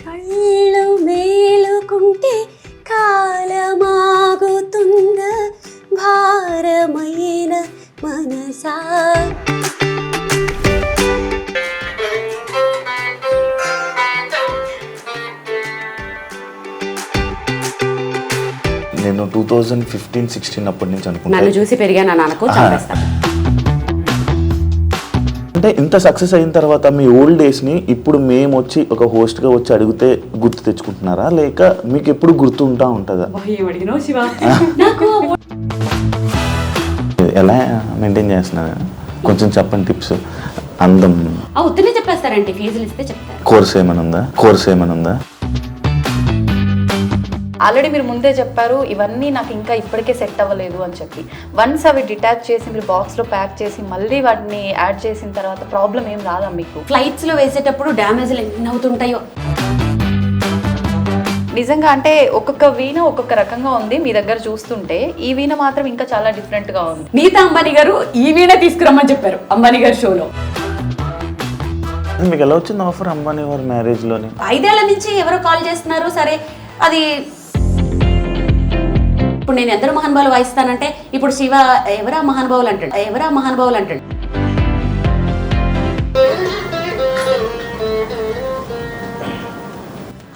కళ్ళు మేలుకుంటే కాలమాగుతుంద భారమైన మనసా. నేను 2015-16 అప్పటి నుంచి అనుకుంటా నన్ను చూసి పెరిగాను నాన్నకు చంపేస్తాను. అంటే ఇంత సక్సెస్ అయిన తర్వాత మీ ఓల్డ్ డేస్ని ఇప్పుడు మేము వచ్చి ఒక హోస్ట్గా వచ్చి అడిగితే గుర్తు తెచ్చుకుంటున్నారా, లేక మీకు ఎప్పుడు గుర్తుంటా ఉంటుందా? ఎలా మెయింటైన్ చేస్తున్నారు కొంచెం చెప్పండి టిప్స్. అందం ఉత్తనే చెప్పేస్తారండి, ఫీజులు ఇస్తే చెప్తారు. కోర్స్ ఏమైనా ఉందా? ఆల్రెడీ మీరు ముందే చెప్పారు ఇవన్నీ నాకు ఇంకా ఇప్పటికే సెట్ అవ్వలేదు అని చెప్పి. వన్స్ అవి డిటాచ్ చేసి మీరు బాక్స్లో ప్యాక్ చేసి మళ్ళీ వాటిని యాడ్ చేసిన తర్వాత ప్రాబ్లం ఏం రాదా మీకు? ఫ్లైట్స్లో వేసేటప్పుడు డ్యామేజ్లు ఎన్ని అవుతుంటాయో నిజంగా. అంటే ఒక్కొక్క వీణ ఒక్కొక్క రకంగా ఉంది మీ దగ్గర చూస్తుంటే, ఈ వీణ మాత్రం ఇంకా చాలా డిఫరెంట్గా ఉంది. నీతా అంబానీ గారు ఈ వీణ తీసుకురమ్మని చెప్పారు అంబానీ గారి షోలో. మీకు ఎలా వచ్చింది ఆఫర్ అంబానీ వారి మ్యారేజ్లోని? 5 ఏళ్ల నుంచి ఎవరో కాల్ చేస్తున్నారు. సరే అది ఇప్పుడు నేను ఎందరో మహానుభావులు వాయిస్తానంటే ఇప్పుడు శివ ఎవరా మహానుభావులు అంటాడు.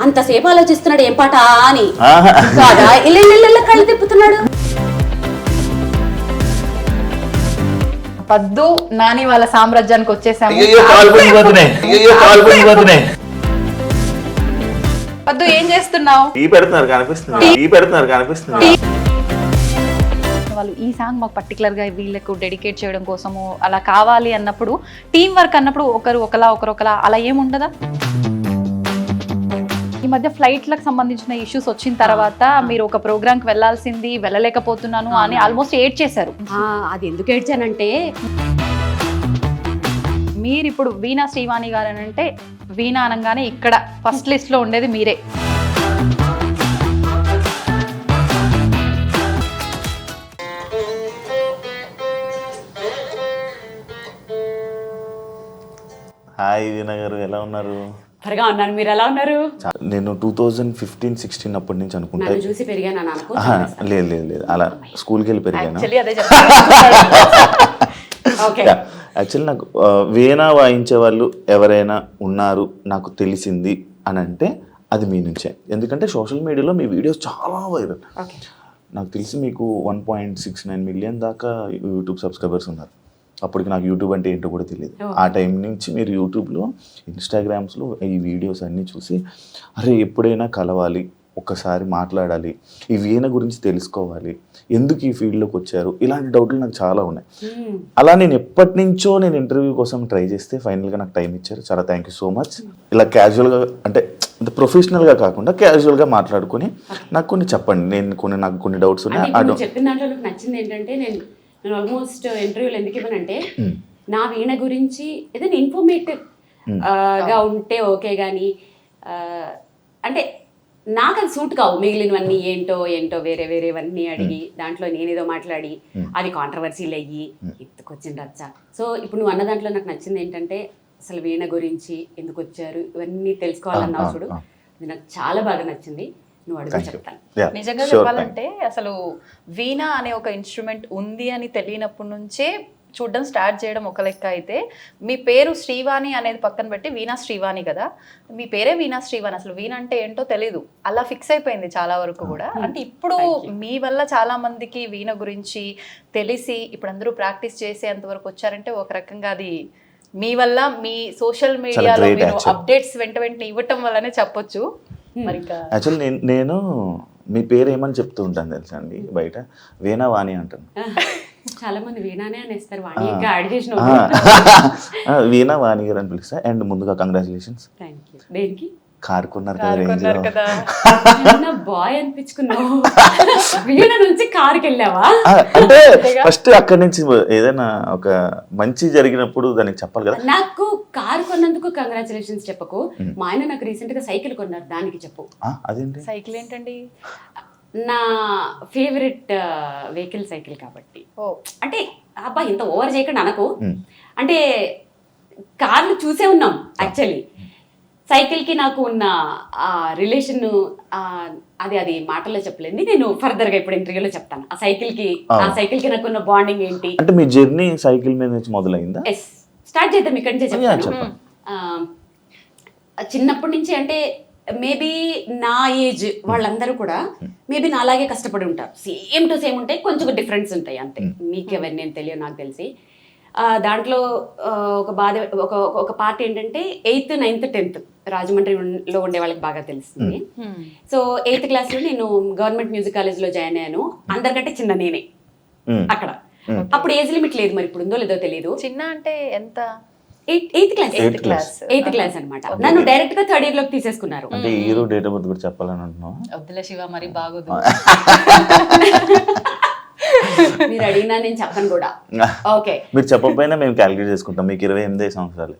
అంతసేపు ఆలోచిస్తున్నాడు ఏం పాట అని కాదా, ఇళ్ళ కళ్ళు తిప్పుతున్నాడు. పద్దు నాని వాళ్ళ సామ్రాజ్యానికి వచ్చేసాము. పద్దు ఏం చేస్తున్నావు? వాళ్ళు ఈ సాంగ్ మాకు పర్టికులర్ గా వీళ్ళకు డెడికేట్ చేయడం కోసము అలా కావాలి అన్నప్పుడు, టీం వర్క్ అన్నప్పుడు ఒకరు ఒకలా అలా ఏముండదా? ఈ మధ్య ఫ్లైట్లకు సంబంధించిన ఇష్యూస్ వచ్చిన తర్వాత మీరు ఒక ప్రోగ్రామ్కి వెళ్ళాల్సింది వెళ్ళలేకపోతున్నాను అని ఆల్మోస్ట్ ఏడ్ చేశారు. అది ఎందుకు ఏడ్చానంటే, మీరు ఇప్పుడు వీణా శ్రీవాణి గారు అని అంటే వీణా అనగానే ఇక్కడ ఫస్ట్ లిస్ట్ లో ఉండేది మీరే. హాయ్ వీణా గారు, ఎలా ఉన్నారు? త్వరగా ఉన్నాను, మీరు ఎలా ఉన్నారు? నేను 2015-16 అప్పటి నుంచి అనుకుంటా. నన్ను చూసి పెరిగాను నాకు. లేదు అలా స్కూల్కి వెళ్ళి పెరిగాను. యాక్చువల్లీ నాకు వీణా వాయించే వాళ్ళు ఎవరైనా ఉన్నారు నాకు తెలిసింది అని అంటే అది మీ నుంచే. ఎందుకంటే సోషల్ మీడియాలో మీ వీడియోస్ చాలా వైరల్. నాకు తెలిసి మీకు 1.69 మిలియన్ దాకా యూట్యూబ్ సబ్స్క్రైబర్స్ ఉన్నారు. అప్పటికి నాకు యూట్యూబ్ అంటే ఏంటో కూడా తెలియదు. ఆ టైం నుంచి మీరు యూట్యూబ్లో ఇన్స్టాగ్రామ్స్లో ఈ వీడియోస్ అన్నీ చూసి అరే ఎప్పుడైనా కలవాలి, ఒక్కసారి మాట్లాడాలి, ఈ వీణ గురించి తెలుసుకోవాలి, ఎందుకు ఈ ఫీల్డ్లోకి వచ్చారు, ఇలాంటి డౌట్లు నాకు చాలా ఉన్నాయి. అలా నేను ఎప్పటి నుంచో నేను ఇంటర్వ్యూ కోసం ట్రై చేస్తే ఫైనల్గా నాకు టైం ఇచ్చారు. చాలా థ్యాంక్ యూ సో మచ్. ఇలా క్యాజువల్గా అంటే ప్రొఫెషనల్గా కాకుండా క్యాజువల్గా మాట్లాడుకొని నాకు కొన్ని చెప్పండి. నాకు కొన్ని డౌట్స్ ఉన్నాయి. చెప్పిన దాంట్లో నాకు నచ్చింది ఏంటంటే, నేను ఆల్మోస్ట్ ఇంటర్వ్యూలు ఎందుకు ఇవ్వనంటే, నా వీణ గురించి ఏదైనా ఇన్ఫర్మేటివ్ గా ఉంటే ఓకే, కానీ అంటే నాకు అది సూట్ కావు. మిగిలినవన్నీ ఏంటో వేరేవన్నీ అడిగి దాంట్లో నేనేదో మాట్లాడి అది కాంట్రవర్సీలు అయ్యి ఎత్తుకొచ్చింది రచ్చ. సో ఇప్పుడు నువ్వు అన్న దాంట్లో నాకు నచ్చింది ఏంటంటే, అసలు వీణ గురించి ఎందుకు వచ్చారు ఇవన్నీ తెలుసుకోవాలన్నావు చూడు, అది నాకు చాలా బాగా నచ్చింది. నువ్వు అడుగు చెప్తాను. నిజంగా చెప్పాలంటే అసలు వీణ అనే ఒక ఇన్స్ట్రుమెంట్ ఉంది అని తెలియనప్పటి నుంచే చూడడం స్టార్ట్ చేయడం ఒక లెక్క అయితే, మీ పేరు శ్రీవాణి అనేది పక్కన పెట్టి వీణా శ్రీవాణి కదా, మీ పేరే వీణా శ్రీవాణి. అసలు వీణ అంటే ఏంటో తెలీదు, అలా ఫిక్స్ అయిపోయింది చాలా వరకు కూడా. అంటే ఇప్పుడు మీ వల్ల చాలా మందికి వీణ గురించి తెలిసి ఇప్పుడు అందరూ ప్రాక్టీస్ చేసేంత వరకు వచ్చారంటే ఒక రకంగా అది మీ వల్ల, మీ సోషల్ మీడియాలో మీరు అప్డేట్స్ వెంటనే ఇవ్వటం వల్లనే చెప్పొచ్చు. మరి యాక్చువల్లీ నేను మీ పేరు ఏమని చెప్తూ ఉంటాను తెలుసా అండి, బయట వీణా వాణి అంటాను. చాలా మంది వీణానే అనేస్తారు, వాణి ఇంకా యాడ్ చేసిన వీణా వాణి గారు అని పిలుస్తా. అండ్ ముందుగా కంగ్రాచులేషన్స్. దేనికి? కార్ కొన్నారు కదా, బాయ్ అనిపించుకున్నావు. వీణ నుంచి కారుకి వెళ్ళావా? అంటే ఫస్ట్ అక్కడి నుంచి ఏదైనా ఒక మంచి జరిగినప్పుడు దానికి చెప్పాలి కదా. నాకు కారు కొన్నందుకు కంగ్రాచులేషన్స్ చెప్పకు. మా ఆయన నాకు రీసెంట్ గా సైకిల్ కొన్నారు, దానికి చెప్పు. అదేంటి సైకిల్ ఏంటండి? నా ఫేవరెట్ వెహికల్ సైకిల్ కాబట్టి. అంటే అబ్బా ఇంత ఓవర్ చేయకుండా అనకు. అంటే కార్లు చూసే ఉన్నాం యాక్చువల్లీ. సైకిల్కి నాకు ఉన్న ఆ రిలేషన్ అది మాటల్లో చెప్పలేండి, నేను ఫర్దర్గా ఇప్పుడు ఇంటర్వ్యూలో చెప్తాను ఆ సైకిల్కి నాకు ఉన్న బాండింగ్ ఏంటి. అంటే మీ జర్నీ సైకిల్ మీద నుంచి మొదలైందా? ఎస్, స్టార్ట్ చేద్దాం ఇక్కడి నుంచే చెప్తాను. చిన్నప్పటి నుంచి అంటే మేబీ నా ఏజ్ వాళ్ళందరూ కూడా మేబీ నా అలాగే కష్టపడి ఉంటారు, సేమ్ టు సేమ్ ఉంటాయి, కొంచెం డిఫరెన్స్ ఉంటాయి అంతే. మీకు ఎవరు నేను తెలియదు, నాకు తెలిసి దాంట్లో ఒక బాధ ఒక పార్ట్ ఏంటంటే 8th, 9th, 10th రాజమండ్రిలో ఉండే వాళ్ళకి బాగా తెలుస్తుంది. సో 8th క్లాస్లో నేను గవర్నమెంట్ మ్యూజిక్ కాలేజ్లో జాయిన్ అయ్యాను. అందరికంటే చిన్న నేనే అక్కడ. అప్పుడు ఏజ్ లిమిట్ లేదు, మరి ఇప్పుడు ఉందో లేదో తెలియదు. చిన్న అంటే ఎంత? 8th క్లాస్ అన్నమాట. నన్ను డైరెక్ట్ గా 3rd year లోకి తీసేసుకున్నారు. అంటే హీరో డేట్ ఆఫ్ బర్త్ కూడా చెప్పాలని అంటున్నావా? వద్దులే శివ, మరి బాగోదు. మీరు అడిగినా నేను చెప్పను కూడా. ఓకే, మీరు చెప్పకపోయినా మేము క్యాలిక్యులేట్ చేసుకుంటాం. మీకు 28 సంవత్సరాలు.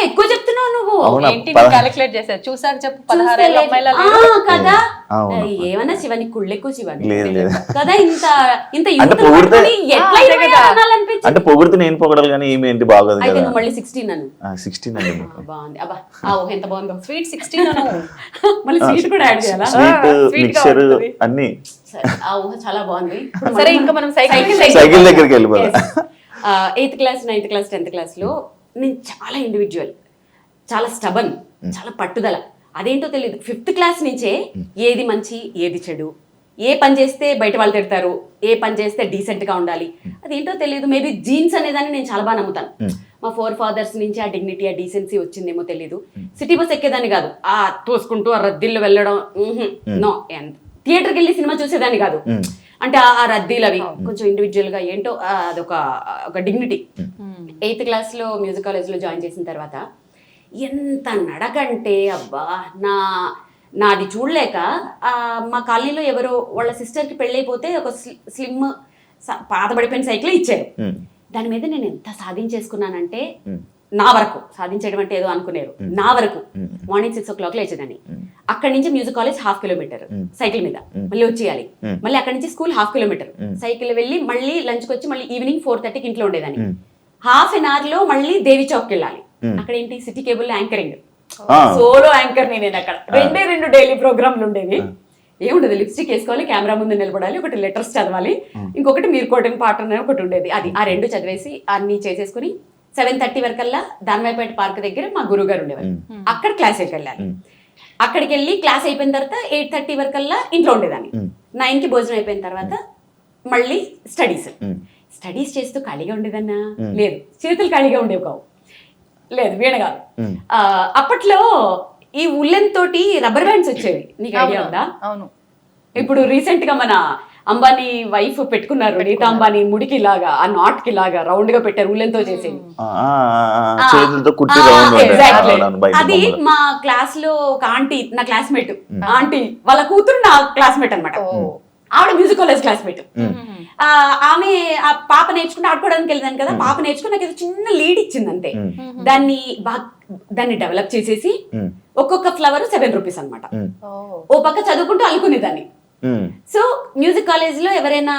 ఎక్కువ చెప్తున్నావు నువ్వు. ఏంటి క్యాలిక్యులేట్ చేశారు? చూసారు చెప్పు, 16 ఏళ్ళ అమ్మాయిలా కదా. ఏమన్నా శివాని కుళ్ళెక్కువ శివాని లేదు కదా. ఇంత అంటే పొగిడితే నేను పొగడాలి కానీ ఈమె ఏంటి బాగోదు కదా. మళ్ళీ 16 అను. 16 అండి. బాగుంది. అబ్బా ఎంత బాగుందో. స్వీట్ 16 అను. మళ్ళీ స్వీట్ కూడా యాడ్ చేయాలా? స్వీట్ మిక్చర్ అన్ని చాలా బాగుంది. సరే, ఇంకా మనం సైకిల్ దగ్గరికి వెళ్ళిపోదాం. 8th class, 9th class, 10th class లో నేను చాలా ఇండివిజువల్, చాలా స్టబన్, చాలా పట్టుదల. అదేంటో తెలియదు. 5th క్లాస్ నుంచే ఏది మంచి ఏది చెడు, ఏ పని చేస్తే బయట వాళ్ళు తిడతారు, ఏ పని చేస్తే డీసెంట్ గా ఉండాలి, అదేంటో తెలియదు. మేబీ జీన్స్ అనేదాన్ని నేను చాలా బాగా నమ్ముతాను. మా 4 fathers నుంచి ఆ డిగ్నిటీ, ఆ డీసెన్సీ వచ్చిందేమో తెలియదు. సిటీ బస్ ఎక్కేదాన్ని కాదు, ఆ తోసుకుంటూ ఆ రద్దీల్లో వెళ్ళడం. నో, థియేటర్కి వెళ్ళి సినిమా చూసేదాన్ని కాదు. అంటే ఆ రద్దీలు అవి కొంచెం ఇండివిజువల్ గా ఏంటో అదొక డిగ్నిటీ. 8th క్లాస్లో మ్యూజిక్ కాలేజ్లో జాయిన్ చేసిన తర్వాత ఎంత నడకంటే అబ్బా, నాది చూడలేక మా కాలనీలో ఎవరో వాళ్ళ సిస్టర్కి పెళ్ళైపోతే ఒక స్లిమ్ పాతబడిపోయిన సైకిల్ ఇచ్చారు. దాని మీద నేను ఎంత సాధించేసుకున్నానంటే, నా వరకు సాధించడం అంటే ఏదో అనుకునేరు, నా వరకు మార్నింగ్ 6 o'clock లేచేదాన్ని. అక్కడి నుంచి మ్యూజిక్ కాలేజ్ 1/2 kilometer సైకిల్ మీద మళ్ళీ వచ్చేయాలి. మళ్ళీ అక్కడి నుంచి స్కూల్ 1/2 kilometer సైకిల్ వెళ్ళి మళ్ళీ లంచ్కి వచ్చి మళ్ళీ ఈవినింగ్ 4:30కి ఇంట్లో ఉండేదాన్ని. 1/2 an hour లో మళ్ళీ దేవి చౌక్కి వెళ్ళాలి. అక్కడ ఏంటి, city cable anchoring, solo anchor నేను అక్కడ. 2 డైలీ ప్రోగ్రాంలు ఉండేవి. ఏముండదు, లిప్స్టిక్ వేసుకోవాలి, కెమెరా ముందు నిలబడాలి, ఒకటి లెటర్స్ చదవాలి, ఇంకొకటి మీరు కోటింగ్ పాట అనేది ఒకటి ఉండేది. ఆ 2 చదివేసి అన్ని చేసేసుకుని 7:30 వరకల్లా దానివైపేట పార్క్ దగ్గర మా గురువు గారు ఉండేవారు. అక్కడ క్లాస్కి వెళ్ళాలి. అక్కడికి వెళ్ళి క్లాస్ అయిపోయిన తర్వాత 8:30 వరకల్లా ఇంట్లో ఉండేదాన్ని. 9కి భోజనం అయిపోయిన తర్వాత మళ్ళీ స్టడీస్ చేస్తూ ఖాళీగా ఉండేదన్నా? లేదు, చేతులు ఖాళీగా ఉండేవి కావు. లేదు, వీణ కాదు. అప్పట్లో ఈ ఉల్లెన్ తోటి రబ్బర్ బ్యాండ్స్ వచ్చేవి, నీకు ఐడియా ఉందా? అవును. ఇప్పుడు రీసెంట్ గా మన అంబానీ వైఫ్ పెట్టుకున్నారు, నీతా అంబానీ, ముడికి లాగా ఆ నాట్ కి లాగా రౌండ్ గా పెట్టారు, ఉల్లెన్ తో చేసేది. అది మా క్లాస్ లో ఒక ఆంటీ, నా క్లాస్మేట్ ఆంటీ వాళ్ళ కూతురు నా క్లాస్మేట్ అనమాట. ఆవిడ మ్యూజిక్ కాలేజ్ క్లాస్మేట్. ఆమె ఆ పాప నేర్చుకుంటే ఆడుకోవడానికి వెళ్ళేదాన్ని కదా. పాప నేర్చుకుని నాకు ఏదో చిన్న లీడ్ ఇచ్చింది అంతే. దాన్ని డెవలప్ చేసేసి ఒక్కొక్క ఫ్లవర్ 7 rupees అనమాట. ఓ పక్క చదువుకుంటూ అల్లుకునేదాన్ని. సో మ్యూజిక్ కాలేజ్ లో ఎవరైనా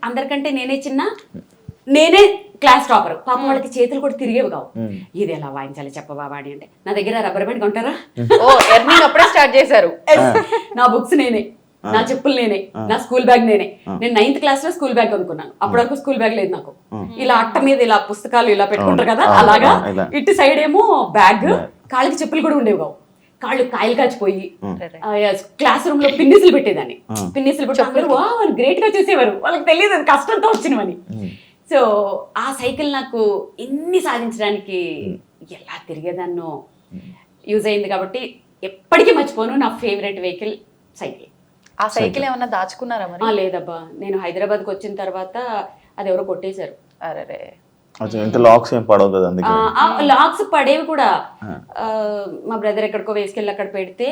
అందరికంటే నేనే క్లాస్ టాపర్. పాపం వాళ్ళకి చేతులు కూడా తిరిగేవి కావు. ఇది ఎలా వాయించాలి చెప్పవా వాడి అంటే, నా దగ్గర రబ్బర్ బ్యాండ్ కొంటారా? అప్పుడే స్టార్ట్ చేశారు. నా బుక్స్ నేనే, నా చెప్పులు నేనే, నా స్కూల్ బ్యాగ్ నేనే. నేను 9th క్లాస్ లో స్కూల్ బ్యాగ్ కొనుక్కున్నాను. అప్పటి వరకు స్కూల్ బ్యాగ్ లేదు నాకు. ఇలా అట్ట మీద ఇలా పుస్తకాలు ఇలా పెట్టుకుంటారు కదా, అలాగా. ఇటు సైడ్ ఏమో బ్యాగ్, కాళ్ళకి చెప్పులు కూడా ఉండేవి కావు. కాళ్ళు కాయలు కాచిపోయి క్లాస్ రూమ్ లో పిన్నిసులు పెట్టేదాన్ని. పిన్నిసులు పెట్టి వాళ్ళు గ్రేట్ గా చూసేవారు, వాళ్ళకి తెలియదు అది కష్టంతో వచ్చినవని. సో ఆ సైకిల్ నాకు ఎన్ని సాధించడానికి ఎలా తిరిగేదాన్నో యూజ్ అయింది కాబట్టి ఎప్పటికీ మర్చిపోను. నా ఫేవరెట్ వెహికల్ సైకిల్. ఆ సైకిల్ ఏమన్నా దాచుకున్నారా మరి? లేదబ్బా, నేను హైదరాబాద్కి వచ్చిన తర్వాత అది ఎవరో కొట్టేశారు. అరే, లాక్స్ ఏం పడవు కదా? లాక్స్ పడేవి కూడా. మా బ్రదర్ ఎక్కడికో వేసుకెళ్ళి అక్కడ పెడితే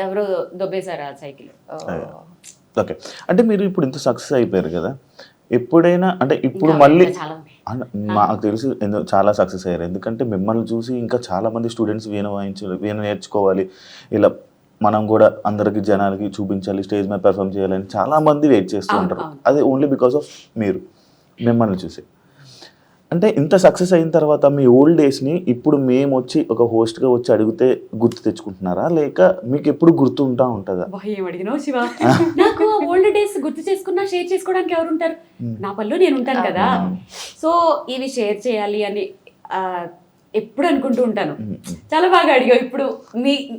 ఎవరో దొబ్బేశారు ఆ సైకిల్. ఓకే, అంటే మీరు ఇప్పుడు ఇంత సక్సెస్ అయిపోయారు కదా, ఎప్పుడైనా అంటే ఇప్పుడు మళ్ళీ మాకు తెలిసి చాలా సక్సెస్ అయ్యారు. ఎందుకంటే మిమ్మల్ని చూసి ఇంకా చాలా మంది స్టూడెంట్స్ వీణ నేర్చుకోవాలి, ఇలా మనం కూడా అందరికి జనాలకి చూపించాలి, స్టేజ్ మీద పెర్ఫామ్ చేయాలని చాలా మంది వెయిట్ చేస్తూ ఉంటారు. అది ఓన్లీ బికాస్ ఆఫ్ మిమ్మల్ని చూసి. అంటే ఇంత సక్సెస్ అయిన తర్వాత మీ ఓల్డ్ డేస్ని ఇప్పుడు మేము వచ్చి ఒక హోస్ట్గా వచ్చి అడిగితే గుర్తు తెచ్చుకుంటున్నారా, లేక మీకు ఎప్పుడు గుర్తుంటా ఉంటుందా? ఏం అడిగినావు శివ? నాకు ఓల్డ్ డేస్ గుర్తు చేసుకున్నా షేర్ చేసుకోవడానికి ఎవరు ఉంటారు? నా పనిలో నేను ఉంటాను కదా. సో ఇవి షేర్ చేయాలి అని ఎప్పుడు అనుకుంటూ ఉంటాను. చాలా బాగా అడిగావు. ఇప్పుడు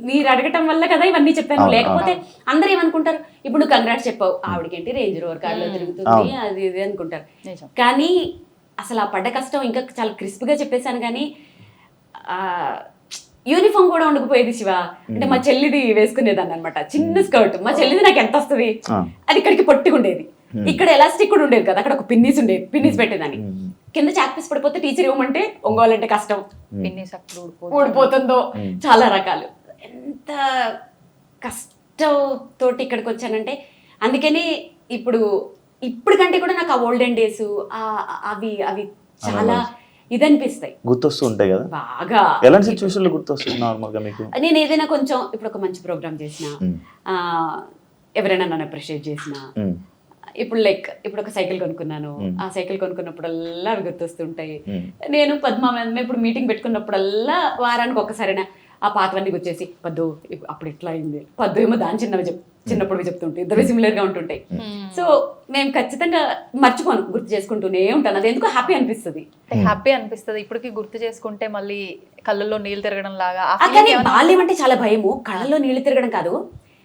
మీరు అడగటం వల్ల కదా ఇవన్నీ చెప్పాను. లేకపోతే అందరూ ఏమనుకుంటారు, ఇప్పుడు నువ్వు కంగ్రాట్స్ చెప్పావు, ఆవిడకేంటి రేంజ్ రోవర్ కార్లో తిరుగుతుంది అది ఇది అనుకుంటారు. కానీ అసలు ఆ పడ్డ కష్టం ఇంకా చాలా క్రిస్ప్గా చెప్పేశాను. కానీ యూనిఫామ్ కూడా ఉండకపోయేది శివ. అంటే మా చెల్లిది వేసుకునేదాన్ని అనమాట, చిన్న స్కర్ట్. మా చెల్లిది నాకు ఎంత వస్తుంది, అది ఇక్కడికి పొట్టుకుండేది. ఇక్కడ ఎలాస్టిక్ కూడా ఉండేది కదా, అక్కడ ఒక పిన్నీస్ ఉండేది, పిన్నీస్ పెట్టేదాన్ని. కింద చాక్ పీస్ పడిపోతే టీచర్ ఇవ్వమంటే ఒంగోలంటే కష్టం, పిన్నీస్ ఊడిపోతుందో, చాలా రకాలు. ఎంత కష్టంతోటి ఇక్కడికి వచ్చానంటే అందుకని ఇప్పటికంటే కూడా నాకు ఆ ఓల్డెన్ డేస్ అవి చాలా ఇదనిపిస్తాయి, గుర్తొస్తూ ఉంటాయి కదా బాగా. ఎలాంటి సిచ్యువేషన్లో గుర్తొస్తుంది నార్మల్గా మీకు? నేను ఏదైనా కొంచెం ఇప్పుడు ఒక మంచి ప్రోగ్రామ్ చేసిన, ఎవరైనా నన్ను అప్రిషియేట్ చేసిన, ఇప్పుడు ఒక సైకిల్ కొనుక్కున్నాను, ఆ సైకిల్ కొనుక్కున్నప్పుడల్లా అవి గుర్తొస్తుంటాయి. నేను పద్మ ఇప్పుడు మీటింగ్ పెట్టుకున్నప్పుడల్లా వారానికి ఒక్కసారైనా ఆ పాతవన్నీ గుర్చేసి, పద్దు అప్పుడు ఇట్లా అయింది, పద్దు ఏమో దాని చిన్నప్పుడు చెప్తుంటాయి, ఇద్దరు సిమిలర్ గా ఉంటుంటాయి. సో మేము ఖచ్చితంగా మర్చిపోను, గుర్తు చేసుకుంటూనే ఉంటాను. అది ఎందుకు హ్యాపీ అనిపిస్తుంది. ఇప్పటికి గుర్తు చేసుకుంటే మళ్ళీ కళ్ళల్లో నీళ్ళు తిరగడం లాగా. కానీ బాల్యం అంటే చాలా భయము, కళ్ళల్లో నీళ్లు తిరగడం కాదు.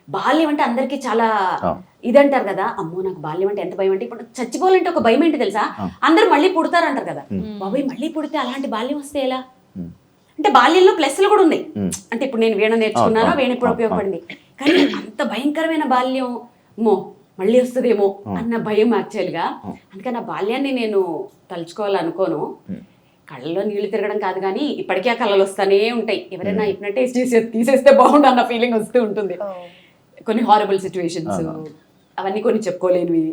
బాల్యం అంటే అందరికి చాలా ఇదంటారు కదా, అమ్మో నాకు బాల్యం అంటే ఎంత భయం అంటే, ఇప్పుడు చచ్చిపోవాలంటే ఒక భయం ఏంటి తెలుసా, అందరూ మళ్ళీ పుడతారు అంటారు కదా. బాబాయ్ మళ్ళీ పుడితే అలాంటి బాల్యం వస్తే ఎలా అంటే, బాల్యంలో ప్లస్లు కూడా ఉన్నాయి. అంటే ఇప్పుడు నేను వీణ నేర్చుకున్నాను, వీణ ఇప్పుడు ఉపయోగపడింది. కానీ అంత భయంకరమైన బాల్యం మళ్ళీ వస్తుందేమో అన్న భయం యాక్చువల్గా. అందుకని ఆ బాల్యాన్ని నేను తలుచుకోవాలనుకోను. కళ్ళలో నీళ్లు తిరగడం కాదు, కానీ ఇప్పటికీ ఆ కళ్ళలు వస్తానే ఉంటాయి. ఎవరైనా హిప్నటైజ్ తీసేస్తే బాగుండు అన్న ఫీలింగ్ వస్తూ ఉంటుంది. కొన్ని హారబుల్ సిచ్యువేషన్స్, అవన్నీ కొన్ని చెప్పుకోలేనివి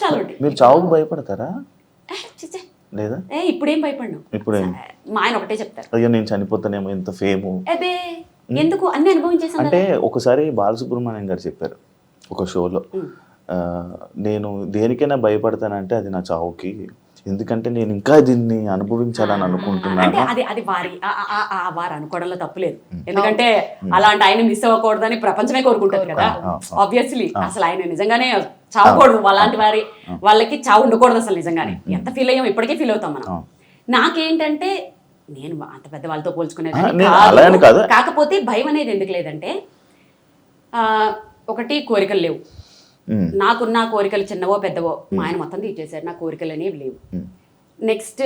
చాలా ఉంటాయి. మీరు చావుకు భయపడతారా? లేదా ఇప్పుడేం భయపడ్ను. మా ఆయన ఒకటే చెప్తారు, అయ్యో నేను చనిపోతానేమో, ఎంత ఫేము. అదే ఎందుకు అన్ని అనుభవించేసాను. అంటే ఒకసారి బాలసుబ్రహ్మణ్యం గారు చెప్పారు ఒక షోలో, నేను దేనికైనా భయపడతానంటే అది నా చావుకి, ఎందుకంటే నేను ఇంకా దీన్ని అనుభవించాలని అనుకుంటున్నాను. అంటే అది వారు అనుకోవడంలో తప్పులేదు, ఎందుకంటే అలాంటి ఆయన మిస్ అవ్వకూడదని ప్రపంచమే కోరుకుంటారు కదా. ఆబ్వియస్లీ అసలు ఆయన నిజంగానే చావకూడదు, అలాంటి వాళ్ళకి చావు ఉండకూడదు అసలు. నిజంగానే ఎంత ఫీల్ అయ్యాం, ఇప్పటికే ఫీల్ అవుతాం మనం. నాకేంటంటే నేను అంత పెద్ద వాళ్ళతో పోల్చుకునేది కాదు, కాకపోతే భయం అనేది ఎందుకు లేదంటే, ఒకటి కోరికలు లేవు నాకున్న, కోరికలు చిన్నవో పెద్దవో మా ఆయన మొత్తం తీర్చేశారు, నా కోరికలు అనేవి లేవు. నెక్స్ట్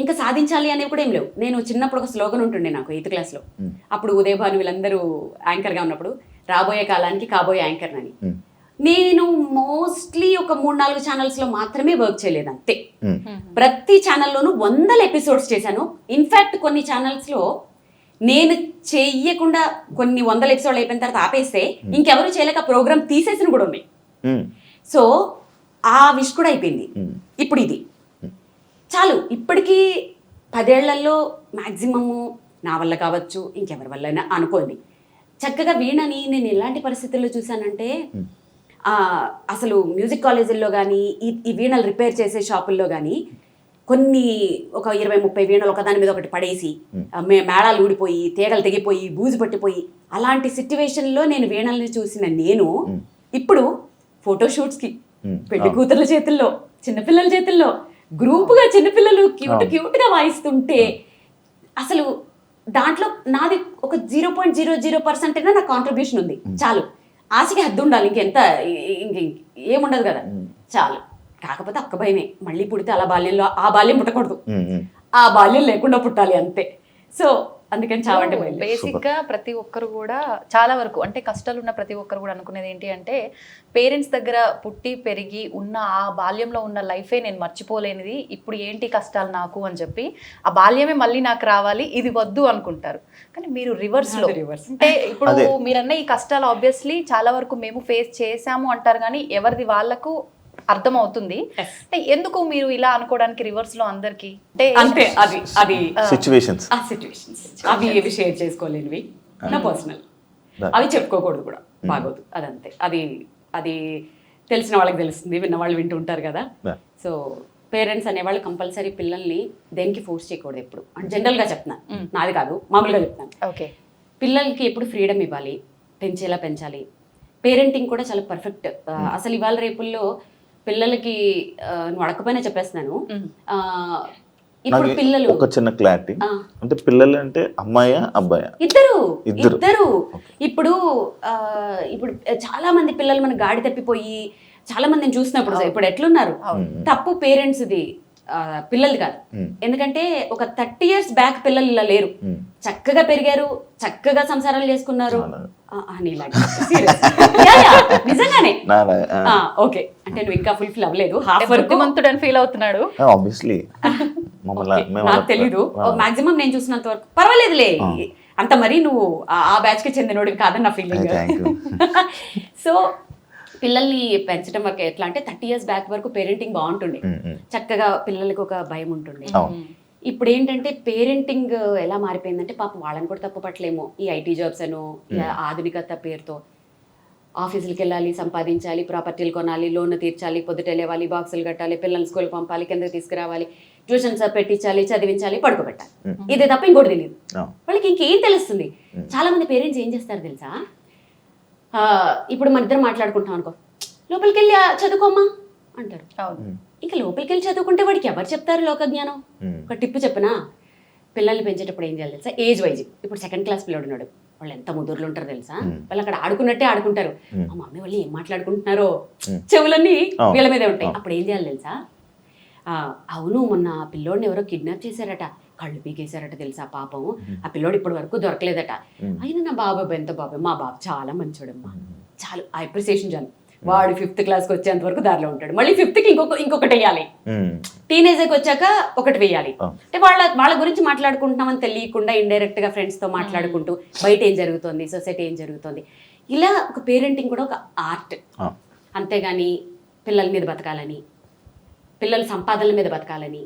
ఇంకా సాధించాలి అనేవి కూడా ఏం లేవు. నేను చిన్నప్పుడు ఒక స్లోగన్ ఉంటుండే నాకు 8th క్లాస్లో, అప్పుడు ఉదయభాను వీళ్ళందరూ యాంకర్గా ఉన్నప్పుడు, రాబోయే కాలానికి కాబోయే యాంకర్ అని. నేను మోస్ట్లీ ఒక 3-4 ఛానల్స్లో మాత్రమే వర్క్ చేయలేదు అంతే. ప్రతి ఛానల్లోనూ 100 ఎపిసోడ్స్ చేశాను. ఇన్ఫ్యాక్ట్ కొన్ని ఛానల్స్లో నేను చెయ్యకుండా కొన్ని 100 ఎపిసోడ్లు అయిపోయిన తర్వాత ఆపేస్తే ఇంకెవరు చేయలేక ప్రోగ్రామ్ తీసేసిన కూడా ఉన్నాయి. సో ఆ విష్ కూడా అయిపోయింది. ఇప్పుడు ఇది చాలు. ఇప్పటికీ 10 ఏళ్లలో మ్యాక్సిమము నా వల్ల కావచ్చు, ఇంకెవరి వల్ల అనుకోండి. చక్కగా వీణని నేను ఎలాంటి పరిస్థితుల్లో చూసానంటే, అసలు మ్యూజిక్ కాలేజీల్లో కానీ, ఈ వీణలు రిపేర్ చేసే షాపుల్లో కానీ కొన్ని ఒక 20-30 వీణలు ఒకదాని మీద ఒకటి పడేసి, మేళాలు ఊడిపోయి, తీగలు తెగిపోయి, బూజు పట్టిపోయి, అలాంటి సిట్యువేషన్లో నేను వీణల్ని చూసిన నేను ఇప్పుడు ఫోటోషూట్స్కి పెళ్లి కూతుర్ల చేతుల్లో, చిన్నపిల్లల చేతుల్లో గ్రూపుగా చిన్నపిల్లలు క్యూట్గా వాయిస్తుంటే, అసలు దాంట్లో నాది ఒక 0.00% అయినా నా కాంట్రిబ్యూషన్ ఉంది. చాలు, ఆశకి హద్దు ఉండాలి, ఇంకెంత ఏముండదు కదా, చాలు. కాకపోతే ఒక్క భయమే, మళ్ళీ పుడితే అలా బాల్యంలో ఆ బాల్యం పుట్టకూడదు, ఆ బాల్యం లేకుండా పుట్టాలి అంతే. సో అందుకని చావంటే బేసిక్ గా ప్రతి ఒక్కరు కూడా చాలా వరకు, అంటే కష్టాలు ఉన్న ప్రతి ఒక్కరు కూడా అనుకునేది ఏంటి అంటే, పేరెంట్స్ దగ్గర పుట్టి పెరిగి ఉన్న ఆ బాల్యంలో ఉన్న లైఫే నేను మర్చిపోలేనిది, ఇప్పుడు ఏంటి కష్టాలు నాకు అని చెప్పి ఆ బాల్యమే మళ్ళీ నాకు రావాలి, ఇది వద్దు అనుకుంటారు. కానీ మీరు రివర్స్ లో, అంటే ఇప్పుడు మీరన్న ఈ కష్టాలు ఆబ్వియస్లీ చాలా వరకు మేము ఫేస్ చేసాము అంటారు, కానీ ఎవరిది వాళ్ళకు అర్థం అవుతుంది. అంటే ఎందుకు మీరు ఇలా అనుకోవడానికి రివర్స్ లో అందరికి అంటే అది సిచ్యువేషన్స్ అవి ఏవి షేర్ చేసుకోలేనివి, నా పర్సనల్, అవి చెప్పుకోకూడదు కూడా, బాగోదు. అదంతే. అది తెలిసిన వాళ్ళకి తెలుస్తుంది, విన్న వాళ్ళు వింటూ ఉంటారు కదా. సో పేరెంట్స్ అనేవాళ్ళు కంపల్సరీ పిల్లల్ని దేనికి ఫోర్స్ చేయకూడదు ఎప్పుడు అంటే జనరల్గా చెప్తున్నాను, నాది కాదు మామూలుగా చెప్తాను. ఓకే. పిల్లలకి ఎప్పుడు ఫ్రీడమ్ ఇవ్వాలి, పెంచేలా పెంచాలి. పేరెంటింగ్ కూడా చాలా పర్ఫెక్ట్. అసలు ఇవాళ రేపుల్లో పిల్లలకి నువ్వు అడగకపోయినా చెప్పేస్తున్నాను. ఇప్పుడు నాకు పిల్లలు ఒక చిన్న క్లారిటీ, అంటే పిల్లలు అంటే అమ్మాయా అబ్బాయా? ఇద్దరు. ఇద్దరు. ఇప్పుడు ఇప్పుడు చాలా మంది పిల్లలు మన గాడి తప్పిపోయి చాలా మందిని చూసినప్పుడు ఇప్పుడు ఎట్లున్నారు, తప్పు పేరెంట్స్ది పిల్లలు కాదు. ఎందుకంటే ఒక 30 years బ్యాక్ పిల్లలు ఇలా లేరు, చక్కగా పెరిగారు, చక్కగా సంసారాలు చేసుకున్నారు. నిజంగానే. ఓకే, అంటే నువ్వు ఇంకా ఫుల్ఫిల్ అవ్వలేదు, హాఫ్ వరకు మంతుడని ఫీల్ అవుతున్నాడు. ఆబ్వియస్లీ నాకు తెలీదు, మాక్సిమం నేను చూసినంత వరకు పర్వాలేదులే. అంత మరి నువ్వు ఆ బ్యాచ్ కి చెందినోడివి కాదని నా ఫీలింగ్. సో పిల్లల్ని పెంచడం వరకు ఎట్లా అంటే 30 years బ్యాక్ వరకు పేరెంటింగ్ బాగుంటుండే, చక్కగా పిల్లలకి ఒక భయం ఉంటుండే. ఇప్పుడు ఏంటంటే పేరెంటింగ్ ఎలా మారిపోయిందంటే పాపం వాళ్ళని కూడా తప్పు పట్టలేము. ఈ ఐటీ జాబ్స్ అను ఆధునికత పేరుతో ఆఫీసులకి వెళ్ళాలి, సంపాదించాలి, ప్రాపర్టీలు కొనాలి, లోన్ తీర్చాలి, పొద్దుటెళ్ళేవాలి, బాక్సులు కట్టాలి, పిల్లల్ని స్కూల్కి పంపాలి, కిందకి తీసుకురావాలి, ట్యూషన్స్ పెట్టించాలి, చదివించాలి, పడుకోబెట్టాలి. ఇదే తప్ప ఇంకోటి తెలియదు వాళ్ళకి. ఇంకేం తెలుస్తుంది? చాలా మంది పేరెంట్స్ ఏం చేస్తారు తెలుసా, ఇప్పుడు మన ఇద్దరు మాట్లాడుకుంటాం అనుకో, లోపలికి వెళ్ళి చదువుకోమ్మా అంటారు. ఇంకా లోపలికి వెళ్ళి చదువుకుంటే వాడికి ఎవరు చెప్తారు లోక జ్ఞానం? ఒక టిప్పు చెప్పనా, పిల్లల్ని పెంచేటప్పుడు ఏం చేయాలి తెలుసా? Age wise. ఇప్పుడు 2nd class పిల్లడు ఉన్నాడు, వాళ్ళు ఎంత ముదురులు ఉంటారు తెలుసా? వాళ్ళు అక్కడ ఆడుకున్నట్టే ఆడుకుంటారు. మా మమ్మీ వాళ్ళు ఏం మాట్లాడుకుంటున్నారో చెవులన్నీ వీళ్ళ మీదే ఉంటాయి. అప్పుడు ఏం చేయాలి తెలుసా? అవును, మొన్న పిల్లోడిని ఎవరో కిడ్నాప్ చేశారట, కళ్ళు పీకేశారట తెలుసా పాపం, ఆ పిల్లోడు ఇప్పటి వరకు దొరకలేదట. అయినా నా బాబాయ్ ఎంత బాబాయ్, మా బాబు చాలా మంచోడమ్మా, చాలు ఆ అప్రిసియేషన్ చాలు. వాడు 5th classకి వచ్చేంత వరకు దారిలో ఉంటాడు, మళ్ళీ 5th కి ఇంకొకటి వేయాలి, టీనేజర్కి వచ్చాక ఒకటి వేయాలి. అంటే వాళ్ళ గురించి మాట్లాడుకుంటున్నామని తెలియకుండా ఇండైరెక్ట్ గా ఫ్రెండ్స్ తో మాట్లాడుకుంటూ బయట ఏం జరుగుతుంది, సొసైటీ ఏం జరుగుతుంది, ఇలా ఒక పేరెంటింగ్ కూడా ఒక ఆర్ట్. అంతేగాని పిల్లల మీద బతకాలని, పిల్లల సంపాదనల మీద బతకాలని,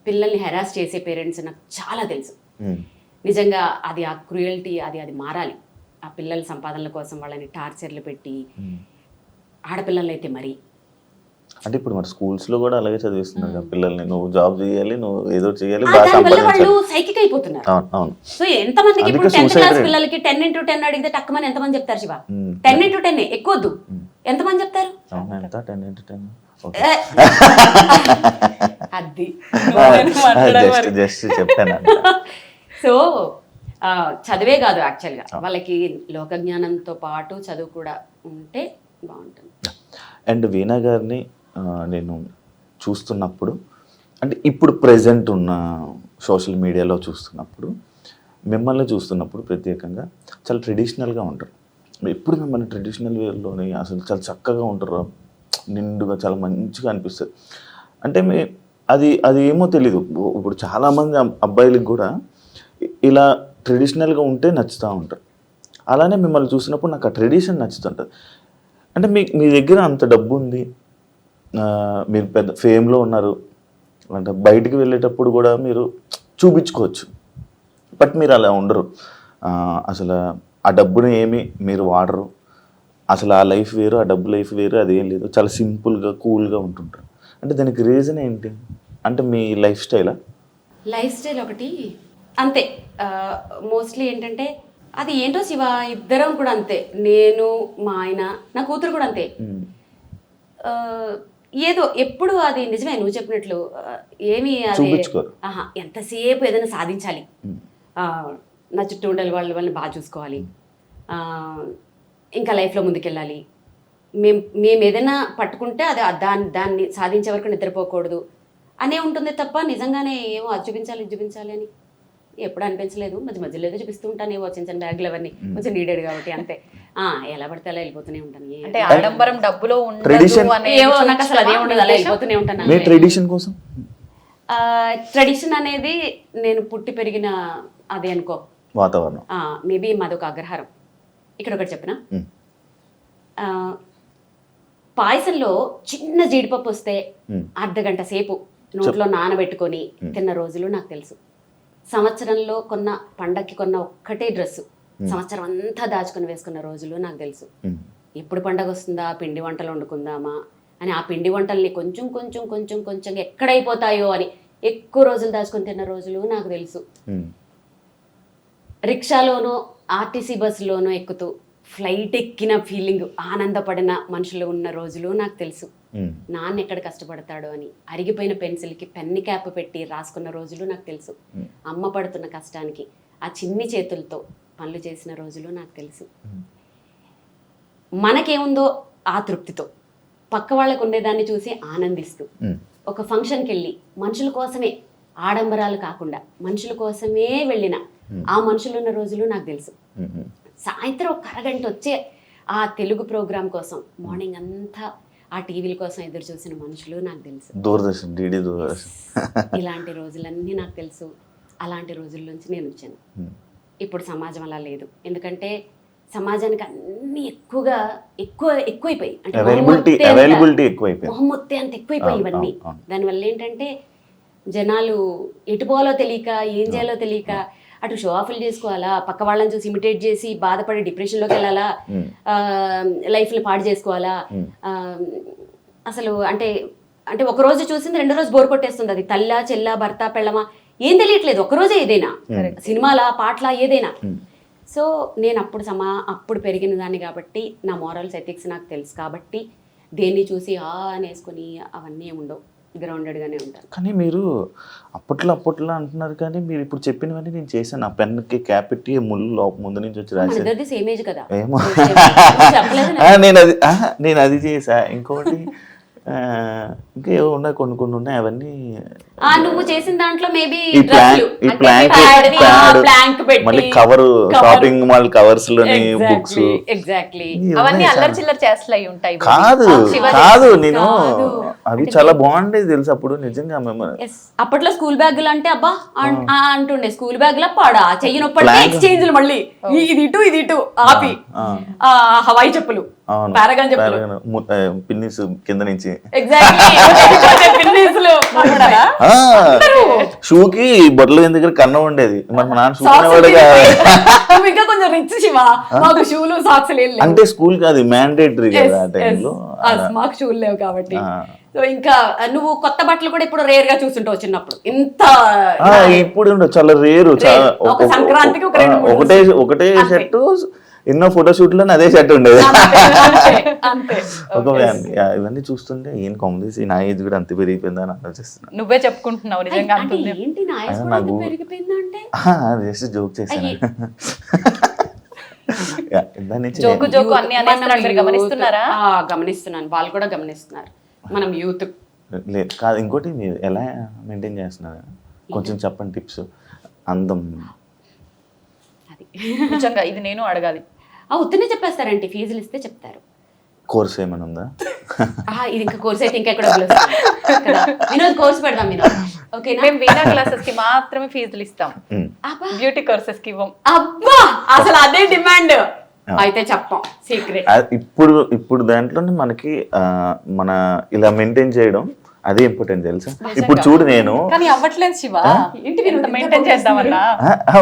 పిల్లల్ని హెరాస్ చేసే పేరెంట్స్ నాకు చాలా తెలుసు. నిజంగా అది ఆ క్రూయల్టీ అది మారాలి. ఆ పిల్లల సంపాదనల కోసం వాళ్ళని టార్చర్లు పెట్టి, ఆడపిల్లలు అయితే మరి. అంటే ఇప్పుడు మరి స్కూల్స్ లో కూడా అలాగే చదివిస్తున్నారు పిల్లల్ని, నువ్వు జాబ్ చేయాలి, నువ్వు ఏదో చేయాలి, వాళ్ళు సైకిక్ అయిపోతున్నారు. సో ఎంతమందికి ఇప్పుడు 10th class పిల్లలకి 10 into 10 అడిగితే టక్కుమని ఎంతమంది చెప్తారు శివ? 10 into 10 ఎక్కువద్దు, ఎంతమంది చెప్తారు? అది జస్ట్ చెప్పాను. సో చదివే కాదు, యాక్చువల్గా వాళ్ళకి లోక జ్ఞానంతో పాటు చదువు కూడా ఉంటే బాగుంటుంది. అండ్ వీణా గారిని నేను చూస్తున్నప్పుడు, అంటే ఇప్పుడు ప్రెజెంట్ ఉన్న సోషల్ మీడియాలో చూస్తున్నప్పుడు, మిమ్మల్ని చూస్తున్నప్పుడు ప్రత్యేకంగా చాలా ట్రెడిషనల్గా ఉంటారు. ఎప్పుడు మిమ్మల్ని ట్రెడిషనల్ వేలోనే అసలు చాలా చక్కగా ఉంటారు, నిండుగా చాలా మంచిగా అనిపిస్తుంది. అంటే అది ఏమో తెలీదు, ఇప్పుడు చాలామంది అబ్బాయిలకు కూడా ఇలా ట్రెడిషనల్గా ఉంటే నచ్చుతూ ఉంటారు. అలానే మిమ్మల్ని చూసినప్పుడు నాకు ఆ ట్రెడిషన్ నచ్చుతుంటుంది. అంటే మీ దగ్గర అంత డబ్బు ఉంది, మీరు పెద్ద ఫేమ్లో ఉన్నారు, అంటే బయటికి వెళ్ళేటప్పుడు కూడా మీరు చూపించుకోవచ్చు, బట్ మీరు అలా ఉండరు. అసలు ఆ డబ్బుని ఏమి మీరు వాడరు, అసలు ఆ లైఫ్ వేరు, ఆ డబ్బు లైఫ్ వేరు, అదేం లేదు, చాలా సింపుల్గా కూల్గా ఉంటుంటారు. అంటే దానికి రీజన్ ఏంటి? అంటే మీ లైఫ్ స్టైలా? లైఫ్ స్టైల్ ఒకటి అంతే. మోస్ట్లీ ఏంటంటే అది ఏంటో శివ, ఇద్దరం కూడా అంతే, నేను మా ఆయన నా కూతురు కూడా అంతే. ఏదో ఎప్పుడు అది నిజమే నువ్వు చెప్పినట్లు, ఏమి అది ఎంతసేపు ఏదైనా సాధించాలి, నా చుట్టూ ఉండే వాళ్ళని బాగా చూసుకోవాలి, ఇంకా లైఫ్లో ముందుకెళ్ళాలి, మేము ఏదైనా పట్టుకుంటే అది దాన్ని సాధించే వరకు నిద్రపోకూడదు అనే ఉంటుంది తప్ప నిజంగానే ఏమో అది చూపించాలి అని ఎప్పుడు అనిపించలేదు. మధ్యలో ఏదో చూపిస్తూ ఉంటాను, ఏవో చిన్న బ్యాగులు అవన్నీ కొంచెం నీడెడ్ కాబట్టి అంతే. ఎలా పడితే అలా వెళ్ళిపోతూనే ఉంటాను. అంటే ఆడంబరం డబ్బులో ఏవో నాకు అసలు అదే ఉండదు, అలా వెళ్ళిపోతూనే ఉంటాను. ట్రెడిషన్ కోసం ట్రెడిషన్ అనేది నేను పుట్టి పెరిగిన అదే అనుకో వాతావరణం. మేబీ మాదొక అగ్రహారం. ఇక్కడ ఒకటి చెప్పిన, పాయసంలో చిన్న జీడిపప్పు వస్తే అర్ధగంట సేపు నోట్లో నానబెట్టుకొని తిన్న రోజులు నాకు తెలుసు. సంవత్సరంలో పండక్కి కొన్న ఒక్కటే డ్రెస్సు సంవత్సరం అంతా దాచుకొని వేసుకున్న రోజులు నాకు తెలుసు. ఎప్పుడు పండగ వస్తుందా, పిండి వంటలు వండుకుందామా అని ఆ పిండి వంటల్ని కొంచెం కొంచెం కొంచెం కొంచెం ఎక్కడైపోతాయో అని ఎక్కువ రోజులు దాచుకొని తిన్న రోజులు నాకు తెలుసు. రిక్షాలోనో ఆర్టీసీ బస్సులోనో ఎక్కుతూ ఫ్లైట్ ఎక్కిన ఫీలింగ్ ఆనందపడిన మనుషులు ఉన్న రోజులు నాకు తెలుసు. నాన్న ఎక్కడ కష్టపడతాడో అని అరిగిపోయిన పెన్సిల్కి పెన్ని క్యాప్ పెట్టి రాసుకున్న రోజులు నాకు తెలుసు. అమ్మ పడుతున్న కష్టానికి ఆ చిన్ని చేతులతో పనులు చేసిన రోజులు నాకు తెలుసు. మనకేముందో ఆ తృప్తితో పక్క వాళ్ళకు ఉండేదాన్ని చూసి ఆనందిస్తూ ఒక ఫంక్షన్కి వెళ్ళి మనుషుల కోసమే, ఆడంబరాలు కాకుండా మనుషుల కోసమే వెళ్ళిన ఆ మనుషులు ఉన్న రోజులు నాకు తెలుసు. సాయంత్రం ఒక అరగంట వచ్చే ఆ తెలుగు ప్రోగ్రాం కోసం మార్నింగ్ అంతా ఆ టీవీల కోసం ఎదురు చూసిన మనుషులు నాకు తెలుసు. దూరదర్శన్, డిడి దూరదర్శన్, ఇలాంటి రోజులన్నీ నాకు తెలుసు. అలాంటి రోజుల నుంచి నేను వచ్చాను. ఇప్పుడు సమాజం అలా లేదు. ఎందుకంటే సమాజానికి అన్ని ఎక్కువైపోయి, అంటే మొహమ్మొత్తే అంత ఎక్కువైపోయి ఇవన్నీ. దానివల్ల ఏంటంటే జనాలు ఎటు పోవాలో తెలియక, ఏం చేయాలో తెలియక, అటు షో ఆఫ్లు చేసుకోవాలా, పక్క వాళ్ళని చూసి ఇమిటేట్ చేసి బాధపడి డిప్రెషన్లోకి వెళ్ళాలా, లైఫ్ని పాడు చేసుకోవాలా. అసలు అంటే అంటే ఒక రోజు చూసింది రెండో రోజు బోర్ కొట్టేస్తుంది. అది తల్లా చెల్లా భర్త పెళ్ళమా ఏం తెలియట్లేదు. ఒకరోజే ఏదైనా సినిమాలా పాటలా ఏదైనా. సో నేను అప్పుడు పెరిగిన దాన్ని కాబట్టి నా మోరల్స్ ఎథిక్స్ నాకు తెలుసు కాబట్టి దేన్ని చూసి అనేసుకుని అవన్నీ ఉండవు. గ్రౌండెడ్గానే ఉంటాను. కానీ మీరు అప్పట్లో అంటున్నారు, కానీ మీరు ఇప్పుడు చెప్పినవన్నీ నేను చేశాను. ఆ పెన్కి క్యాప్ పెట్టి ముళ్ళు ముందు నుంచి వచ్చి రాశాను. సేమ్ ఏజ్ కదా. ఏమో నేను అది చేసా. ఇంకొకటి ఇంకా ఏవో ఉన్నాయి, కొన్ని ఉన్నాయి. అవన్నీ నువ్వు చేసిన దాంట్లో మేబీ మళ్ళీ కవర్, షాపింగ్ మాల్ కవర్స్ లోని బుక్స్, ఎగ్జాక్ట్లీ అవన్నీ అల్లరి చిల్లర చేస్తలు అయి ఉంటాయి. కాదు నేను అవి చాలా బాగుండేది తెలుసు అప్పుడు నిజంగా. అప్పట్లో స్కూల్ బ్యాగులు అంటే అబ్బా అంటుండే, స్కూల్ బ్యాగ్ లా పాడా చెయ్యనొప్పటి ఎక్స్చేంజ్ మళ్ళీ ఇది ఇటు ఆపి హవాయి చెప్పులు, పారాగాన్ చెప్పులు, పిన్నిస్ కింద నుంచి షూకి బొట్టల దగ్గర కన్నం ఉండేది. మరి మా నాన్న షూ ఇంకా కొంచెం రిచ్ శివా, మాకు షూలు సాక్స్ లేవు. అంటే స్కూల్ కి అది మ్యాండేటరీ కదా ఆ టైంలో, మాకు షూలు లేవు కాబట్టి. సో ఇంకా నువ్వు కొత్త బట్టలు కూడా ఇప్పుడు రేర్ గా చూస్తుంటావు. చిన్నప్పుడు ఇంత ఇప్పుడు చాలా రేరు. సంక్రాంతికి ఒకటే షర్ట్, ఎన్నో ఫోటోషూట్ లో అదే షర్ట్ ఉండేది. ఇవన్నీ చూస్తుంటే ఏం కామెడీ, నా ఏజ్ కూడా అంత పెరిగిపోయిందా అని ఆలోచిస్తున్నా. నువ్వే చెప్పుకుంటున్నావు నిజంగా. జస్ట్ జోక్ చేశాను. గమనిస్తున్నాను, వాళ్ళు కూడా గమనిస్తున్నారు. మనం యూత్ లేదు కాదు. ఇంకోటి మీరు ఎలా మెయింటైన్ చేస్తున్నారు కొంచెం చెప్పండి టిప్స్. అందం నిజంగా ఇది నేను అడగాలి. ఉత్తనే చెప్పేస్తారంటే ఫీజులు ఇస్తే చెప్తారు. కోర్స్ ఏమైనా ఉందా? ఇది ఇంకా కోర్స్ అయితే ఇంకా వినోద్ కోర్స్ పెడదాం. మేము వీణా క్లాసెస్ కి మాత్రమే ఫీజులు ఇస్తాం, బ్యూటీ కోర్సెస్ కి ఇవ్వం. అబ్బా అసలు అదే డిమాండ్. అయితే చెప్పం సీక్రెట్. ఇప్పుడు దాంట్లోనే మనకి మన ఇలా మెయింటైన్ చేయడం అదే ఇంపార్టెంట్ తెలుసా. ఇప్పుడు చూడు నేను కానీ అవ్వట్లేదు శివ, మెయింటైన్ చేద్దామన్నా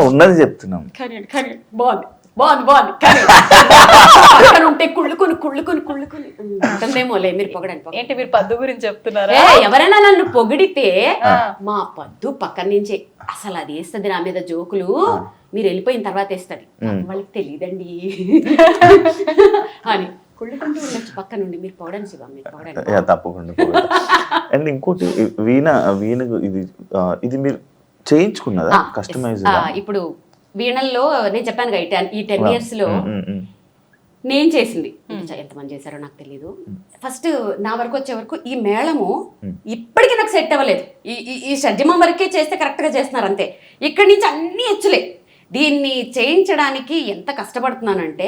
ఉన్నది చెప్తున్నాం. ఉంటే కుళ్ళుకొని ఉంటుందేమోలే. మీరు పొగడండి. ఏంటి మీరు పద్దు గురించి చెప్తున్నారా? ఎవరైనా నన్ను పొగిడితే మా పద్దు పక్కన నుంచే అసలు అది వేస్తుంది నా మీద జోకులు, మీరు వెళ్ళిపోయిన తర్వాత వేస్తుంది, వాళ్ళకి తెలియదండి అని కుళ్ళుకుంటూ ఉండొచ్చు పక్క నుండి. మీరు పొగడండి శివ, మీరు పొగడండి. తప్పకుండా. అండ్ ఇంకోటి వీణ ఇది మీరు చేయించుకున్నదా కస్టమైజ్? ఇప్పుడు వీణల్లో నేను చెప్పాను కదా ఈ 10 years లో నేను చేసింది ఎంతమంది చేశారో నాకు తెలియదు. ఫస్ట్ నా వరకు వచ్చే వరకు ఈ మేళము ఇప్పటికీ నాకు సెట్ అవ్వలేదు. ఈ షడ్జమం వరకే చేస్తే కరెక్ట్ గా చేస్తున్నారు అంతే. ఇక్కడి నుంచి అన్ని హెచ్చులే. దీన్ని చేయించడానికి ఎంత కష్టపడుతున్నానంటే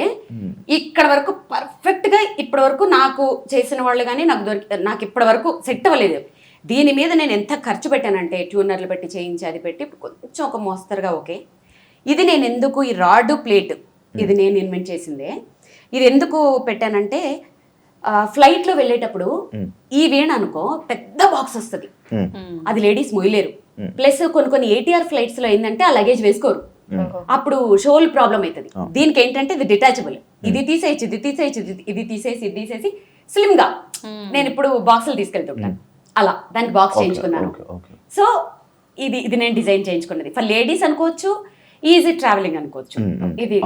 ఇక్కడ వరకు పర్ఫెక్ట్ గా ఇప్పటి వరకు నాకు చేసిన వాళ్ళు కానీ నాకు ఇప్పటి వరకు సెట్ అవ్వలేదు. దీని మీద నేను ఎంత ఖర్చు పెట్టానంటే ట్యూనర్లు పెట్టి చేయించి అది పెట్టి కొంచెం ఒక మోస్తరుగా ఓకే. ఇది నేను ఎందుకు ఈ రాడ్ ప్లేట్ ఇది నేను ఇన్వెంట్ చేసిందే. ఇది ఎందుకు పెట్టానంటే ఫ్లైట్లో వెళ్ళేటప్పుడు ఈ వీణ అనుకో పెద్ద బాక్స్ వస్తుంది, అది లేడీస్ మొయ్యలేరు. ప్లస్ కొన్ని ATR ఫ్లైట్స్ లో ఏంటంటే ఆ లగేజ్ వేసుకోరు, అప్పుడు షోల్ ప్రాబ్లం అవుతుంది. దీనికి ఏంటంటే ఇది డిటాచబుల్, ఇది తీసేసి ఇది తీసేసి స్లిమ్ గా నేను ఇప్పుడు బాక్సులు తీసుకెళ్తుంటాను అలా దానికి బాక్స్ చేయించుకున్నాను. ఓకే. సో ఇది నేను డిజైన్ చేయించుకున్నది ఫర్ లేడీస్ అనుకోవచ్చు, ఈజీ ట్రావెలింగ్ అనుకోవచ్చు. ఇది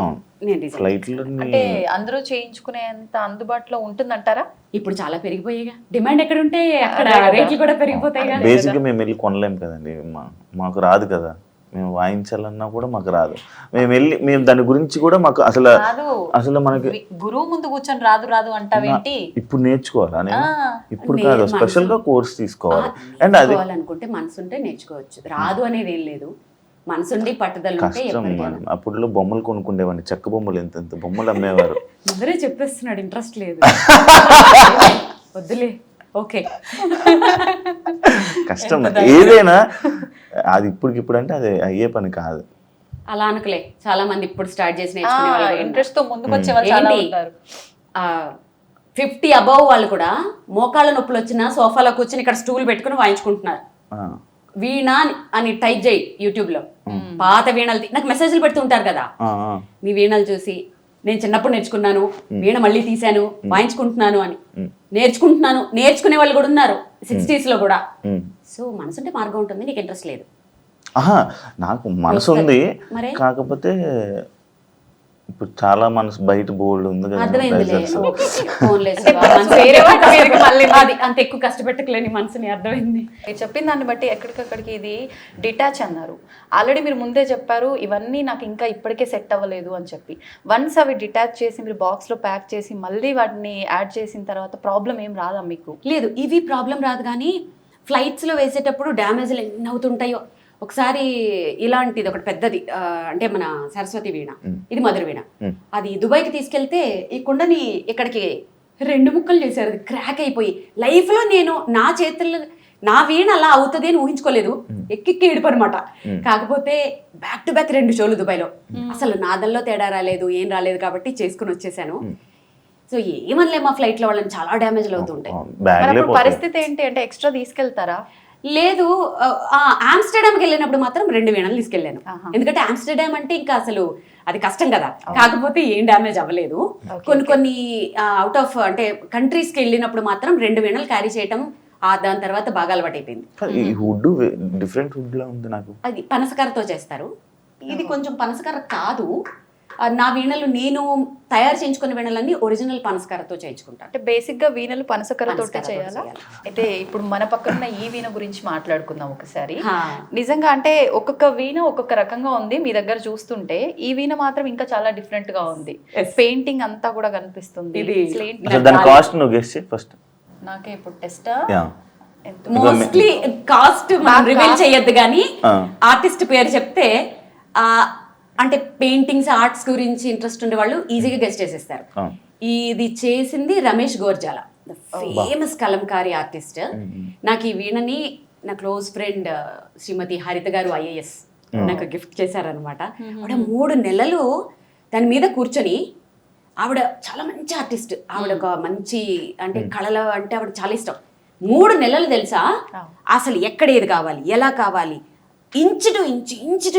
నేను డిజైన్ ఫ్లైట్లో అంటే అందరూ చేయించుకునేంత అందుబాటులో ఉంటుందంటారా? ఇప్పుడు చాలా పెరిగిపోయాయిగా, డిమాండ్ ఎక్కడ ఉంటే అక్కడ రేట్లు కూడా పెరిగిపోతాయిగా. బేసిక్గా మేము వెళ్ళి కొనలేం కదండి, మాకు రాదు కదా, మేము వాయించాలన్నా కూడా మాకు రాదు. మేము దాని గురించి కూడా మాకు అసలు మనకి గురువు ముందు కూర్చొని రాదు అంటావేంటి? ఇప్పుడు నేర్చుకోవాలా నేను? ఇప్పుడు కాదు, స్పెషల్ గా కోర్స్ తీసుకోవాలి. అండ్ అది అనుకుంటే మనసు ఉంటే నేర్చుకోవచ్చు, రాదు అనేది ఏం లేదు. మనసుండి పట్టుదల ఉంటే కష్టం. అప్పుడులో బొమ్మలు కొనుక్కుండేవాడిని, చెక్క బొమ్మలు ఎంత బొమ్మలు అమ్మేవారు. అందరే చెప్పేస్తున్నాడు ఇంట్రెస్ట్ లేదు వద్దులే. ఓకే, కష్టం ఏదైనా, అది ఇప్పుడు అంటే అది అయ్యే పని కాదు. అలా అనుకులే, చాలా మంది ఇప్పుడు స్టార్ట్ చేసి ఇంట్రెస్ట్ తో ముందుకు వచ్చే వాళ్ళు చాలా ఉంటారు. 50 అబౌవ్ వాళ్ళు కూడా మోకాళ్ళ నొప్పులు వచ్చినా సోఫాలో కూర్చొని ఇక్కడ స్టూల్ పెట్టుకుని వాయించుకుంటున్నారు. వీణ అని టైప్ చేయి యూట్యూబ్ లో, పాత వీణలు నాకు మెసేజ్లు పెడుతుంటారు కదా, మీ వీణలు చూసి నేను చిన్నప్పుడు నేర్చుకున్నాను, వీణ మళ్ళీ తీశాను, వాయించుకుంటున్నాను అని. నేర్చుకునే వాళ్ళు కూడా ఉన్నారు 60s లో కూడా. సో మనసుంటే మార్గం ఉంటుంది, నీకు ఇంట్రెస్ట్ లేదు. నాకు మనసు ఉంది, కాకపోతే ఇప్పుడు చాలా మనసు బయట బోల్డ్ ఉంది కదా. అంత ఎక్కువ కష్టపెట్టకలేని మనసుని అర్థమైంది. మీరు చెప్పిన దాన్ని బట్టి ఎక్కడికక్కడికి ఇది డిటాచ్ అన్నారు. ఆల్రెడీ మీరు ముందే చెప్పారు ఇవన్నీ నాకు ఇంకా ఇప్పటికే సెట్ అవ్వలేదు అని చెప్పి. వన్స్ అవి డిటాచ్ చేసి మీరు బాక్స్లో ప్యాక్ చేసి మళ్ళీ వాటిని యాడ్ చేసిన తర్వాత ప్రాబ్లం ఏం రాదా మీకు? లేదు, ఇవి ప్రాబ్లం రాదు. కానీ ఫ్లైట్స్లో వేసేటప్పుడు డ్యామేజ్లు ఎన్ని అవుతుంటాయో. ఒకసారి ఇలాంటిది ఒకటి పెద్దది, అంటే మన సరస్వతి వీణ, ఇది మధుర వీణ, అది దుబాయ్కి తీసుకెళ్తే ఈ కుండని ఇక్కడికి 2 ముక్కలు చేశారు, అది క్రాక్ అయిపోయి. లైఫ్లో నేను నా చేతుల్లో నా వీణ అలా అవుతుంది అని ఊహించుకోలేదు. ఎక్కి ఏడుపనమాట. కాకపోతే బ్యాక్ టు బ్యాక్ 2 షోలు దుబాయ్లో. అసలు నాదల్లో తేడా రాలేదు, ఏం రాలేదు కాబట్టి చేసుకుని వచ్చేసాను. సో ఏమనలే, మా ఫ్లైట్లో వాళ్ళని చాలా డ్యామేజ్లు అవుతుంటాయి. పరిస్థితి ఏంటి అంటే ఎక్స్ట్రా తీసుకెళ్తారా? లేదు, ఆమ్స్టర్డామ్కి వెళ్ళినప్పుడు మాత్రం 2 వీణలు తీసుకెళ్ళాను. ఎందుకంటే ఆమ్స్టర్డామ్ అంటే ఇంకా అసలు అది కష్టం కదా. కాకపోతే ఏం డ్యామేజ్ అవ్వలేదు. కొన్ని అవుట్ ఆఫ్ అంటే కంట్రీస్కి వెళ్ళినప్పుడు మాత్రం 2 వీణలు క్యారీ చేయటం, దాని తర్వాత బాగా అలవాటు అయిపోయింది. డిఫరెంట్ వుడ్ లా ఉంది నాకు. అది పనసకరతో చేస్తారు, ఇది కొంచెం పనసకర కాదు. నా వీణలు నేను తయారు చేయించుకున్న వీణలన్నీ ఒరిజినల్ పనసకరతో చేయించుకుంటాను. అంటే బేసిక్ గా వీణలు పనసకరతోటే చేయాలా? అయితే ఇప్పుడు మన పక్కన ఈ వీణ గురించి మాట్లాడుకుందాం ఒకసారి. నిజంగా అంటే ఒక్కొక్క వీణ ఒక్కొక్క రకంగా ఉంది. మీ దగ్గర చూస్తుంటే ఈ వీణ మాత్రం ఇంకా చాలా డిఫరెంట్ గా ఉంది. పెయింటింగ్ అంతా కూడా కనిపిస్తుంది. నాకే ఇప్పుడు టెస్ట్ మోస్ట్లీ కాస్ట్ రివీల్ చేయొద్దు కానీ ఆర్టిస్ట్ పేరు చెప్తే అంటే పెయింటింగ్స్ ఆర్ట్స్ గురించి ఇంట్రెస్ట్ ఉండే వాళ్ళు ఈజీగా గెస్ట్ చేసేస్తారు. ఇది చేసింది రమేష్ గోర్జాల, ఫేమస్ కలంకారీ ఆర్టిస్ట్. నాకు ఈ వీణని నా క్లోజ్ ఫ్రెండ్ శ్రీమతి హరిత గారు IAS నాకు గిఫ్ట్ చేశారనమాట. ఆవిడ 3 నెలలు దాని మీద కూర్చొని, ఆవిడ చాలా మంచి ఆర్టిస్ట్, ఆవిడ ఒక మంచి అంటే కళలు అంటే ఆవిడ చాలా ఇష్టం. 3 నెలలు తెలుసా అసలు ఎక్కడ ఏది కావాలి, ఎలా కావాలి, ఇంచు టు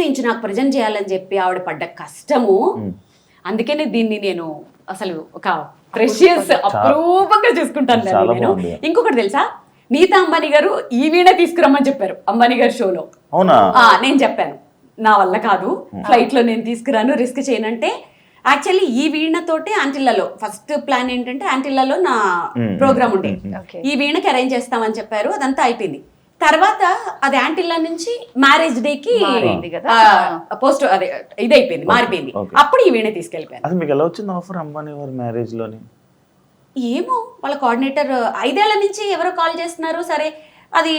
ఇంచు నాకు ప్రజెంట్ చేయాలని చెప్పి ఆవిడ పడ్డ కష్టము. అందుకనే దీన్ని నేను అసలు ఒక ప్రెషియస్ అప్రూపంగా చూసుకుంటాను నేను. ఇంకొకటి తెలుసా, నీతా అంబానీ గారు ఈ వీణ తీసుకురమ్మని చెప్పారు అంబానీ గారి షోలో. నేను చెప్పాను నా వల్ల కాదు, ఫ్లైట్ లో నేను తీసుకురాను, రిస్క్ చేయనంటే. యాక్చువల్లీ ఈ వీణతోటి ఆంటిల్లాలో ఫస్ట్ ప్లాన్ ఏంటంటే ఆంటిల్లాలో నా ప్రోగ్రామ్ ఉండే, ఈ వీణకి అరేంజ్ చేస్తామని చెప్పారు. అదంతా అయిపోయింది. తర్వాత అది యాంటిల్లా నుంచి మ్యారేజ్ డేకి పోస్ట్ అదే ఇదైపోయింది, మారిపోయింది. అప్పుడు ఈ వీణ తీసుకెళ్ళిపోయాను. మీకు ఎలా వచ్చింది ఆఫర్ అంబానీ వారి మ్యారేజ్ లోని? ఏమో వాళ్ళ కోఆర్డినేటర్ 5 ఏళ్ల నుంచి ఎవరో కాల్ చేస్తున్నారు. సరే అది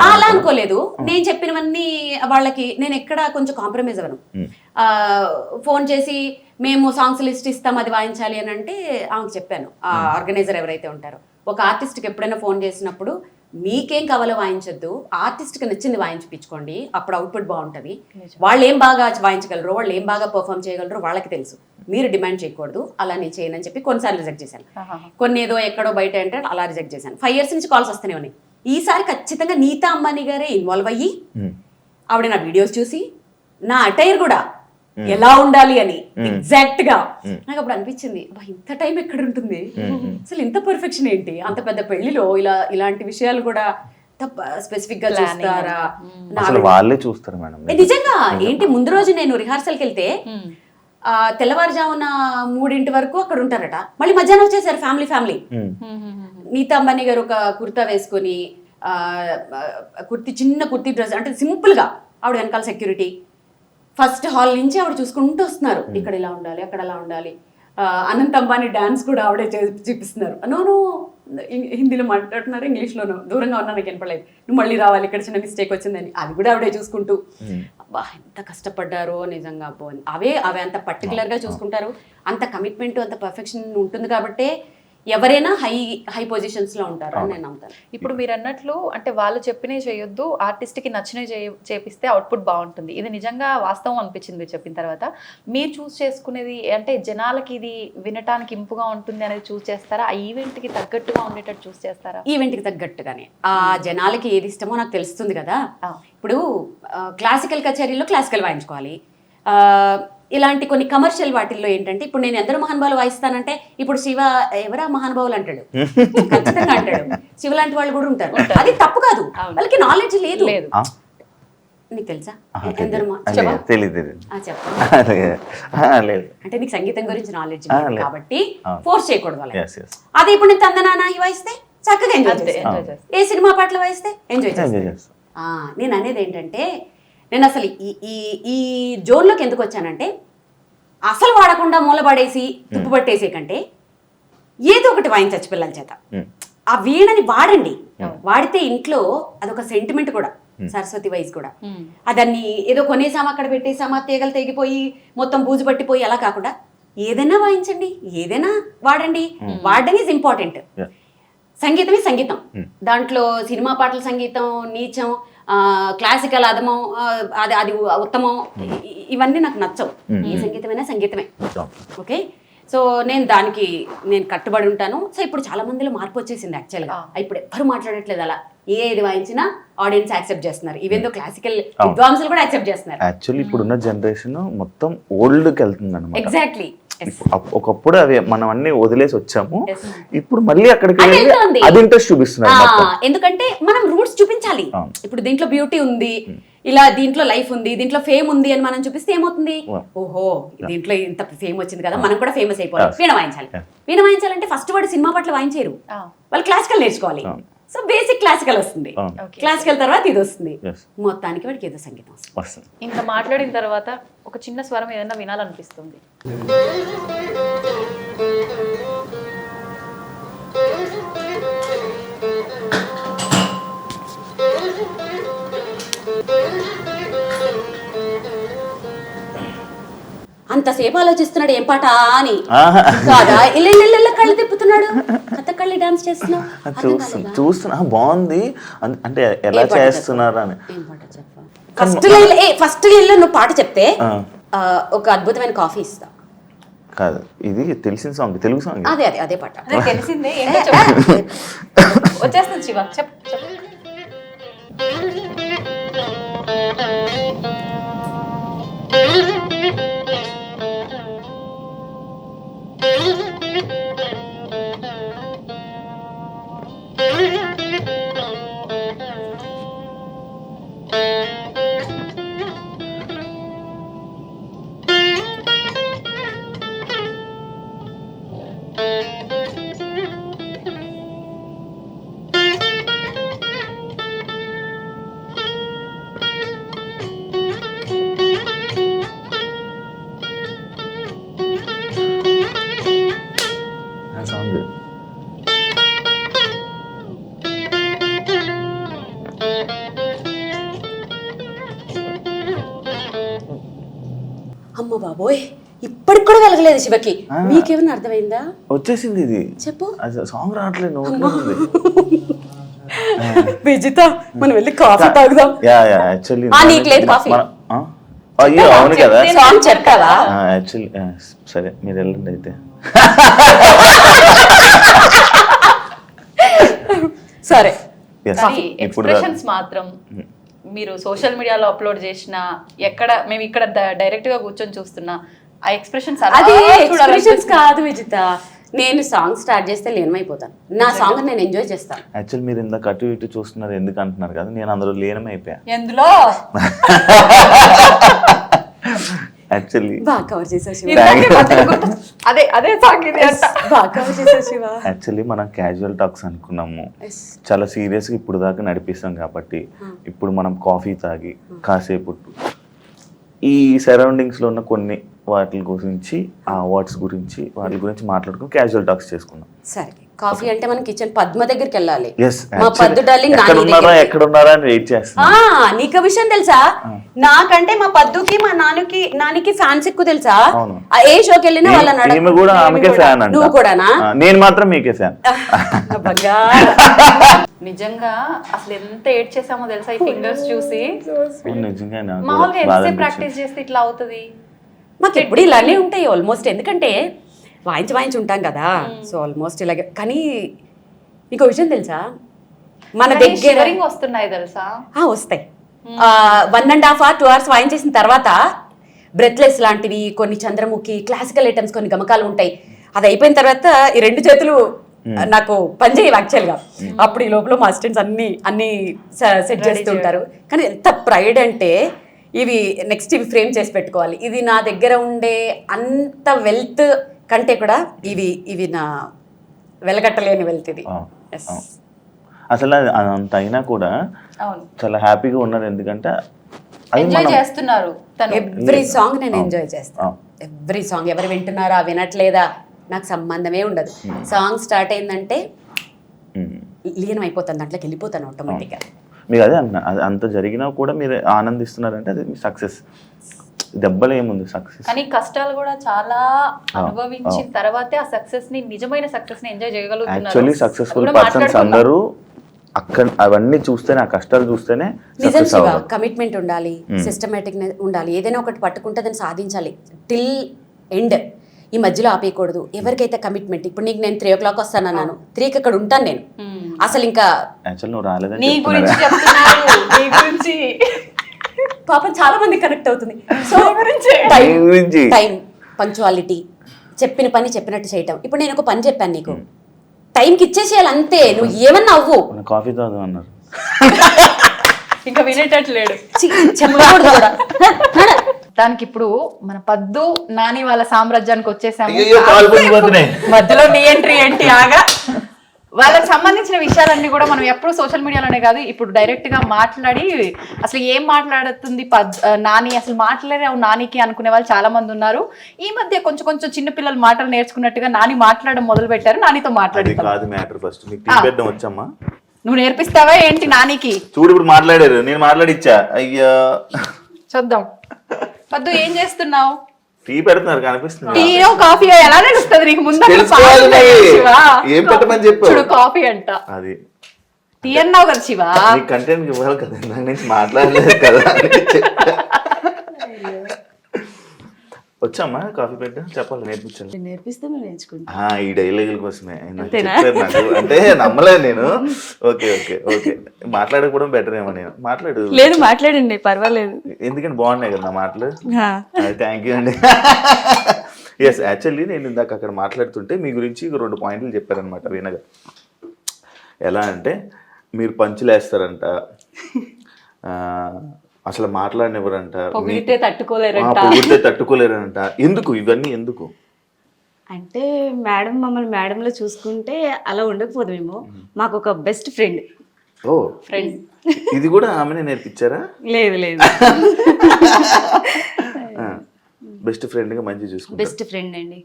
అలా అనుకోలేదు. నేను చెప్పినవన్నీ వాళ్ళకి నేను ఎక్కడ కొంచెం కాంప్రమైజ్ అవ్వను. ఫోన్ చేసి మేము సాంగ్స్ లిస్ట్ ఇస్తాం అది వాయించాలి అని అంటే ఆమెకు చెప్పాను. ఆ ఆర్గనైజర్ ఎవరైతే ఉంటారో, ఒక ఆర్టిస్ట్కి ఎప్పుడైనా ఫోన్ చేసినప్పుడు మీకేం కావాలో వాయించొద్దు, ఆర్టిస్ట్కి నచ్చింది వాయించిపించుకోండి, అప్పుడు అవుట్పుట్ బాగుంటుంది. వాళ్ళు ఏం బాగా వాయించగలరు, వాళ్ళు ఏం బాగా పర్ఫామ్ చేయగలరు వాళ్ళకి తెలుసు, మీరు డిమాండ్ చేయకూడదు. అలా నేను చేయను అని చెప్పి కొన్నిసార్లు రిజెక్ట్ చేశాను. కొన్ని ఏదో ఎక్కడో బయట అంటే అలా రిజెక్ట్ చేశాను. 5 years నుంచి కాల్స్ వస్తూనే ఉన్నాయి. ఈసారి ఖచ్చితంగా నీతా అంబానీ గారే ఇన్వాల్వ్ అయ్యి ఆవిడ నా వీడియోస్ చూసి, నా అటైర్ కూడా ఎలా ఉండాలి అని ఎగ్జాక్ట్ గా నాకు అప్పుడు అనిపించింది "అబ్బా, ఇంత టైం ఎక్కడ ఉంటుంది అసలు ఇంత పర్ఫెక్షన్ ఏంటి అంత పెద్ద పెళ్లిలో ఇలాంటి విషయాలు కూడా స్పెసిఫిక్ గా చూస్తారా అసలు వాళ్ళే చూస్తారు మేడం. నిజంగా ఏంటి ముందు రోజు నేను రిహార్సల్కి వెళ్తే తెల్లవారుజామున 3 వరకు అక్కడ ఉంటారట, మళ్ళీ మధ్యాహ్నం వచ్చేసారు ఫ్యామిలీ. నీతా అంబానీ గారు ఒక కుర్తా వేసుకొని చిన్న కుర్తీ డ్రెస్ అంటే సింపుల్ గా ఆవిడ వెనకాల సెక్యూరిటీ ఫస్ట్ హాల్ నుంచి ఆవిడ చూసుకుంటూ వస్తున్నారు, ఇక్కడ ఇలా ఉండాలి అక్కడ అలా ఉండాలి. అనంత్ అంబానీ డాన్స్ కూడా ఆవిడే చూపిస్తున్నారు. నోను హిందీలో మాట్లాడుతున్నారు, ఇంగ్లీష్లోనూ దూరంగా ఉన్నా నాకు వినపడలేదు, నువ్వు మళ్ళీ రావాలి ఇక్కడ చిన్న మిస్టేక్ వచ్చిందని అది కూడా ఆవిడే చూసుకుంటూ అబ్బా ఎంత కష్టపడ్డారో నిజంగా. అబ్బో అవే అంత పర్టికులర్గా చూసుకుంటారు, అంత కమిట్మెంట్ అంత పర్ఫెక్షన్ ఉంటుంది కాబట్టే ఎవరైనా హై పొజిషన్స్ లో ఉంటారు అని నేను నమ్ముతాను. ఇప్పుడు మీరు అన్నట్లు అంటే వాళ్ళు చెప్పినవి చేయొద్దు, ఆర్టిస్ట్కి నచ్చినవి చేపిస్తే అవుట్పుట్ బాగుంటుంది. ఇది నిజంగా వాస్తవం అనిపించింది మీరు చెప్పిన తర్వాత. మీరు చూస్ చేసుకునేది అంటే జనాలకి ఇది వినటానికి ఇంపుగా ఉంటుంది అనేది చూస్ చేస్తారా, ఆ ఈవెంట్కి తగ్గట్టుగా ఉండేటట్టు చూస్ చేస్తారా? ఈవెంట్కి తగ్గట్టుగానే ఆ జనాలకి ఏది ఇష్టమో నాకు తెలుస్తుంది కదా. ఇప్పుడు క్లాసికల్ కచేరీలో క్లాసికల్ వాయించుకోవాలి, ఇలాంటి కొన్ని కమర్షియల్ వాటిల్లో ఏంటంటే ఇప్పుడు నేను ఎందరో మహానుభావులు వాయిస్తానంటే ఇప్పుడు శివ ఎవరా మహానుభావులు అంటాడు, ఖచ్చితంగా అంటాడు. శివ లాంటి వాళ్ళు కూడా ఉంటారు, అది తప్పు కాదు, వాళ్ళకి నాలెడ్జ్ లేదు. నీకు తెలుసా అంటే నీకు సంగీతం గురించి నాలెడ్జ్ కాబట్టి ఫోర్స్ చేయకూడదు వాళ్ళకి. అదే ఇప్పుడు నేను తందనానా వాయిస్తే చక్కగా ఎంజాయ్ చేస్తాను, ఏ సినిమా పాటలు వాయిస్తే ఎంజాయ్ చేస్తాను. నేను అనేది ఏంటంటే నేను అసలు ఈ జోన్లోకి ఎందుకు వచ్చానంటే అసలు వాడకుండా మూలపడేసి తుప్పు పట్టేసే కంటే ఏదో ఒకటి వాయించచ్చు పిల్లల చేత. ఆ వీణని వాడండి, వాడితే ఇంట్లో అదొక సెంటిమెంట్ కూడా, సరస్వతి వైజ్ కూడా. దాన్ని ఏదో కొనేసామా అక్కడ పెట్టేసామా తీగలు తెగిపోయి మొత్తం బూజు పట్టిపోయి అలా కాకుండా ఏదైనా వాయించండి, ఏదైనా వాడండి. వాడడం ఈజ్ ఇంపార్టెంట్. సంగీతమే సంగీతం, దాంట్లో సినిమా పాటల సంగీతం నీచం, క్లాసికల్ అదమం, అది ఉత్తమం, ఇవన్నీ నాకు నచ్చవు. ఏ సంగీతమైనా సంగీతమే. ఓకే, సో నేను కట్టుబడి ఉంటాను. సో ఇప్పుడు చాలా మందిలో మార్పు వచ్చేసింది యాక్చువల్గా. ఇప్పుడు ఎవ్వరు మాట్లాడట్లేదు అలా, ఏది వాయించినా ఆడియన్స్ యాక్సెప్ట్ చేస్తున్నారు. ఈవెన్ దో క్లాసికల్ విద్వాంసులు కూడా యాక్సెప్ట్ చేస్తున్నారు. యాక్చువల్లీ ఇప్పుడున్న జనరేషన్ మొత్తం ఓల్డ్కి వెళ్తుంది అన్నమాట. ఎగ్జాక్ట్లీ. ఒకప్పుడు అవి మనం అన్ని వదిలేసి వచ్చాము, ఇప్పుడు మళ్ళీ అక్కడికి అది ఇంట్రెస్ట్ చూపిస్తున్నారు. ఎందుకంటే మనం రూట్స్ చూపించాలి. ఇప్పుడు దీంట్లో బ్యూటీ ఉంది, ఇలా దీంట్లో లైఫ్ ఉంది, దీంట్లో ఫేమ్ ఉంది అని మనం చూపిస్తే ఏమవుతుంది, ఓహో దీంట్లో ఇంత ఫేమ్ వచ్చింది కదా మనం కూడా ఫేమస్ అయిపోవాలి. వీణ వాయించాలి, వీణ వాయించాలంటే ఫస్ట్ వాడు సినిమా పాటలు వాయించారు, వాళ్ళు క్లాసికల్ నేర్చుకోవాలి. సో బేసిక్ క్లాసికల్ వస్తుంది, క్లాసికల్ తర్వాత ఇది వస్తుంది, మొత్తానికి వాడికి ఏదో సంగీతం వస్తుంది. ఇంత మాట్లాడిన తర్వాత ఒక చిన్న స్వరం ఏదైనా వినాలనిపిస్తుంది. అంతసేపు ఆలోచిస్తున్నాడు ఏం పాట అని కాదా, ఇళ్ళ కళ్ళు తిప్పుతున్నాడు, కథకళి డాన్స్ చేస్తున్నాడు. చూస్తున్నా బాగుంది అంటే ఎలా చేస్తున్నారు అని. ఫస్ట్ ఇల్లు నువ్వు పాట చెప్తే ఒక అద్భుతమైన కాఫీ ఇస్తా. కాదు, ఇది తెలిసిన సాంగ్, తెలుగు సాంగ్. అదే పాట తెలిసిందే. వచ్చేస్తుంది శివ, చెప్పు. అమ్మ బాబోయ్, ఇప్పటికి కూడా వెలగలేదు శివకి. మీకేమైనా అర్థమైందా? వచ్చేసింది ఇది, చెప్పు. సాంగ్ రావట్లేదు. విజిత మనం వెళ్ళి కాఫీ తాగుదాం. నీకు లేదు కాఫీ? అయ్యో అవును కదా, సాంగ్ చెప్పావా? యాక్చువల్లీ సరే మీరు వెళ్ళండి అయితే. సరే ఎక్స్ప్రెషన్స్ మాత్రం మీరు సోషల్ మీడియాలో అప్లోడ్ చేసిన ఎక్కడ మేము ఇక్కడ డైరెక్ట్ గా కూర్చొని చూస్తున్నా ఆ ఎక్స్ప్రెషన్స్ అది ఎక్స్ప్రెషన్స్ కాదు విజిత, నేను సాంగ్ స్టార్ట్ చేస్తే లీనమైపోతాను. నా సాంగ్ నేను ఎంజాయ్ చేస్తాను. యాక్చువల్ మీరు ఇందాక అటు ఇటు చూస్తున్నారు ఎందుకు అంటున్నారు కదా, నేను అందులో లీనమైపోయా. ఎందులో యాక్చువల్లీ బాగా కవర్ చేసావు శివ, అదే అదే సాంగ్ ఇది అంట. బాగా కవర్ చేసావు శివ. యాక్చువల్లీ మనం క్యాజువల్ టాక్స్ అనుకున్నాము, చాలా సీరియస్గా ఇప్పుడు దాకా నడిపిస్తాం కాబట్టి ఇప్పుడు మనం కాఫీ తాగి కాసేపు ఈ సరౌండింగ్స్లో ఉన్న కొన్ని వాటి గురించి, ఆ అవార్డ్స్ గురించి, వాటి గురించి మాట్లాడుకుని క్యాజువల్ టాక్స్ చేసుకున్నాం. సరే, కాఫీ అంటే మనం కిచెన్ పద్మ దగ్గరికి వెళ్ళాలి. Yes, మా పద్దు డార్లింగ్ ఎక్కడున్నారా అని వెయిట్ చేస్తున్నా. నీకు విషయం తెలుసా, నాకంటే మా పద్దుకి మా నానికి ఫ్యాన్స్ ఎక్కువ తెలుసా. ఏ షోకి వెళ్ళినా వాళ్ళని ఈమె కూడా ఆమెకే ఫ్యాన్ అంట. నువ్వు కూడానా? నేను మాత్రం మీకే ఫ్యాన్. నిజంగా అసలు ఎంత ఏడ్ చేసామో తెలుసా ఈ ఫింగర్స్ చూసి. నిజంగా మామూలుగా ఎంతసేపు ప్రాక్టీస్ చేస్తే ఇట్లా అవుతుంది? మాకు ఎప్పుడు ఇలానే ఉంటాయి ఆల్మోస్ట్, ఎందుకంటే వాయించి ఉంటాం కదా, సో ఆల్మోస్ట్ ఇలాగే. కానీ మీకు విషయం తెలుసా, మన దగ్గర వస్తున్నాయి తెలుసా, వస్తాయి. 1.5 hours 2 hours వాయించేసిన తర్వాత బ్రెత్లెస్ లాంటివి, కొన్ని చంద్రముఖి క్లాసికల్ ఐటమ్స్, కొన్ని గమకాలు ఉంటాయి. అది అయిపోయిన తర్వాత ఈ 2 చేతులు నాకు పనిచేయవు యాక్చువల్గా. అప్పుడు ఈ లోపల మా అసిస్టెంట్స్ అన్ని సెట్ చేస్తూ ఉంటారు. కానీ ఎంత ప్రైడ్ అంటే, ఇవి నెక్స్ట్ ఇవి ఫ్రేమ్ చేసి పెట్టుకోవాలి. ఇది నా దగ్గర ఉండే అంత వెల్త్ కంటే కూడా ఇవి నా వెలగట్టలేని వెల్త్. ఇది అసలు అంత అయినా కూడా చాలా హ్యాపీగా ఉన్నారు, ఎందుకంటే ఎంజాయ్ చేస్తున్నారు. ఎవ్రీ సాంగ్ నేను ఎంజాయ్ చేస్తాను. ఎవ్రీ సాంగ్ ఎవరు వింటున్నారా వినట్లేదా నాకు సంబంధమే ఉండదు. సాంగ్ స్టార్ట్ అయిందంటే లీనం అయిపోతాను, దాంట్లోకి వెళ్ళిపోతాను ఆటోమేటిక్గా. మీరు అదే అన్న, అంత జరిగినా కూడా మీరు ఆనందిస్తున్నారంటే అది మీ సక్సెస్. దెబ్బలు ఏముంది, సక్సెస్. కానీ కష్టాలు కూడా చాలా అనుభవించిన తర్వాతే ఆ సక్సెస్ ని, నిజమైన సక్సెస్ ని ఎంజాయ్ చేయగలుగుతున్నారు. యాక్చువల్లీ సక్సెస్ఫుల్ పర్సన్స్ అందరూ అక్కడ అవన్నీ చూస్తేనే, ఆ కష్టాలు చూస్తేనే. నిజం శివ, కమిట్మెంట్ ఉండాలి, సిస్టమేటిక్ ఉండాలి. ఏదైనా ఒకటి పట్టుకుంటే దాన్ని సాధించాలి టిల్ ఎండ్. ఈ మధ్యలో ఆపేయకూడదు. ఎవరికైతే కమిట్మెంట్, ఇప్పుడు నీకు నేను 3 o'clock వస్తాను అన్నాను, 3కి అక్కడ ఉంటాను నేను. అసలు ఇంకా నీ గురించి పాపం చాలా మంది కనెక్ట్ అవుతుంది. సో టైం, పంక్చువాలిటీ, చెప్పిన పని చెప్పినట్టు చేయటం. ఇప్పుడు నేను ఒక పని చెప్పాను నీకు, టైంకి ఇచ్చేసేయాలి అంతే. నువ్వు ఏమన్నా అవ్వు. కాఫీ తాగు అన్నారు, ఇంకా వినేటట్లేడు, చెప్పకూడదు కూడా. దానికి ఇప్పుడు మన పద్దు నాని వాళ్ళ సామ్రాజ్యానికి వచ్చేసాము. మధ్యలో నీ ఎంట్రీ ఏంటి? ఆగా, వాళ్ళకి సంబంధించిన విషయాలన్నీ కూడా మనం ఎప్పుడు సోషల్ మీడియాలోనే కాదు, ఇప్పుడు డైరెక్ట్ గా మాట్లాడి అసలు ఏం మాట్లాడుతుంది నాని, అసలు మాట్లాడే నానికి అనుకునే వాళ్ళు చాలా మంది ఉన్నారు. ఈ మధ్య కొంచెం చిన్న పిల్లలు మాటలు నేర్చుకున్నట్టుగా నాని మాట్లాడడం మొదలు పెట్టారు. నానితో వచ్చమ్మా, నువ్వు నేర్పిస్తావా ఏంటి నానికి? చూడు ఇప్పుడు మాట్లాడారు, నేను మాట్లాడిచ్చా. అయ్యా చూద్దాం. పద్దు ఏం చేస్తున్నావు? టీ పెడుతున్నారు కనిపిస్తుంది. టీ కాఫీ ఎలా తెలుస్తుంది నీకు? ముందు ఏం పెట్టమని చెప్పు. చూడు కాఫీ అంట, అది టీ అన్నావు కదా శివ. కంటెంట్ ఇవ్వాలి కదా, దాని నుంచి మాట్లాడలేదు కదా. వచ్చామ్మా కాఫీ పెట్ట చెప్పాలి, నేర్పించాలి. నేర్పిస్తే నేర్చుకుంటా. ఈ డైలాగుల కోసమే చెప్పారు నాకు, అంటే నమ్మలేదు నేను. ఓకే ఓకే ఓకే, మాట్లాడకపోవడం బెటర్ ఏమో. నేను లేదు మాట్లాడండి పర్వాలేదు, ఎందుకంటే బాగున్నాయి కదా నా మాటలు. థ్యాంక్ యూ అండి. ఎస్, యాక్చువల్లీ నేను ఇందాక అక్కడ మాట్లాడుతుంటే మీ గురించి 2 పాయింట్లు చెప్పారనమాట వీణగా. ఎలా అంటే మీరు పంచులు వేస్తారంట, అసలు మాట్లాడినెవరంట, పొగిడితే తట్టుకోలేరంట. ఎందుకు ఇవన్నీ ఎందుకు అంటే, మేడం మమ్మల్ని మేడంలో చూసుకుంటే అలా ఉండకపోదేమో. మాకు ఒక బెస్ట్ ఫ్రెండ్. ఓ ఫ్రెండ్, ఇది కూడా ఆమెనే నేర్పించారా? లేదు లేదు, బెస్ట్ ఫ్రెండ్ గా మంచి చూసుకుంటారు. బెస్ట్ ఫ్రెండ్ అండి.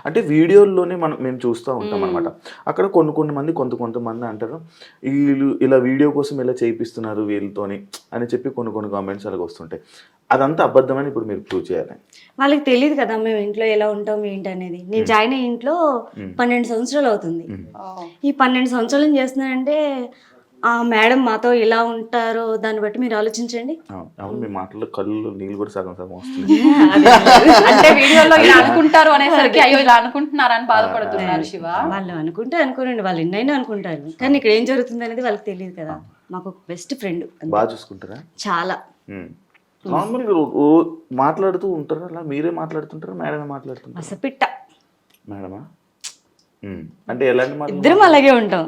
అంటే వీడియోల్లోనే మేము చూస్తూ ఉంటాం అనమాట. అక్కడ కొంతమంది కొంతమంది అంటారు, వీళ్ళు ఇలా వీడియో కోసం ఇలా చేయిస్తున్నారు వీళ్ళతోని అని చెప్పి కొన్ని కామెంట్స్ అలాగ వస్తుంటాయి. అదంతా అబద్ధమని ఇప్పుడు మీరు ప్రూవ్ చేయాలి. వాళ్ళకి తెలియదు కదా మేము ఇంట్లో ఎలా ఉంటాం ఏంటి అనేది. నేను జాయిన్ అయ్యే ఇంట్లో 12 సంవత్సరాలు అవుతుంది. ఈ 12 సంవత్సరాలు ఏం చేస్తున్నానంటే, మేడం మాతో ఎలా ఉంటారో దాన్ని బట్టి మీరు ఆలోచించండి. అవును, మీ మాటల్లో కళ్ళు నీళ్ళు కూడా సగం వస్తుంది. అంటే వీడియోలో ఇలా అనుకుంటారు అనేసరికి అయ్యో ఇలా అనుకుంటున్నారని బాధపడుతున్నారు శివ. వాళ్ళు అనుకుంటే అనుకోనండి, వాళ్ళు ఎన్నైనా అనుకుంటారు, కానీ ఇక్కడ ఏం జరుగుతుంది అనేది వాళ్ళకి తెలియదు కదా. మాకు ఒక బెస్ట్ ఫ్రెండ్. బాగా చూసుకుంటారా? చాలా. నార్మల్గా మాట్లాడుతూ ఉంటారా? అలా మీరే మాట్లాడుతుంటారా, మేడమే మాట్లాడుతుంటారా? అసపిట్ట మేడమా? అంటే ఎలాంటి మాటలు? ఇద్దరం అలాగే ఉంటాం.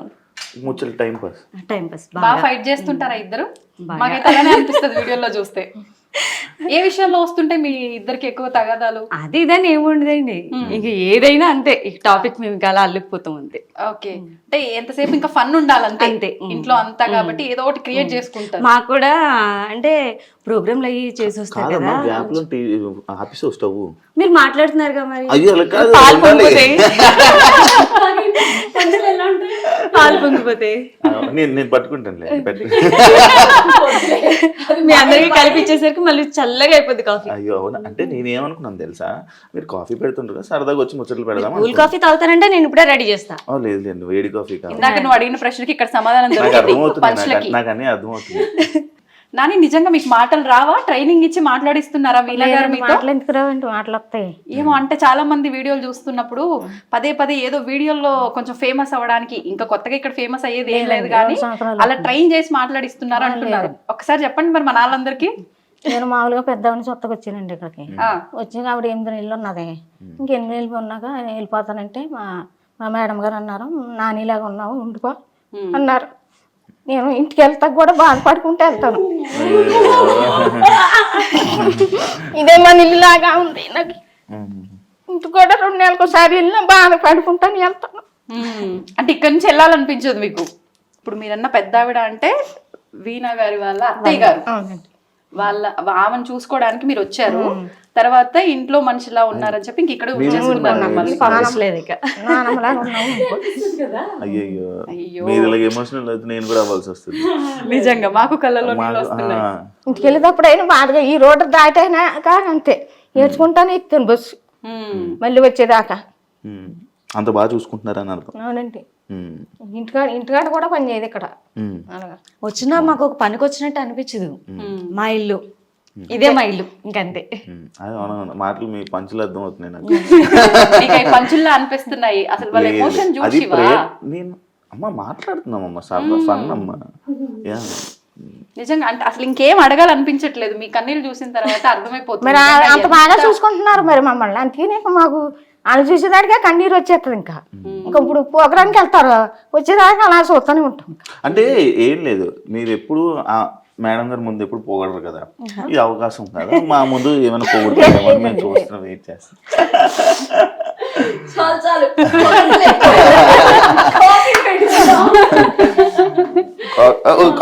ముచ్చలు టైం పాస్. టైం పాస్ బాగా ఫైట్ చేస్తుంటారా ఇద్దరు? మాకైతే అలానే అనిపిస్తుంది వీడియోలో చూస్తే. ఏ విషయంలో వస్తుంటే మీ ఇద్దరికి ఎక్కువ తగాదాలు? అది ఇదని ఏముండదండి, ఇంక ఏదైనా అంతే. ఈ టాపిక్ మేము ఇంకా అలా అల్లుకుపోతాం అంతే. ఓకే, అంటే ఎంతసేపు ఇంకా ఫన్ ఉండాలంతే అంతే. ఇంట్లో అంతా కాబట్టి ఏదో ఒకటి క్రియేట్ చేసుకుంటారు. మాకు కూడా అంటే ప్రోగ్రాంలు అయ్యి చేసి వస్తారు కాదమ్మా, కదా, గ్యాప్ లో ఆఫీస్ వస్తావు. మీరు మాట్లాడుతున్నారు కదా మరి. అయ్యో అలా కాదు, పాలు ఉండాలి. పొంగిపోతాయి. పాలు పొంగిపోతాయి. నేను పట్టుకుంటానులే. మీ అందరికి కలిపిచ్చేసరికి మళ్ళీ చల్లగా అయిపోద్ది కాఫీ. అయ్యో అవునా? అంటే నేనేమనుకున్నాను తెలుసా, మీరు కాఫీ పెడుతుంటారు సరదాగా వచ్చి ముచ్చట్లు పెడదాం. కూల్ కాఫీ తాగుతానంటే నేను ఇప్పుడే రెడీ చేస్తా. లేదు లేదు, వేడి కాఫీ కాదు. ఇందాక నువ్వు అడిగిన ప్రశ్నకి ఇక్కడ సమాధానం నాకు దొరికింది అర్థమవుతుంది, పంచులకి. నాకు అన్నీ అర్థమవుతుంది. నాని నిజంగా మీకు మాటలు రావా? ట్రైనింగ్ ఇచ్చి మాట్లాడిస్తున్నారా వీళ్ళ గారు మీతో? మాటలు ఎందుకు రావండి, మాటలు వస్తాయి. ఏమో అంటే చాలా మంది వీడియోలు చూస్తున్నప్పుడు పదే పదే ఏదో వీడియోలో కొంచెం ఫేమస్ అవ్వడానికి, ఇంకా కొత్తగా ఇక్కడ ఫేమస్ అయ్యేది ఏం లేదు కానీ అలా ట్రైన్ చేసి మాట్లాడిస్తున్నారు అంటున్నారు. ఒకసారి చెప్పండి మరి మన వాళ్ళందరికీ. నేను మామూలుగా పెద్దవాడిని సొత్తకు వచ్చానండి ఇక్కడికి. వచ్చి ఆవిడ 8 నెలలు ఉన్నది. ఇంక 8 నెలలు ఉన్నాక నేను వెళ్ళిపోతానంటే మా మేడం గారు అన్నారు, నానిలాగా ఉన్నావు ఉండిపో అన్నారు. నేను ఇంటికి వెళ్తా కూడా బాధపడుకుంటూ వెళ్తాను. ఇదే మన ఇల్లులాగా ఉంది నాకు. ఇంటికి కూడా 2 నెలలకు ఒకసారి వెళ్ళినా బాధపడుకుంటాను వెళ్తాను. అంటే ఇక్కడ నుంచి వెళ్ళాలనిపించదు మీకు? ఇప్పుడు మీరన్న పెద్ద ఆవిడ అంటే వీణా గారి వాళ్ళ అత్తయ్య గారు, వాళ్ళ ఆమెను చూసుకోవడానికి మీరు వచ్చారు. తర్వాత ఇంట్లో మనిషిలా ఉన్నారని చెప్పి ఇంక ఇక్కడ పంపించలేదు ఇక. నానమ్మలాగా ఉన్నావు. అయ్యో మీరు ఇలాగ ఎమోషనల్ అయితే నేను కూడా అవ్వాల్సి వస్తుంది. నిజంగా మాకు కళ్ళలో నీళ్ళు వస్తున్నాయి. ఇంటికి వెళ్ళేటప్పుడు అయినా బాధగా ఈ రోడ్డు దాటైనా కానీ అంతే ఏడ్చుకుంటానే ఎక్కుతాను బస్సు మళ్ళీ వచ్చేదాకా. అంత బాగా చూసుకుంటున్నారని అర్థం. అవునండి. ఇంటికాడ కూడా పని చేయదు ఇక్కడ. వచ్చినా మాకు ఒక పనికి వచ్చినట్టు అనిపించదు. మా ఇల్లు ఇదే మా ఇల్లు, ఇంకంతే. అవునవును, మాటలు మీ పంచులు అర్థం అవుతున్నాయి నాకు. పంచుల్లా అనిపిస్తున్నాయి అసలు వాళ్ళ ఎమోషన్ చూసి. నేను అమ్మ మాట్లాడుతున్నామమ్మా, ఫన్ అమ్మా. నిజంగా అంటే అసలు ఇంకేం అడగాలనిపించట్లేదు మీ కన్నీళ్ళు చూసిన తర్వాత అర్థమైపోతుంది. మరి అంత బాగా చూసుకుంటున్నారు మరి మమ్మల్ని. అందుకనే మాకు వాళ్ళు చూసేదానికే కన్నీరు వచ్చేస్తుంది. ఇంకా ఇప్పుడు ప్రోగ్రాంకి వెళ్తారు, వచ్చేదాకా అలా చూస్తూనే ఉంటాం. అంటే ఏం లేదు, మీరు ఎప్పుడు మేడం గారి ముందు ఎప్పుడు పోగలరు కదా, ఈ అవకాశం కదా మా ముందు ఏమైనా పోగొట్టుకుంటామో మేము చూస్తున్నాం, వెయిట్ చేస్తాం.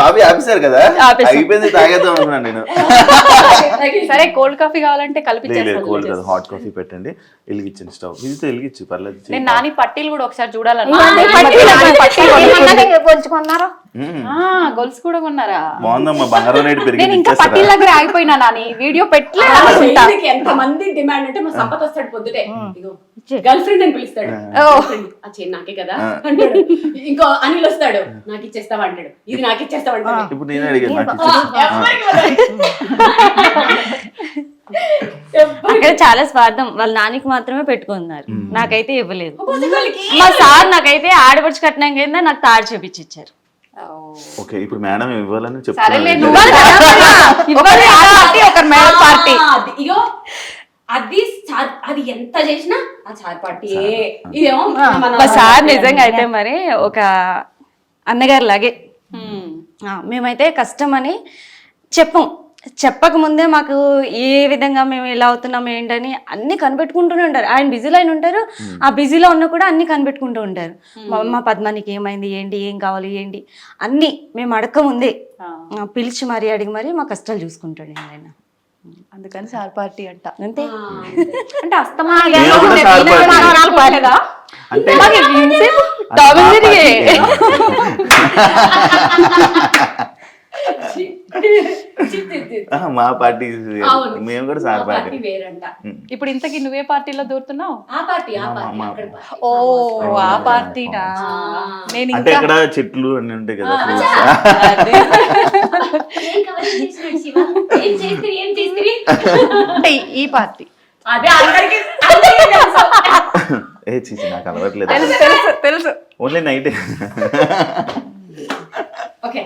కాఫీ ఆపేశారు కదా, అయిపోయింది తాగేద్దాం అనుకున్నాను నేను. సరే కోల్డ్ కాఫీ కావాలంటే కలిపి కోల్డ్ కాదు, హాట్ కాఫీ పెట్టండి, వెలిగించండి స్టవ్. ఇది వెలిగించు పర్లేదు. నేను నాని పట్టీలు కూడా ఒకసారి చూడాలని. పంచుకున్నారు, గొలుసు కూడా కొన్నారా? బాగుందమ్మా, బంగారం రేటు పెరిగింది. నేను ఇంకా పట్టీల దగ్గర ఆగిపోయినా నాని, వీడియో పెట్టలేదు. ఎంత మంది డిమాండ్ అంటే మా సంపత్ వస్తాడు పొద్దుటే, గర్ల్ ఫ్రెండ్ అని పిలుస్తాడు. ఆ చైన్ నాకే కదా అంటాడు. ఇంకో అనిల్ వస్తాడు, నాకు ఇచ్చేస్తావా అంటాడు, ఇది నాకు ఇచ్చేస్తావా అంటాడు. ఇప్పుడు నేనే అడిగాను, అక్కడ చాలా స్వార్థం. వాళ్ళ నానికి మాత్రమే పెట్టుకున్నారు, నాకైతే ఇవ్వలేదు. మా సార్ నాకైతే ఆడపడుచు కట్నం కింద నాకు తాడు చూపించి ఇచ్చారు. ఓకే, ఇప్పుడు మేడం ఇవ్వాలని సరేలే, ఇగో అది అది ఎంత చేసినా ఆ చార్ పార్టీ. ఇదేమో మా సార్ నిజంగా అయితే మరి ఒక అన్నగారు లాగే. మేమైతే కష్టం అని చెప్పక ముందే మాకు ఏ విధంగా మేము ఎలా అవుతున్నాం ఏంటని అన్ని కనిపెట్టుకుంటూనే ఉంటారు. ఆయన బిజీలో ఆయన ఉంటారు, ఆ బిజీలో ఉన్న కూడా అన్ని కనిపెట్టుకుంటూ ఉంటారు. మా పద్మానికి ఏమైంది, ఏంటి, ఏం కావాలి, ఏంటి అన్ని మేము అడక్క ముందే పిలిచి మరీ అడిగి మరీ మా కష్టాలు చూసుకుంటాడు ఆయన. అందుకని సార్ పార్టీ అంట. అంతే. అంటే అస్తమా మా పార్టీ, మేము కూడా సార్ పార్టీ. ఇప్పుడు ఇంతకీ నువ్వే పార్టీలో దూరుతున్నావు? ఓ ఆ పార్టీనా? నేను అంటే ఇక్కడ చెట్లు అన్ని ఉంటాయి కదా, అంటే ఈ పార్టీ అదే అందరికి ఏ చీచి నాకు అలవట్లేదు, తెలుసు ఓన్లీ నైట్. ఓకే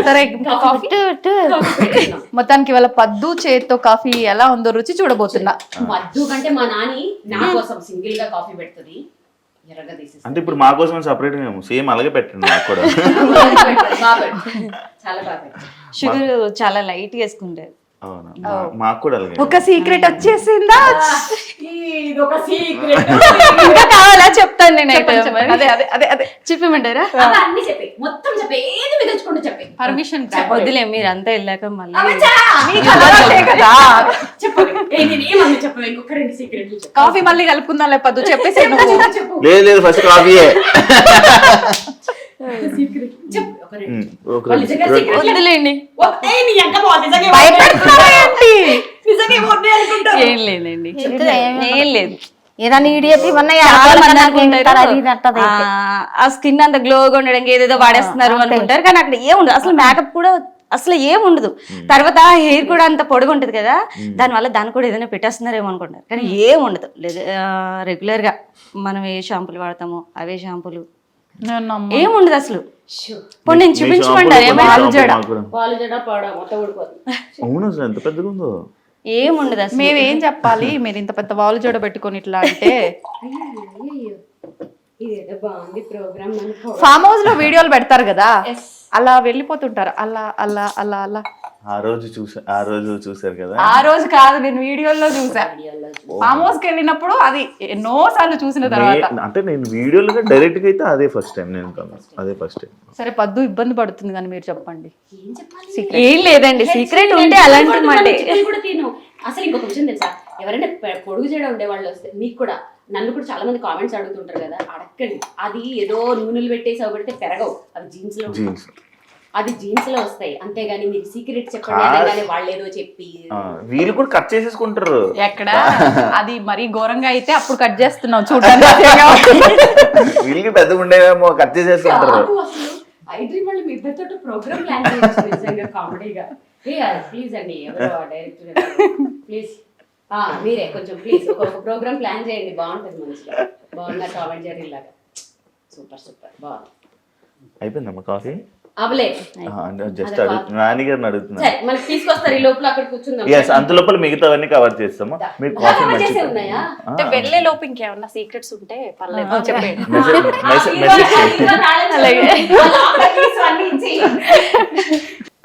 సరే కాఫీ మొత్తానికి వాళ్ళ పద్దు చేతితో కాఫీ ఎలా ఉందో రుచి చూడబోతున్నా. మద్దు కంటే మా నాని నా కోసం సింగిల్ గా కాఫీ పెడుతుంది, ఎర్రగా తీసేసి అంటే ఇప్పుడు మా కోసం సపరేట్ మేము సేమ్ అలాగే పెట్టండి నాకు కూడా. చాలా బాగా షుగర్ చాలా లైట్ వేసుకుంటారు. అవునా మాకు కూడా అలాగే. ఒక సీక్రెట్ వచ్చేసిందా? ఇది ఒక సీక్రెట్. ఇంకా కావాలా చెప్తాను నేనైతే. అదే అదే అదే అదే చెప్పమంటారా? అన్ని చెప్పే, మొత్తం చెప్పే, ఏది మిగల్చుకుంటూ చెప్పే. పర్మిషన్ వద్దులే, మీరు అంతా వెళ్ళాక మళ్ళీ కదా. చెప్పు ఇంకొక 2 సీక్రెట్లు చెప్పు. కాఫీ మళ్ళీ కలుపుకుందాం లే పద్దు, చెప్పేసి నువ్వు. లేదు లేదు ఫస్ట్ కాఫీయే. సీక్రెట్ చెప్పు ఒక 2. ఒక వాళ్ళు నిజంగా secret లే. వద్దులేండి. నీ అంక బాగుంది, నిజంగా భయపెడుతున్నావా ఏంటి? నిజంగా ఏమొద్దు అనుకుంటారు. ఏం లేదండి, ఏం లేదు. ఏదైనా ఇడియట్ ఇవన్నీ చాలా మంది అనుకుంటారు, అది ఇది అంటది. ఆ స్కిన్ అంత గ్లోగా ఉండడానికి ఏదేదో వాడేస్తున్నారు అనుకుంటారు, కానీ అక్కడ ఏముండదు అసలు. మేకప్ కూడా అసలు ఏముండదు. తర్వాత హెయిర్ కూడా అంత పొడుగు ఉంటది కదా, దానివల్ల దాన్ని కూడా ఏదైనా పెట్టేస్తున్నారేమో అనుకుంటారు, కానీ ఏముండదు. రెగ్యులర్ గా మనం ఏ షాంపూలు వాడతామో అవే షాంపూలు, ఏముండదు అసలు. ఇప్పుడు నేను చూపించమంటారు ఏమైనా వాళ్ళు జడ పాడ మొత్తం ఊడిపోతుంది. అవును అసలు ఎంత పెద్దగా ఉందో. ఏముండదు అసలు. మేము ఏం చెప్పాలి, మీరు ఇంత పెద్ద వాలు జోడ పెట్టుకొని ఇట్లా అంటే? ఇదేదో బాగుంది ప్రోగ్రామ్ అనుకో. ఫామ్ హౌస్ లో వీడియోలు పెడతారు కదా, అలా వెళ్ళిపోతుంటారు. అలా అలా అలా అలా. ఆ రోజు చూసారు కదా. ఆ రోజు కాదు, నేను వీడియోలో చూసా. ఫామ్ హౌస్ కి వెళ్ళినప్పుడు అది ఎన్నో సార్లు చూసిన తర్వాత. అంటే నేను వీడియోలో డైరెక్ట్ గా అయితే అదే ఫస్ట్ టైం నేను అదే ఫస్ట్ టైం. సరే పద్దు ఇబ్బంది పడుతుంది కానీ మీరు చెప్పండి. ఏం లేదండి, సీక్రెట్ ఉంటే అలాంటి మాట. చికెన్ కూడా తిను. అసలు ఇంకొక విషయం తెలుసా, ఎవరైనా పొడుగు చేయడం ఉండే వాళ్ళు వస్తే మీకు కూడా, నన్ను కూడా చాలా మంది కామెంట్స్ అడుగుతుంటారు కదా, అడగండి. అది ఏదో నూనెలు పెట్టేసి అవి పెడితే పెరగవు, అవి జీన్స్ లో అది జీన్స్ లో వస్తాయి. అంతేగాని మీరు సీక్రెట్ చెప్పండి అనగానే వాళ్ళు ఏదో చెప్పి వీళ్ళు కూడా కట్ చేసేసుకుంటారు. ఎక్కడ అది మరీ ఘోరంగా అయితే అప్పుడు కట్ చేస్తున్నావు చూడడానికి. వీళ్ళకి పెద్దగా ఉండేవేమో కట్ చేసేసుకుంటారు. ఐ డ్రీమ్ వాళ్ళు మీ ఇద్దరితో ప్రోగ్రామ్ ప్లాన్ చేయొచ్చు నిజంగా కామెడీగా. ప్లీజ్ అండి, ఎవరో డైరెక్టర్ ప్లీజ్ మీరే కొంచెం ప్లీజ్ ఒక ప్రోగ్రామ్ ప్లాన్ చేయండి, బాగుంటుంది మంచిగా. బాగున్నా టామ్ అండ్ జెర్రీ లాగా. సూపర్ సూపర్ బాగుంది. అయిపోయిందమ్మా కాఫీ? అవలేదు జస్ట్ నాని గారిని అడుగుతున్నా. మనకి తీసుకొస్తారు ఈ లోపల, అక్కడ కూర్చుందాం. ఎస్, అంత లోపల మిగతావన్నీ కవర్ చేస్తాము. మీరు కాఫీ చేసే ఉన్నాయా? అంటే వెళ్ళే లోపు ఇంకేమన్నా సీక్రెట్స్ ఉంటే పర్లేదు చెప్పండి.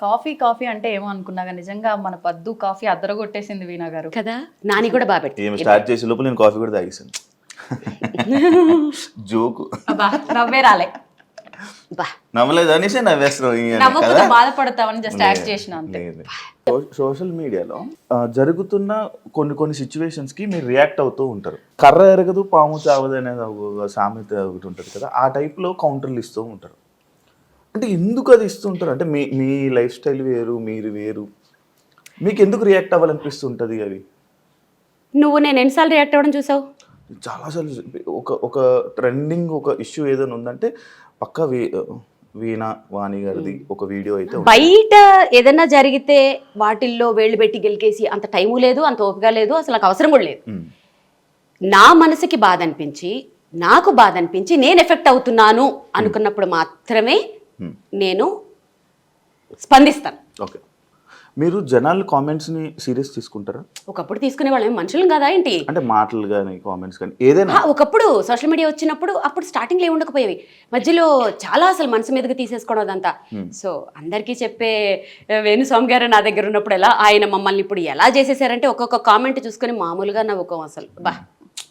కాఫీ కాఫీ అంటే ఏమో అనుకున్నాగా, నిజంగా మన పద్దు కాఫీ అద్దరగొట్టేసింది వీణా గారు కదా. నాని కూడా బాగా పెట్టి ఏమి స్టార్ట్ చేసే లోపల నేను కాఫీ కూడా తాగేసాను. జోకు నవ్వే రాలే. నవ్వలేదు అనేసి నవ్వేస్తున్నావు. నవ్వకుండా బాధపడతామని జస్ట్ యాక్ట్ చేసిన అంతే. సోషల్ మీడియాలో జరుగుతున్న కొన్ని సిచ్యువేషన్స్ కి మీరు రియాక్ట్ అవుతూ ఉంటారు. కర్ర ఎరగదు పాము చావదు అనేది ఒక సామెత ఒకటి ఉంటుంది కదా, ఆ టైప్ లో కౌంటర్లు ఇస్తూ ఉంటారు. అంటే ఎందుకు అది ఇస్తూ ఉంటారు? అంటే మీ లైఫ్ స్టైల్ వేరు, మీరు వేరు, మీకు ఎందుకు రియాక్ట్ అవ్వాలనిపిస్తుంటది అవి? నువ్వు నేను ఎన్నిసార్లు రియాక్ట్ అవ్వడం చూసావు? చాలాసార్లు. ఒక ట్రెండింగ్ ఒక ఇష్యూ ఏదైనా ఉందంటే పక్క వీణా వాణి గారిది ఒక వీడియో అయితే బయట ఏదైనా జరిగితే వాటిల్లో వేళ్ళు పెట్టి గెలికేసి అంత టైము లేదు, అంత ఓపిక లేదు, అసలు నాకు అవసరం కూడా లేదు. నా మనసుకి బాధ అనిపించి, నాకు బాధ అనిపించి, నేను ఎఫెక్ట్ అవుతున్నాను అనుకున్నప్పుడు మాత్రమే నేను స్పందిస్తాను. ఓకే. మీరు జనాలు కామెంట్స్ ని సీరియస్ తీసుకుంటారా? ఒకప్పుడు తీసుకునే వాళ్ళం, మనుషులు కదా ఏంటి, అంటే మాటలు కానీ కామెంట్స్ కానీ ఏదైనా. ఒకప్పుడు సోషల్ మీడియా వచ్చినప్పుడు అప్పుడు స్టార్టింగ్ లో ఉండకపోయేవి, మధ్యలో చాలా అసలు మనసు మీదకి తీసేసుకోవడం అదంతా. సో అందరికీ చెప్పే వేణుస్వామి గారు నా దగ్గర ఉన్నప్పుడు ఎలా ఆయన మమ్మల్ని ఇప్పుడు ఎలా చేసేసారంటే ఒక్కొక్క కామెంట్ చూసుకొని మామూలుగా నవ్వుకోం, అసలు బా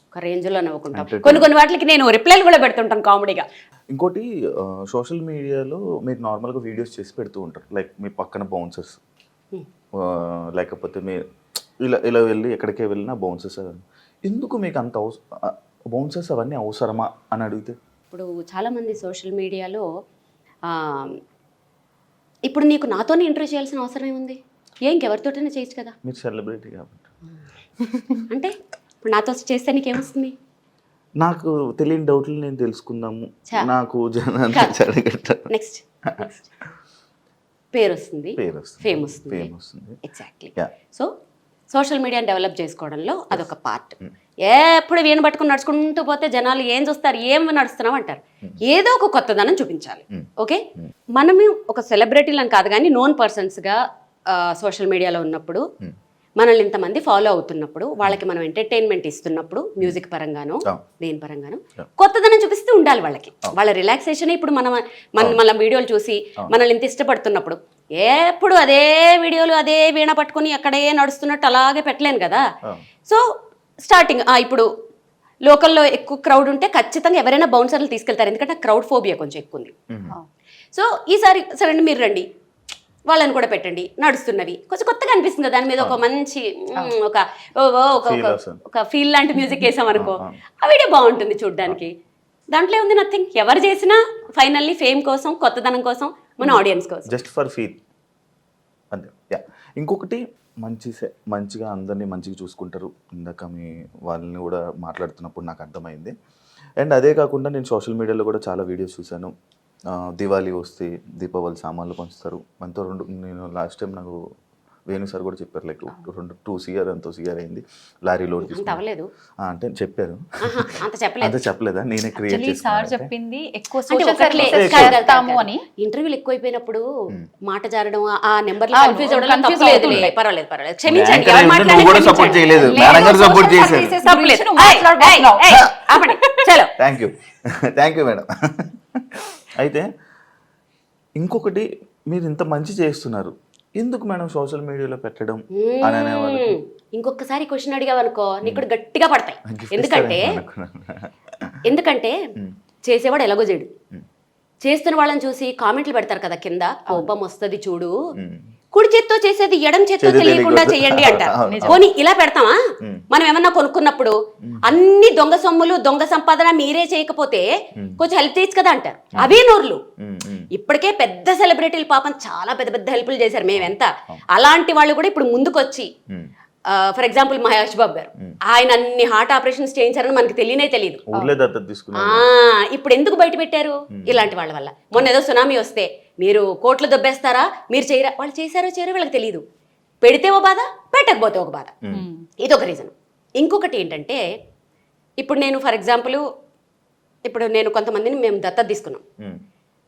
ఒక రేంజ్లో నవ్వుకుంటాం. కొన్ని వాటికి నేను రిప్లైలు కూడా పెడుతుంటాను కామెడీగా. ఇంకోటి సోషల్ మీడియాలో మీరు నార్మల్గా వీడియోస్ చేసి పెడుతూ ఉంటారు, లైక్ మీ పక్కన బౌన్సర్స్, లేకపోతే మీరు ఇలా వెళ్ళి ఎక్కడికే వెళ్ళినా బౌన్సర్స్. ఎందుకు మీకు అంత బౌన్సర్స్ అవన్నీ అవసరమా అని అడిగితే? ఇప్పుడు చాలామంది సోషల్ మీడియాలో ఇప్పుడు నీకు నాతోనే ఇంటర్వ్యూ చేయాల్సిన అవసరం ఏముంది? ఇంకెవరితోటైనా చేయొచ్చు కదా. మీరు సెలబ్రిటీ కాబట్టి. అంటే ఇప్పుడు నాతో చేస్తే నీకేమొస్తుంది? నాకు తెలియని డౌట్లు నేను తెలుసుకుందాము, నాకు నెక్స్ట్ పేరు వస్తుంది, ఫేమ్ వస్తుంది. ఎగ్జాక్ట్లీ. సో సోషల్ మీడియాని డెవలప్ చేసుకోవడంలో అదొక పార్ట్. ఎప్పుడు వీణ పట్టుకుని నడుచుకుంటూ పోతే జనాలు ఏం చూస్తారు, ఏం నడుస్తున్నాం అంటారు. ఏదో ఒక కొత్తదనం చూపించాలి. ఓకే, మనము ఒక సెలబ్రిటీలను కాదు కానీ నోన్ పర్సన్స్గా సోషల్ మీడియాలో ఉన్నప్పుడు, మనల్ని ఇంతమంది ఫాలో అవుతున్నప్పుడు, వాళ్ళకి మనం ఎంటర్టైన్మెంట్ ఇస్తున్నప్పుడు, మ్యూజిక్ పరంగానో దేని పరంగానో కొత్తదనం చూపిస్తూ ఉండాలి వాళ్ళకి. వాళ్ళ రిలాక్సేషన్ ఇప్పుడు మన వీడియోలు చూసి మనల్ని ఇంత ఇష్టపడుతున్నప్పుడు ఎప్పుడు అదే వీడియోలు అదే వీణ పట్టుకుని అక్కడే నడుస్తున్నట్టు అలాగే పెట్టలేను కదా. సో స్టార్టింగ్ ఇప్పుడు లోకల్లో ఎక్కువ క్రౌడ్ ఉంటే ఖచ్చితంగా ఎవరైనా బౌన్సర్లు తీసుకెళ్తారు, ఎందుకంటే క్రౌడ్ ఫోబియా కొంచెం ఎక్కువ ఉంది. సో ఈసారి సరే మీరు రండి, వాళ్ళని కూడా పెట్టండి, నడుస్తున్నవి కొంచెం కొత్తగా అనిపిస్తుంది కదా, దాని మీద ఒక మంచి ఒక ఫీల్ లాంటి మ్యూజిక్ వేసాం అనుకో, ఆ వీడియో బాగుంటుంది చూడడానికి. దాంట్లో ఉంది నథింగ్. ఎవరు చేసినా ఫైనల్లీ ఫేమ్ కోసం, కొత్తదనం కోసం, మన ఆడియన్స్ కోసం, జస్ట్ ఫర్ ఫీల్ అంతే. యా, ఇంకొకటి మంచిగా అందరినీ మంచిగా చూసుకుంటారు. ఇందాక మీ వాళ్ళని కూడా మాట్లాడుతున్నప్పుడు నాకు అర్థమైంది. అండ్ అదే కాకుండా నేను సోషల్ మీడియాలో కూడా చాలా వీడియోస్ చూశాను. దివాళీ వస్తే దీపావళి సామాన్లు పంచుతారు మనతో. నేను లాస్ట్ టైం నాకు వేణు సార్ కూడా చెప్పారు, లైక్ 2 CR ఎంతో CR అయింది లారీ లోడ్ తీసుకుని అంటే చెప్పారు. అంత చెప్పలేదా, నేనే క్రియేట్ చెప్పింది ఎక్కువ ఇంటర్వ్యూలు ఎక్కువైపోయినప్పుడు మాట జారడం, ఆ నెంబర్ కన్ఫ్యూజ్ అవ్వడం పర్వాలేదు క్షమించండి. సపోర్ట్ చేయలేదు, సపోర్ట్ చేశారు. Thank you madam. అయితే ఇంకొకటి, మీరు ఇంత మంచి చేస్తున్నారు, ఎందుకు మేడం సోషల్ మీడియాలో పెట్టడం అని అనేవాళ్ళు. ఇంకొకసారి క్వశ్చన్ అడిగావనుకో నీకు గట్టిగా పడతాయి. ఎందుకంటే చేసేవాడు ఎలాగో చేయడు, చేస్తున్న వాళ్ళని చూసి కామెంట్లు పెడతారు కదా కింద, కోపం వస్తుంది చూడు, కుడి చేత్తో చేసేది ఎడం చేత్తో తెలియకుండా చేయండి అంటారు. పోనీ ఇలా పెడతామా మనం ఏమన్నా కొనుక్కున్నప్పుడు, అన్ని దొంగ సొమ్ములు దొంగ సంపాదన మీరే చేయకపోతే కొంచెం హెల్ప్ చేయొచ్చు కదా అంటారు. అవే నోర్లు. ఇప్పటికే పెద్ద సెలబ్రిటీలు పాపం చాలా పెద్ద పెద్ద హెల్ప్లు చేశారు మేమెంత. అలాంటి వాళ్ళు కూడా ఇప్పుడు ముందుకొచ్చి, ఫర్ ఎగ్జాంపుల్ మహేష్ బాబు గారు, ఆయన అన్ని హార్ట్ ఆపరేషన్స్ చేయించారని మనకి తెలియదు. ఇప్పుడు ఎందుకు బయట పెట్టారు? ఇలాంటి వాళ్ళ వల్ల. మొన్న ఏదో సునామీ వస్తే మీరు కోట్లు దొబ్బేస్తారా, మీరు చేయరా, వాళ్ళు చేశారో చేయరో వీళ్ళకి తెలియదు. పెడితే ఒక బాధ, పెట్టకపోతే ఒక బాధ. ఇదొక రీజన్. ఇంకొకటి ఏంటంటే, ఇప్పుడు నేను ఫర్ ఎగ్జాంపుల్ ఇప్పుడు నేను కొంతమందిని మేము దత్తత తీసుకున్నాం,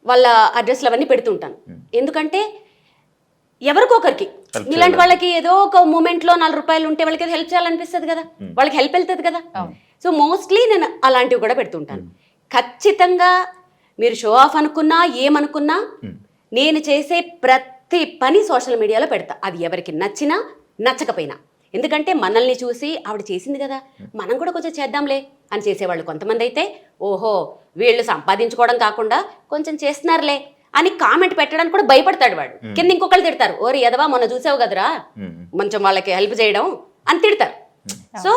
వాళ్ళ అడ్రస్లు అవన్నీ పెడుతుంటాను. ఎందుకంటే ఎవరికొకరికి ఇలాంటి వాళ్ళకి ఏదో ఒక మూమెంట్లో 4 రూపాయలు ఉంటే వాళ్ళకి హెల్ప్ చేయాలనిపిస్తుంది కదా, వాళ్ళకి హెల్ప్ వెళ్తుంది కదా. సో మోస్ట్లీ నేను అలాంటివి కూడా పెడుతుంటాను. ఖచ్చితంగా మీరు షో ఆఫ్ అనుకున్నా ఏమనుకున్నా నేను చేసే ప్రతి పని సోషల్ మీడియాలో పెడతా, అది ఎవరికి నచ్చినా నచ్చకపోయినా. ఎందుకంటే మనల్ని చూసి ఆవిడ చేసింది కదా, మనం కూడా కొంచెం చేద్దాంలే అని చేసేవాళ్ళు కొంతమంది అయితే, ఓహో వీళ్ళు సంపాదించుకోవడం కాకుండా కొంచెం చేస్తున్నారులే అని కామెంట్ పెట్టడానికి కూడా భయపడతాడు వాడు. కింద ఇంకొకళ్ళు తిడతారు, ఓరి ఎదవా మొన్న చూసావు కదరా కొంచెం వాళ్ళకి హెల్ప్ చేయడం అని తిడతారు. సో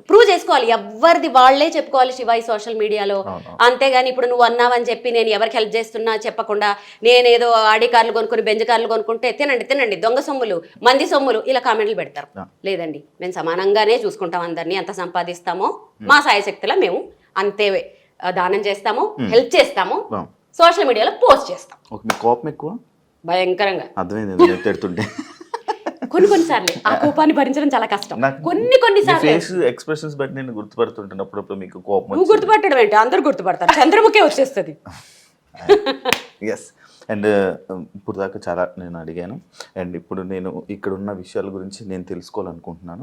ప్రూవ్ చేసుకోవాలి, ఎవరిది వాళ్ళే చెప్పుకోవాలి శివ ఈ సోషల్ మీడియాలో. అంతేగాని ఇప్పుడు నువ్వు అన్నావని చెప్పి నేను ఎవరికి హెల్ప్ చేస్తున్నా చెప్పకుండా, నేనేదో ఆడి కార్లు కొనుక్కుని బెంజ్ కార్లు కొనుక్కుంటే తినండి దొంగ సొమ్ములు మంది సొమ్ములు ఇలా కామెంట్లు పెడతారు. లేదండి, మేము సమానంగానే చూసుకుంటాం అందరినీ, ఎంత సంపాదిస్తామో మా సాయశక్తిలో మేము అంతే దానం చేస్తాము, హెల్ప్ చేస్తాము, సోషల్ మీడియాలో పోస్ట్ చేస్తాం. కోపం ఎక్కువ భయంకరంగా అర్థమైంది తిడుతుంటే. కొన్నిసార్లు ఆ కోపాన్ని భరించడం చాలా కష్టం. కొన్నిసార్లు ఎక్స్ప్రెషన్స్ బట్టి నేను గుర్తుపడుతుంటాను. అప్పుడప్పుడు మీకు కోపం నువ్వు గుర్తుపట్టడం ఏంటి, అందరు గుర్తుపడతారు, చంద్రముఖే వచ్చేస్తుంది. ఎస్. అండ్ ఇప్పుడు దాకా చాలా నేను అడిగాను, అండ్ ఇప్పుడు నేను ఇక్కడ ఉన్న విషయాల గురించి నేను తెలుసుకోవాలనుకుంటున్నాను.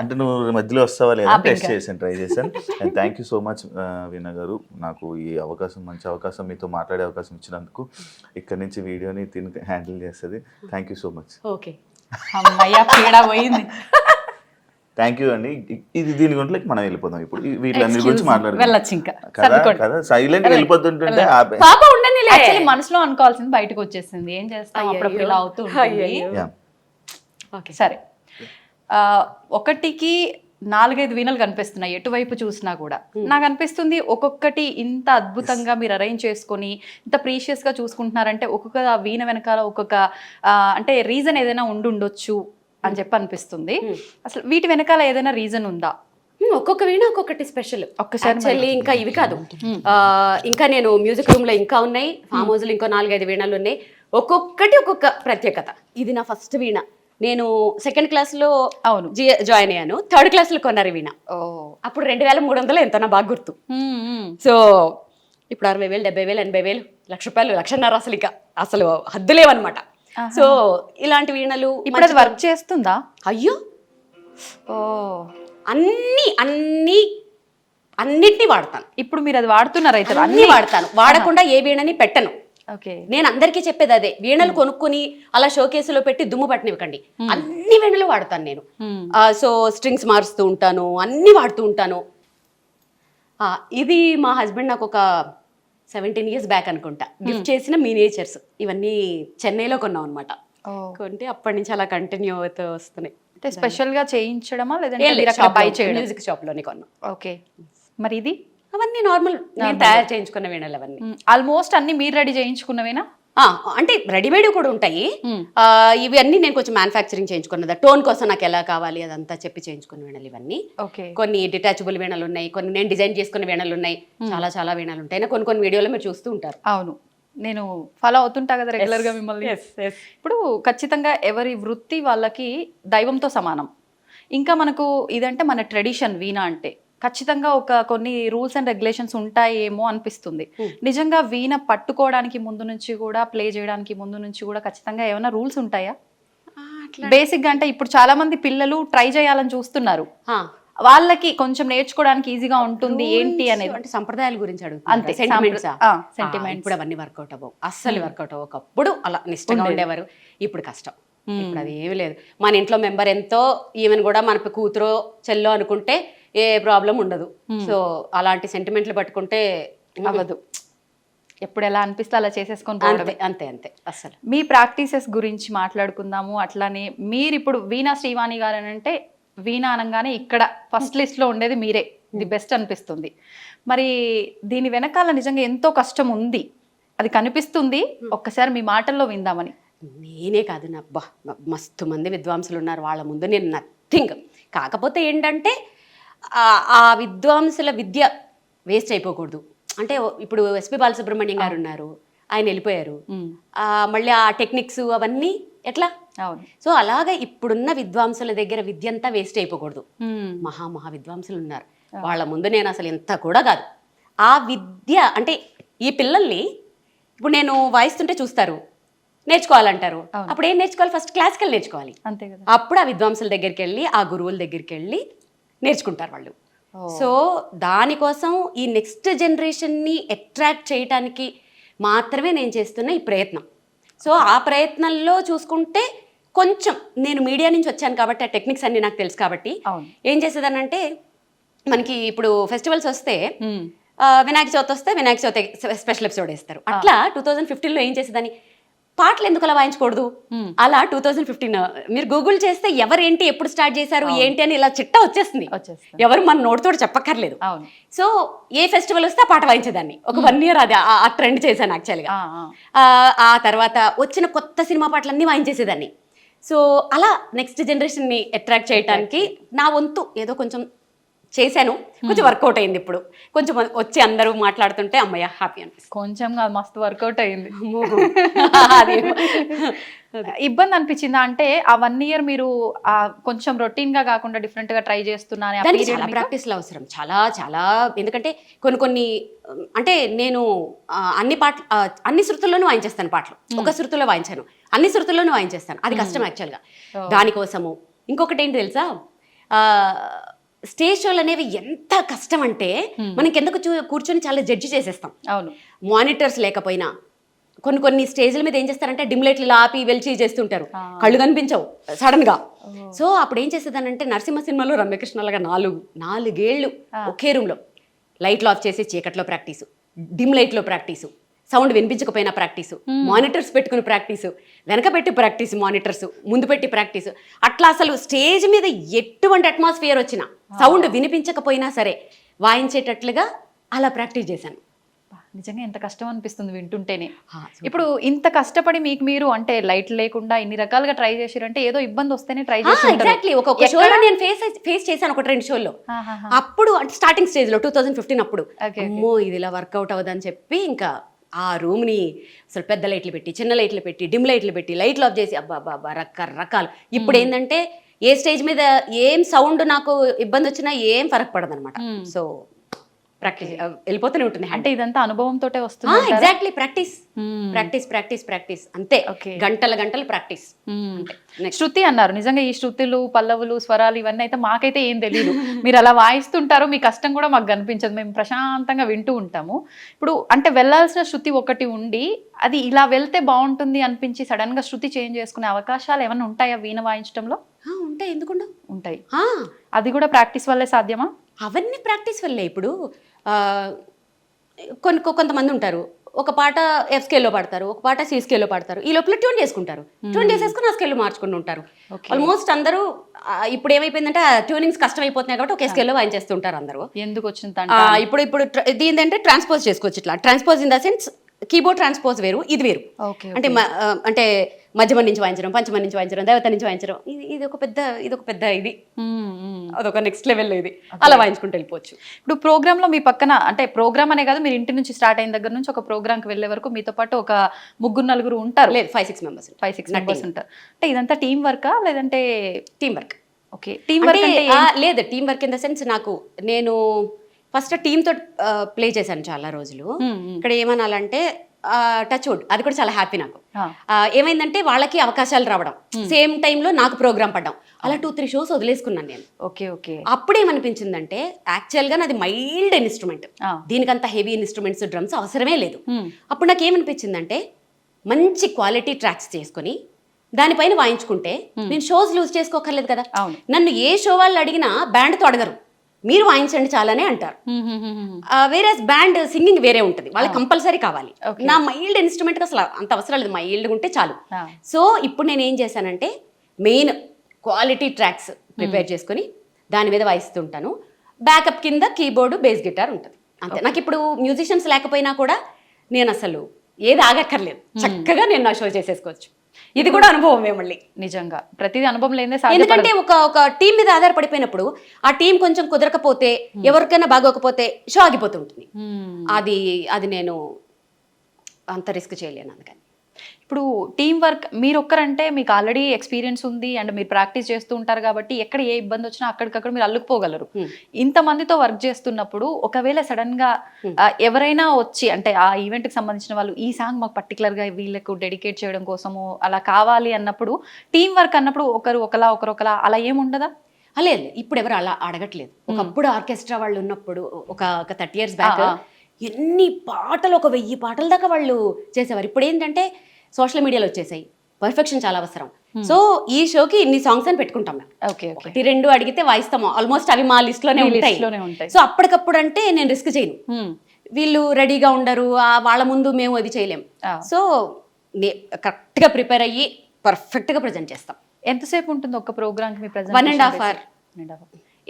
అంటే నువ్వు మధ్యలో వస్తావా లేదా టెస్ట్ చేశాను, ట్రై చేశాను. And thank you so much Veena గారు, నాకు ఈ అవకాశం, మంచి అవకాశం, మీతో మాట్లాడే అవకాశం ఇచ్చినందుకు. ఇక్కడ నుంచి వీడియోని తిని హ్యాండిల్ చేస్తుంది. Thank you so much. Okay, thank you అండి. ఇది దీని గురించి మనం వెళ్ళిపోదాం. ఇప్పుడు వీటిలన్నిటి గురించి మాట్లాడదాం. సైలెంట్ వెళ్ళిపోతుంటే మనసులో అనుకోవాల్సింది బయటకు వచ్చేసింది. ఏం చేస్తాం, అప్పుడప్పుడు ఇలా అవుతూ ఉంటుంది. సరే, 1కి 4-5 వీణలు కనిపిస్తున్నాయి ఎటువైపు చూసినా కూడా. నాకు అనిపిస్తుంది ఒక్కొక్కటి ఇంత అద్భుతంగా మీరు అరేంజ్ చేసుకొని ఇంత ప్రీషియస్గా చూసుకుంటున్నారంటే ఒక్కొక్క వీణ వెనకాల ఒక్కొక్క అంటే రీజన్ ఏదైనా ఉండొచ్చు అని చెప్పి అనిపిస్తుంది. అసలు వీటి వెనకాల ఏదైనా రీజన్ ఉందా? ఒక్కొక్క వీణ ఒక్కొక్కటి స్పెషల్. ఒక్కసారి ఇంకా ఇవి కాదు, ఇంకా నేను మ్యూజిక్ రూమ్ లో ఇంకా ఉన్నాయి, ఫామ్ హౌస్ లో ఇంకో 4-5 వీణలు ఉన్నాయి. ఒక్కొక్కటి ఒక్కొక్క ప్రత్యేకత. ఇది నా ఫస్ట్ వీణ. నేను సెకండ్ క్లాస్లో అవును జాయిన్ అయ్యాను, థర్డ్ క్లాస్లో కొన్నారు వీణ. అప్పుడు 2300 ఎంతో నా బాగా గుర్తు. సో ఇప్పుడు 60,000, 70,000, 80,000, ₹1,00,000, ₹1,50,000 అసలు ఇక అసలు హద్దులేవన్నమాట. సో ఇలాంటి వీణలు ఇప్పుడు అది వర్క్ చేస్తుందా? అయ్యో అన్నిటినీ వాడతాను. ఇప్పుడు మీరు అది వాడుతున్నారు అయితే? అన్ని వాడతాను, వాడకుండా ఏ వీణని పెట్టను. ఓకే. నేను అందరికీ చెప్పేది అదే, వీణలు కొనుక్కుని అలా షోకేసులో పెట్టి దుమ్ము పట్టనివ్వకండి. అన్ని వీణలు వాడతాను నేను. సో స్ట్రింగ్స్ మారుస్తూ ఉంటాను, అన్ని వాడుతూ ఉంటాను. ఇది మా హస్బెండ్ నాకు ఒక 17 years బ్యాక్ అనుకుంటా గిఫ్ట్ చేసిన మినియేచర్స్. ఇవన్నీ చెన్నైలో కొన్నాం అనమాట. కొంటే అప్పటి నుంచి అలా కంటిన్యూ అవుతూ వస్తున్నాయి. అంటే స్పెషల్ గా చేయించడమా లేదంటే బై చేయడం? మ్యూజిక్ షాప్ లోనే కొన్నాం. ఓకే. మరి ఇది అవన్నీ నార్మల్ నేను తయారు చేయించుకున్న వీణలు అవన్నీ. ఆల్మోస్ట్ అన్ని మీరు రెడీ చేయించుకున్నవేనా? అంటే రెడీమేడ్ కూడా ఉంటాయి. ఇవి అన్ని నేను కొంచెం మ్యానుఫ్యాక్చరింగ్ చేయించుకున్నది. టోన్ కోసం నాకు ఎలా కావాలి అదంతా చెప్పి చేయించుకున్న వీణలు ఇవన్నీ. కొన్ని డిటాచబుల్ వీణలు ఉన్నాయి, కొన్ని నేను డిజైన్ చేసుకున్న వీణలు ఉన్నాయి, చాలా చాలా వీణలు ఉంటాయి. కొన్ని వీడియోలో మీరు చూస్తూ ఉంటారు. అవును, నేను ఫాలో అవుతుంటా కదా రెగ్యులర్ గా మిమ్మల్ని. ఇప్పుడు ఖచ్చితంగా ఎవరి వృత్తి వాళ్ళకి దైవంతో సమానం. ఇంకా మనకు ఇదంటే మన ట్రెడిషన్. వీణ అంటే ఖచ్చితంగా కొన్ని రూల్స్ అండ్ రెగ్యులేషన్స్ ఉంటాయేమో అనిపిస్తుంది. నిజంగా వీణ పట్టుకోవడానికి ముందు నుంచి కూడా, ప్లే చేయడానికి ముందు నుంచి కూడా ఖచ్చితంగా ఏమైనా రూల్స్ ఉంటాయా? బేసిక్ గా అంటే ఇప్పుడు చాలా మంది పిల్లలు ట్రై చేయాలని చూస్తున్నారు, వాళ్ళకి కొంచెం నేర్చుకోవడానికి ఈజీగా ఉంటుంది ఏంటి అనేది. అంటే సంప్రదాయాల గురించి అడుగుతారు అంతే. సెంటిమెంట్స్ ఇప్పుడు అవన్నీ వర్కౌట్ అవ్వవు, అస్సలు వర్కౌట్ అవ్వవు. ఒకప్పుడు అలా నిష్టంగా ఉండేవారు, ఇప్పుడు కష్టం. ఇప్పుడు అది ఏమి లేదు. మన ఇంట్లో మెంబర్ ఎంతో, ఈవెన్ కూడా మన కూతురో చెల్లో అనుకుంటే ఏ ప్రాబ్లం ఉండదు. సో అలాంటి సెంటిమెంట్లు పట్టుకుంటే అవ్వదు. ఎప్పుడు ఎలా అనిపిస్తే అలా చేసేసుకొని అంతే అంతే అంతే. అసలు మీ ప్రాక్టీసెస్ గురించి మాట్లాడుకుందాము. అట్లానే మీరు ఇప్పుడు వీణా శ్రీవాణి గారు అని అంటే, వీణా అనగానే ఇక్కడ ఫస్ట్ లిస్ట్ లో ఉండేది మీరే, ది బెస్ట్ అనిపిస్తుంది. మరి దీని వెనకాల నిజంగా ఎంతో కష్టం ఉంది, అది కనిపిస్తుంది. ఒక్కసారి మీ మాటల్లో విందామని. నేనే కాదు, మస్తు మంది విద్వాంసులు ఉన్నారు, వాళ్ళ ముందు నేను నథింగ్. కాకపోతే ఏంటంటే ఆ విద్వాంసుల విద్య వేస్ట్ అయిపోకూడదు. అంటే ఇప్పుడు ఎస్పి బాలసుబ్రహ్మణ్యం గారు ఉన్నారు, ఆయన వెళ్ళిపోయారు. మళ్ళీ ఆ టెక్నిక్స్ అవన్నీ ఎట్లా? సో అలాగే ఇప్పుడున్న విద్వాంసుల దగ్గర విద్య అంతా వేస్ట్ అయిపోకూడదు. మహా విద్వాంసులు ఉన్నారు, వాళ్ళ ముందు నేను అసలు ఎంత కూడా కాదు. ఆ విద్య అంటే ఈ పిల్లల్ని ఇప్పుడు నేను వాయిస్తుంటే చూస్తారు, నేర్చుకోవాలంటారు. అప్పుడు ఏం నేర్చుకోవాలి? ఫస్ట్ క్లాసికల్ నేర్చుకోవాలి. అంతే కదా. అప్పుడు ఆ విద్వాంసుల దగ్గరికి వెళ్ళి, ఆ గురువుల దగ్గరికి వెళ్ళి నేర్చుకుంటారు వాళ్ళు. సో దానికోసం ఈ నెక్స్ట్ జనరేషన్ని అట్రాక్ట్ చేయడానికి మాత్రమే నేను చేస్తున్న ఈ ప్రయత్నం. సో ఆ ప్రయత్నంలో చూసుకుంటే కొంచెం నేను మీడియా నుంచి వచ్చాను కాబట్టి ఆ టెక్నిక్స్ అన్ని నాకు తెలుసు కాబట్టి ఏం చేసేదానంటే, మనకి ఇప్పుడు ఫెస్టివల్స్ వస్తే వినాయక చవితి వస్తే వినాయక చవితి స్పెషల్ ఎపిసోడ్ వేస్తారు. అట్లా 2015లో ఏం చేసేదాన్ని, పాటలు ఎందుకు అలా వాయించకూడదు? అలా 2015 మీరు గూగుల్ చేస్తే ఎవరేంటి ఎప్పుడు స్టార్ట్ చేశారు ఏంటి అని ఇలా చిట్టా వచ్చేస్తుంది. ఎవరు మన నోటితో చెప్పక్కర్లేదు. సో ఏ ఫెస్టివల్ వస్తే ఆ పాట వాయించేదాన్ని. ఒక 1 year అది ఆ ట్రెండ్ చేశాను యాక్చువల్గా. ఆ తర్వాత వచ్చిన కొత్త సినిమా పాటలన్నీ వాయించేసేదాన్ని. సో అలా నెక్స్ట్ జనరేషన్ని అట్రాక్ట్ చేయడానికి నా వంతు ఏదో కొంచెం చేశాను. కొంచెం వర్కౌట్ అయింది. ఇప్పుడు కొంచెం వచ్చి అందరూ మాట్లాడుతుంటే అమ్మయ్య హ్యాపీ అనిపిస్తుంది. కొంచెం మస్తు వర్కౌట్ అయింది. ఇబ్బంది అనిపించిందా? అంటే ఆ 1 year మీరు కొంచెం రొటీన్ గా కాకుండా డిఫరెంట్ గా ట్రై చేస్తున్నాను. చాలా ప్రాక్టీస్లు అవసరం, చాలా చాలా. ఎందుకంటే కొన్ని అంటే నేను అన్ని శృతుల్లోనూ వాయించేస్తాను పాటలు. ఒక శృతిలో వాయించాను, అన్ని శృతుల్లోనూ వాయించేస్తాను. అది కష్టం యాక్చువల్గా. దానికోసము ఇంకొకటి ఏంటి తెలుసా, స్టేజ్ షోలు అనేవి ఎంత కష్టం అంటే మనం కిందకు కూర్చొని చాలా జడ్జి చేసేస్తాం. అవును, మానిటర్స్ లేకపోయినా కొన్ని స్టేజ్ల మీద ఏం చేస్తారంటే డిమ్ లైట్లు ఆపి వెలిచి చేస్తుంటారు, కళ్ళు కనిపించవు సడన్ గా. సో అప్పుడు ఏం చేసేదానంటే నరసింహ సినిమాలో రమ్యకృష్ణలాగా 4 ఏళ్ళు ఒకే రూమ్ లో లైట్లు ఆఫ్ చేసి చీకట్లో ప్రాక్టీసు, డిమ్ లైట్లో ప్రాక్టీసు, సౌండ్ వినిపించకపోయినా ప్రాక్టీసు, మానిటర్స్ పెట్టుకుని ప్రాక్టీసు, వెనక పెట్టి ప్రాక్టీసు, మానిటర్స్ ముందు పెట్టి ప్రాక్టీసు. అట్లా అసలు స్టేజ్ మీద ఎటువంటి అట్మాస్ఫియర్ వచ్చినా సౌండ్ వినిపించకపోయినా సరే వాయించేటట్లుగా అలా ప్రాక్టీస్ చేశాను. నిజంగా ఎంత కష్టం అనిపిస్తుంది వింటుంటేనే. ఇప్పుడు ఇంత కష్టపడి మీకు మీరు అంటే లైట్ లేకుండా ఇన్ని రకాలుగా ట్రై చేసారంటే ఏదో ఇబ్బంది వస్తేనే ట్రై చేసి. ఎగ్జాక్ట్లీ. ఒక షోలో నేను ఫేస్ చేశాను, 1-2 షోల్లో. అప్పుడు అంటే స్టార్టింగ్ స్టేజ్ లో 2015 అప్పుడు అమ్మో ఇది ఇలా వర్కౌట్ అవ్వదని చెప్పి ఇంకా ఆ రూమ్ని అసలు పెద్ద లైట్లు పెట్టి చిన్న లైట్లు పెట్టి డిమ్ లైట్లు పెట్టి లైట్లు ఆఫ్ చేసి అబ్బా రకరకాలు. ఇప్పుడు ఏంటంటే ఏ స్టేజ్ మీద ఏం సౌండ్ నాకు ఇబ్బంది వచ్చినా ఏం ఫరక్ పడదు అనమాట. సో ప్రాక్టీస్ వెళ్ళిపోతూనే ఉంటుంది. అంటే ఇదంతా అనుభవంతో వస్తుంది. Exactly practice practice practice practice అంతే. గంటలు ప్రాక్టీస్. శృతి అన్నారు, నిజంగా ఈ శృతులు పల్లవులు స్వరాలు ఇవన్నీ అయితే మాకైతే ఏం తెలియదు. మీరు అలా వాయిస్తుంటారు, మీ కష్టం కూడా మాకు కనిపించదు, మేము ప్రశాంతంగా వింటూ ఉంటాము. ఇప్పుడు అంటే వెళ్ళాల్సిన శృతి ఒకటి ఉండి అది ఇలా వెళ్తే బాగుంటుంది అనిపించి సడన్ గా శృతి చేంజ్ చేసుకునే అవకాశాలు ఏమైనా ఉంటాయా వీణ వాయించడంలో? ఉంటాయి, ఎందుకుండా ఉంటాయి. అది కూడా ప్రాక్టీస్ వల్లే సాధ్యమా? అవన్నీ ప్రాక్టీస్ వల్లే. ఇప్పుడు కొంతమంది ఉంటారు, ఒక పాట ఎఫ్ స్కేల్లో పాడతారు, ఒక పాట సి స్కేల్లో పాడతారు, ఈ లోపల ట్యూన్ చేసుకుంటారు, ట్యూన్ చేసేసుకుని ఆ స్కేల్లో మార్చుకుని ఉంటారు. ఆల్మోస్ట్ అందరూ ఇప్పుడు ఏమైపోయిందంటే ట్యూనింగ్స్ కష్టం అయిపోతున్నాయి కాబట్టి ఒకే స్కేల్లో వాయించేస్తుంటారు అందరూ. ఎందుకు వచ్చింది ఇప్పుడు దీని అంటే ట్రాన్స్పోజ్ చేసుకోవచ్చు. ఇట్లా transpose in the sense keyboard transpose వేరు, ఇది వేరు. అంటే అంటే మధ్యమ నుంచి వాయించడం, పంచమ నుంచి వాయించడం, దేవత నుంచి వాయించడం, ఇది ఒక పెద్ద ఇది అదొక నెక్స్ట్ లెవెల్లో ఇది అలా వాయించుకుంటూ వెళ్ళిపోవచ్చు. ఇప్పుడు ప్రోగ్రామ్ లో మీ పక్కన అంటే ప్రోగ్రామ్ అనే కాదు, మీరు ఇంటి నుంచి స్టార్ట్ అయిన దగ్గర నుంచి ఒక ప్రోగ్రామ్ కి వెళ్ళే వరకు మీతో పాటు ఒక 3-4 ఉంటారు. లేదు, 5-6 మెంబర్స్ ఉంటారు. అంటే ఇదంతా టీం వర్కా లేదంటే? Team work. Okay, team work అంటే లేదు, team work in the sense నేను ఫస్ట్ టీమ్ తో ప్లే చేశాను చాలా రోజులు. ఇక్కడ ఏమనాలంటే టచ్ వుడ్, అది కూడా చాలా హ్యాపీ నాకు. ఏమైందంటే వాళ్ళకి అవకాశాలు రావడం, సేమ్ టైంలో నాకు ప్రోగ్రామ్ పడ్డం, అలా 2-3 షోస్ వదిలేసుకున్నాను నేను. ఓకే. అప్పుడేమనిపించిందంటే యాక్చువల్గా నాది మైల్డ్ ఇన్స్ట్రుమెంట్, దీనికంత హెవీ ఇన్స్ట్రుమెంట్స్ డ్రమ్స్ అవసరమే లేదు. అప్పుడు నాకు ఏమనిపించిందంటే మంచి క్వాలిటీ ట్రాక్స్ చేసుకుని దానిపైన వాయించుకుంటే నేను షోస్ లూజ్ చేసుకోకర్లేదు కదా. నన్ను ఏ షో వాళ్ళు అడిగినా బ్యాండ్తో అడగరు, మీరు వాయించండి చాలానే అంటారు. వేరే బ్యాండ్ సింగింగ్ వేరే ఉంటుంది, వాళ్ళకి కంపల్సరీ కావాలి. నా మైల్డ్ ఇన్స్ట్రుమెంట్ అసలు అంత అవసరం లేదు, మైల్డ్గా ఉంటే చాలు. సో ఇప్పుడు నేను ఏం చేశానంటే మెయిన్ క్వాలిటీ ట్రాక్స్ ప్రిపేర్ చేసుకుని దాని మీద వాయిస్తుంటాను. బ్యాకప్ కింద కీబోర్డు, బేస్ గిటార్ ఉంటుంది అంతే. నాకు ఇప్పుడు మ్యూజిషియన్స్ లేకపోయినా కూడా నేను అసలు ఏది ఆగక్కర్లేదు, చక్కగా నేను నా షో చేసేసుకోవచ్చు. ఇది కూడా అనుభవమే మళ్ళీ. నిజంగా ప్రతిదీ అనుభవం లేదే. ఎందుకంటే ఒక టీం మీద ఆధారపడిపోయినప్పుడు ఆ టీం కొంచెం కుదరకపోతే, ఎవరికైనా బాగోకపోతే షో ఆగిపోతుంటుంది. అది నేను అంత రిస్క్ చేయలేను. అందుకని ఇప్పుడు టీం వర్క్ మీరు ఒక్కరంటే మీకు ఆల్రెడీ ఎక్స్పీరియన్స్ ఉంది అండ్ మీరు ప్రాక్టీస్ చేస్తూ ఉంటారు కాబట్టి ఎక్కడ ఏ ఇబ్బంది వచ్చినా అక్కడికక్కడ మీరు అల్లుకుపోగలరు. ఇంతమందితో వర్క్ చేస్తున్నప్పుడు ఒకవేళ సడన్ గా ఎవరైనా వచ్చి అంటే ఆ ఈవెంట్ కి సంబంధించిన వాళ్ళు ఈ సాంగ్ మాకు పర్టికులర్ గా వీళ్ళకు డెడికేట్ చేయడం కోసము అలా కావాలి అన్నప్పుడు, టీం వర్క్ అన్నప్పుడు ఒకరు ఒకలా అలా ఏముండదా? లేదు, ఇప్పుడు ఎవరు అలా అడగట్లేదు. ఒకప్పుడు ఆర్కెస్ట్రా వాళ్ళు ఉన్నప్పుడు ఒక 30 years బ్యాక్ ఎన్ని పాటలు, 1000 పాటల దాకా వాళ్ళు చేసేవారు. ఇప్పుడు ఏంటంటే సోషల్ మీడియాలో వచ్చేసాయి, పర్ఫెక్షన్ చాలా అవసరం. సో ఈ షోకి ఇన్ని సాంగ్స్ అని పెట్టుకుంటాం మేము. 1-2 అడిగితే వాయిస్తాము, ఆల్మోస్ట్ అవి మా లిస్ట్లోనే ఉంటాయి. సో అప్పటికప్పుడు అంటే నేను రిస్క్ చేయను, వీళ్ళు రెడీగా ఉండరు, వాళ్ళ ముందు మేము అది చేయలేం. సో కరెక్ట్గా ప్రిపేర్ అయ్యి పర్ఫెక్ట్గా ప్రజెంట్ చేస్తాం. ఎంతసేపు ఉంటుంది ఒక ప్రోగ్రామ్కి మీ ప్రజెంట్? 1.5 hours.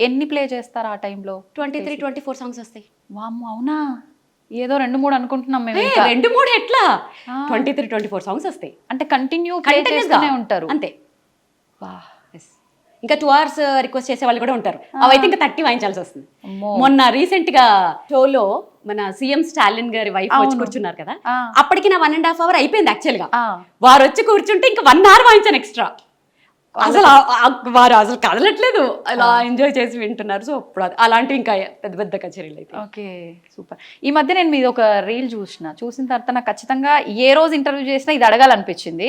ఎన్ని ప్లే చేస్తారు ఆ టైంలో? 23-24 సాంగ్స్ వస్తాయి. వామ్మో, అవునా? ఏదో 2-3 అనుకుంటున్నాం మేము. 2-3 ఎట్లా, 23-24 సాంగ్స్ వస్తాయి. అంటే కంటిన్యూ చేస్తూనే ఉంటారు అంతే. ఇంకా 2 hours రిక్వెస్ట్ చేసే వాళ్ళు కూడా ఉంటారు. అవైతే ఇంకా 30 వాయించాల్సి వస్తుంది. మొన్న రీసెంట్ గా షోలో మన సీఎం స్టాలిన్ గారి వైఫ్ వచ్చి కూర్చున్నారు కదా, అప్పటికి నా 1.5 hour అయిపోయింది యాక్చువల్ గా. వారు వచ్చి కూర్చుంటే ఇంకా 1 hour వాయించాను ఎక్స్ట్రా. అసలు వారు అసలు కదలట్లేదు, అలా ఎంజాయ్ చేసి వింటున్నారు. సో ఇప్పుడు అలాంటివి ఇంకా పెద్ద కచేరీలు అయితే. Okay, super. ఈ మధ్య నేను మీద ఒక రీల్ చూసిన తర్వాత నాకు ఖచ్చితంగా ఏ రోజు ఇంటర్వ్యూ చేసినా ఇది అడగాలనిపించింది.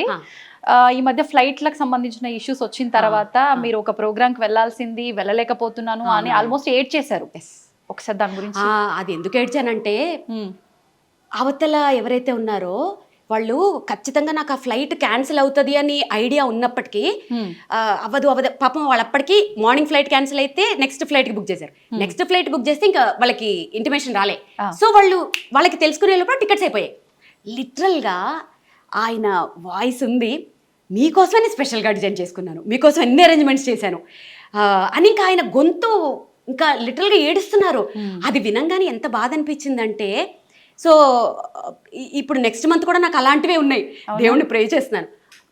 ఈ మధ్య ఫ్లైట్లకు సంబంధించిన ఇష్యూస్ వచ్చిన తర్వాత మీరు ఒక ప్రోగ్రామ్కి వెళ్ళాల్సింది, వెళ్ళలేకపోతున్నాను అని ఆల్మోస్ట్ ఏడ్ చేశారు. ఒకసారి దాని గురించి. అది ఎందుకు ఏడ్చానంటే, అవతల ఎవరైతే ఉన్నారో వాళ్ళు ఖచ్చితంగా నాకు ఆ ఫ్లైట్ క్యాన్సిల్ అవుతుంది అని ఐడియా ఉన్నప్పటికీ అవ్వదు పాపం. వాళ్ళు అప్పటికి మార్నింగ్ ఫ్లైట్ క్యాన్సిల్ అయితే నెక్స్ట్ ఫ్లైట్కి బుక్ చేశారు. నెక్స్ట్ ఫ్లైట్ బుక్ చేస్తే ఇంకా వాళ్ళకి ఇంటిమేషన్ రాలే. సో వాళ్ళకి తెలుసుకునే లోపల టికెట్స్ అయిపోయాయి. లిటరల్గా ఆయన వాయిస్ ఉంది, మీకోసమని స్పెషల్గా డిజైన్ చేసుకున్నాను, మీకోసం ఎన్ని అరేంజ్మెంట్స్ చేశాను అని ఇంకా ఆయన గొంతు ఇంకా లిటరల్గా ఏడుస్తున్నారు. అది వినంగానే ఎంత బాధ అనిపించిందంటే, సో ఇప్పుడు నెక్స్ట్ మంత్ కూడా నాకు అలాంటివే ఉన్నాయి. దేవుణ్ణి ప్రే చేస్తున్నాను,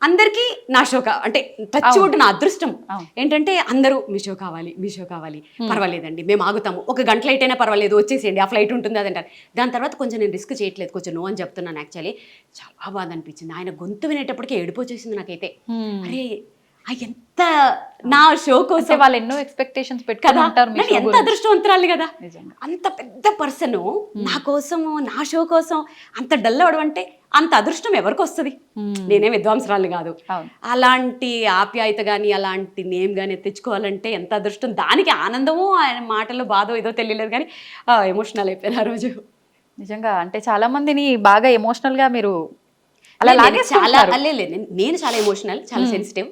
అందరికీ నా షో అంటే టచ్ వుడ్ నా అదృష్టం అవును. ఏంటంటే అందరూ మీ షో కావాలి పర్వాలేదండి మేము ఆగుతాము, ఒక గంట లేట్ అయినా పర్వాలేదు వచ్చేసేయండి, ఆ ఫ్లైట్ ఉంటుంది అదంటారు. దాని తర్వాత కొంచెం నేను రిస్క్ చేయట్లేదు, కొంచెం నో అని చెప్తున్నాను. యాక్చువల్లీ చాలా బాధ అనిపించింది, ఆయన గొంతు వినేటప్పటికే ఏడుపు వచ్చేసింది నాకైతే. అరే ఎంత నా షో కోసం వాళ్ళు ఎన్నో ఎక్స్పెక్టేషన్స్ కదా, పెట్టుకుని ఉంటారు మీ నేను show ఎంత గురించి. అదృష్టవంతురాలి కదా, నిజంగా. అంత పెద్ద పర్సన్ నా కోసం నా షో కోసం అంత డల్ అవడం అంటే అంత అదృష్టం ఎవరికి వస్తుంది? నేనే విద్వాంసరాలు కాదు. అవును. అలాంటి ఆప్యాయత కానీ అలాంటి నేమ్ కానీ తెచ్చుకోవాలంటే ఎంత అదృష్టం. దానికి ఆనందమో ఆయన మాటలో బాధో ఏదో తెలియలేదు కానీ ఎమోషనల్ అయిపోయిన ఆ రోజు. నిజంగా అంటే చాలా మందిని బాగా ఎమోషనల్ గా మీరు అలా నేను చాలా లాగేసుకుంటారు. నేను చాలా ఎమోషనల్, చాలా సెన్సిటివ్.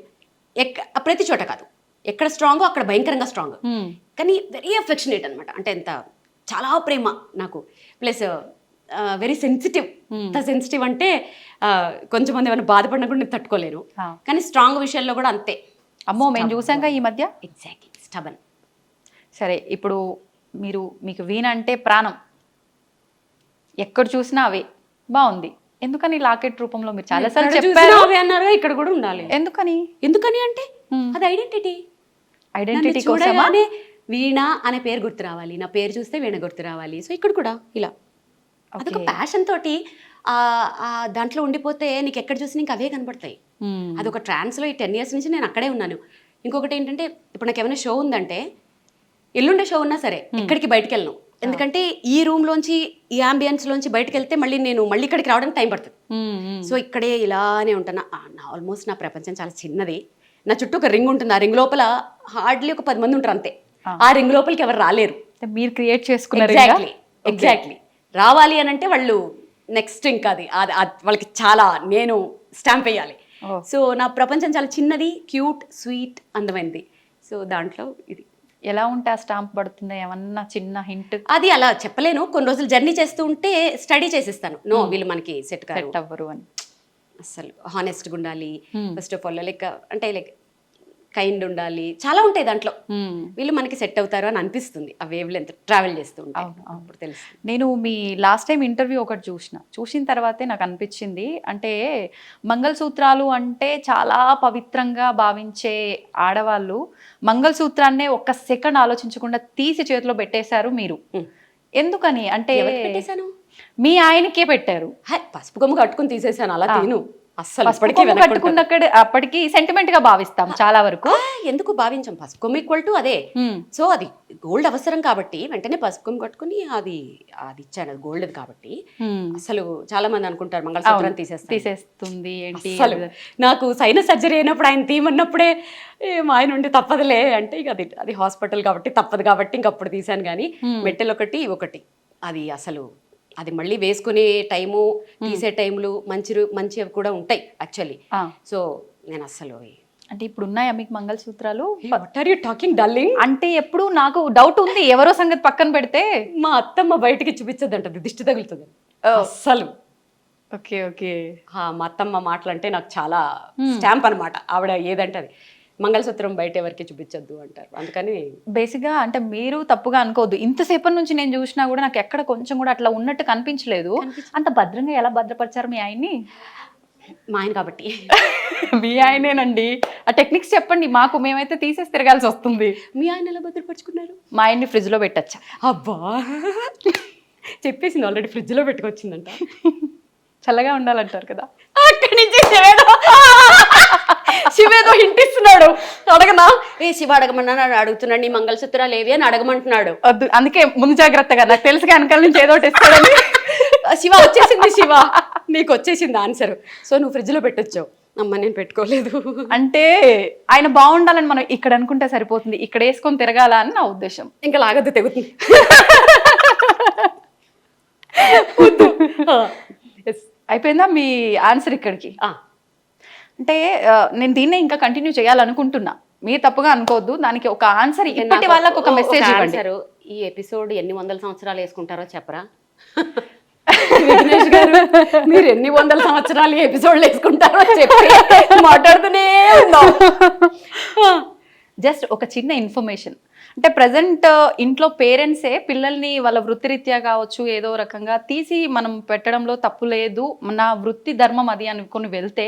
ప్రతి చోట కాదు, ఎక్కడ స్ట్రాంగో అక్కడ భయంకరంగా స్ట్రాంగ్, కానీ వెరీ అఫెక్షనేట్ అనమాట. అంటే ఎంత చాలా ప్రేమ నాకు, ప్లస్ వెరీ సెన్సిటివ్. ఎంత సెన్సిటివ్ అంటే కొంచెంమంది ఏమైనా బాధపడినా కూడా నేను తట్టుకోలేను, కానీ స్ట్రాంగ్ విషయంలో కూడా అంతే. అమ్మో మేము చూసాంగా ఈ మధ్య. Exactly stubborn. సరే ఇప్పుడు మీకు వీణ అంటే ప్రాణం, ఎక్కడ చూసినా అవే బాగుంది. ఎందుకని లాకెట్ రూపంలో మీరు చాలా సార్లు చెప్పారు అన్నారు, ఇక్కడ కూడా ఉండాలి. ఎందుకని అంటే అది ఐడెంటిటీ. ఐడెంటిటీ కోసమా? చూడగానే వీణ అనే పేరు గుర్తు రావాలి, నా పేరు చూస్తే వీణ గుర్తు రావాలి. సో ఇక్కడ కూడా ఇలా అదొక ప్యాషన్ తోటి దాంట్లో ఉండిపోతే నీకు ఎక్కడ చూసి నీకు అవే కనబడతాయి. అదొక ట్రాన్స్లో ఈ 10 years నుంచి నేను అక్కడే ఉన్నాను. ఇంకొకటి ఏంటంటే ఇప్పుడు నాకు ఏమైనా షో ఉందంటే, ఎల్లుండే షో ఉన్నా సరే ఎక్కడికి బయటకు వెళ్ళను, ఎందుకంటే ఈ రూమ్లోంచి ఈ అంబియన్స్లోంచి బయటకు వెళ్తే మళ్ళీ ఇక్కడికి రావడానికి టైం పడుతుంది. సో ఇక్కడే ఇలానే ఉంటాను. ఆల్మోస్ట్ నా ప్రపంచం చాలా చిన్నది. నా చుట్టూ ఒక రింగ్ ఉంటుంది, ఆ రింగ్ లోపల హార్డ్లీ ఒక 10 మంది ఉంటారు అంతే. ఆ రింగ్ లోపలికి ఎవరు రాలేరు. మీరు క్రియేట్ చేసుకున్నారు. ఎగ్జాక్ట్లీ రావాలి అని అంటే వాళ్ళు నెక్స్ట్ ఇంకా అది వాళ్ళకి చాలా నేను స్టాంప్ వేయాలి. సో నా ప్రపంచం చాలా చిన్నది, క్యూట్, స్వీట్, అందమైనది. సో దాంట్లో ఇది ఎలా ఉంటే ఆ స్టాంప్ పడుతుందో ఏమన్నా చిన్న హింట్? అది అలా చెప్పలేను. కొన్ని రోజులు జర్నీ చేస్తూ ఉంటే స్టడీ చేసేస్తాను. నో వీళ్ళు మనకి సెట్ అవ్వరు అని. అసలు హానెస్ట్గా ఉండాలి first of all, like kind ఉండాలి, చాలా ఉంటాయి దాంట్లో. వీళ్ళు మనకి సెట్ అవుతారు అని అనిపిస్తుంది ఆ వేవ్ లెంత్ ట్రావెల్ చేస్తూ ఉంటాయి. అప్పుడు తెలుసు. నేను మీ లాస్ట్ టైం ఇంటర్వ్యూ ఒకటి చూసిన తర్వాతే నాకు అనిపించింది, అంటే మంగళసూత్రాలు అంటే చాలా పవిత్రంగా భావించే ఆడవాళ్ళు మంగళసూత్రాన్నే ఒక్క సెకండ్ ఆలోచించకుండా తీసి చేతిలో పెట్టేశారు మీరు. ఎందుకని అంటే పెట్టేశాను? మీ ఆయనకే పెట్టారు. పసుపు కొమ్ము కట్టుకుని తీసేసాను, అలా తీను అస్సలు. అప్పటికి సెంటిమెంట్ గా భావిస్తాం చాలా వరకు. ఎందుకు భావించాం? పసుపు కొమ్ము ఈక్వల్ టు అదే. సో అది గోల్డ్ అవసరం కాబట్టి వెంటనే పసుపు కొమ్ము కట్టుకుని అది ఇచ్చాను, అది గోల్డ్ కాబట్టి. అసలు చాలా మంది అనుకుంటారు మంగళసూత్రం తీసేస్తుంది ఏంటి. నాకు సైనస్ సర్జరీ అయినప్పుడు ఆయన తీయమన్నప్పుడే మా ఆయన ఉండి తప్పదులే అంటే, ఇక అది హాస్పిటల్ కాబట్టి తప్పదు కాబట్టి ఇంకప్పుడు తీసాను. కానీ మెట్టెలు ఒకటి అది అసలు అది మళ్ళీ వేసుకునే టైము, తీసే టైంలు మంచివి కూడా ఉంటాయి యాక్చువల్లీ. సో నేను అసలు అంటే ఇప్పుడు ఉన్నాయా మీకు మంగళసూత్రాలు? What are you talking darling? అంటే ఎప్పుడు నాకు డౌట్ ఉంది, ఎవరో సంగతి పక్కన పెడితే మా అత్తమ్మ బయటికి చూపించద్దంటది, దిష్టి తగులుతుంది అస్సలు. ఓకే మా అత్తమ్మ మాటలు అంటే నాకు చాలా స్టాంప్ అనమాట. ఆవిడ ఏదంటే అది మంగళసూత్రం బయట ఎవరికి చూపించద్దు అంటారు. అందుకని బేసిక్గా అంటే మీరు తప్పుగా అనుకోవద్దు, ఇంతసేపటి నుంచి నేను చూసినా కూడా నాకు ఎక్కడ కొంచెం కూడా అట్లా ఉన్నట్టు కనిపించలేదు. అంత భద్రంగా ఎలా భద్రపరిచారు మీ ఆయన్ని? మా ఆయన కాబట్టి. మీ ఆయనేనండి, ఆ టెక్నిక్స్ చెప్పండి మాకు, మేమైతే తీసేసి తిరగాల్సి వస్తుంది. మీ ఆయన ఎలా భద్రపరుచుకున్నారు? మా ఆయన్ని ఫ్రిడ్జ్ లో పెట్టచ్చా? అబ్బా చెప్పేసింది ఆల్రెడీ, ఫ్రిడ్జ్ లో పెట్టుకొచ్చిందంట. చల్లగా ఉండాలంటారు కదా. అక్కడి నుంచి శివేదో హింటిస్తున్నాడు. అడగనా? శివ అడగమన్నా అడుగుతున్నాడు, నీ మంగళసూత్రాలు ఏవి అని అడగమంటున్నాడు. వద్దు, అందుకే ముందు జాగ్రత్తగా, నాకు తెలుసు వెనకాల నుంచి ఏదో ఇస్తాడని. శివ వచ్చేసింది, శివ నీకు వచ్చేసింది ఆన్సర్. సో నువ్వు ఫ్రిడ్జ్ లో పెట్టొచ్చావు. అమ్మ నేను పెట్టుకోలేదు. అంటే ఆయన బాగుండాలని మనం ఇక్కడ అనుకుంటే సరిపోతుంది, ఇక్కడ వేసుకొని తిరగాల అని నా ఉద్దేశం. ఇంకా లాగద్దు, తెగుతుంది. అయిపోయిందా మీ ఆన్సర్ ఇక్కడికి? అంటే నేను దీన్నే ఇంకా కంటిన్యూ చేయాలనుకుంటున్నా, మీరు తప్పుగా అనుకోవద్దు. దానికి ఒక ఆన్సర్ ఇప్పటి వాళ్ళకి ఒక మెసేజ్ ఇవ్వండి. ఈ ఎపిసోడ్ ఎన్ని 100 సంవత్సరాలు వేసుకుంటారో చెప్పరా? విఘ్నేష్ గారు మీరు ఎన్ని 100 సంవత్సరాలు ఎపిసోడ్లు వేసుకుంటారో చెప్పి మాట్లాడుతూనే ఉన్నాం. జస్ట్ ఒక చిన్న ఇన్ఫర్మేషన్, అంటే ప్రజెంట్ ఇంట్లో పేరెంట్సే పిల్లల్ని వాళ్ళ వృత్తిరీత్యా కావచ్చు ఏదో రకంగా తీసి మనం పెట్టడంలో తప్పు లేదు, నా వృత్తి ధర్మం అది అనుకుని వెళ్తే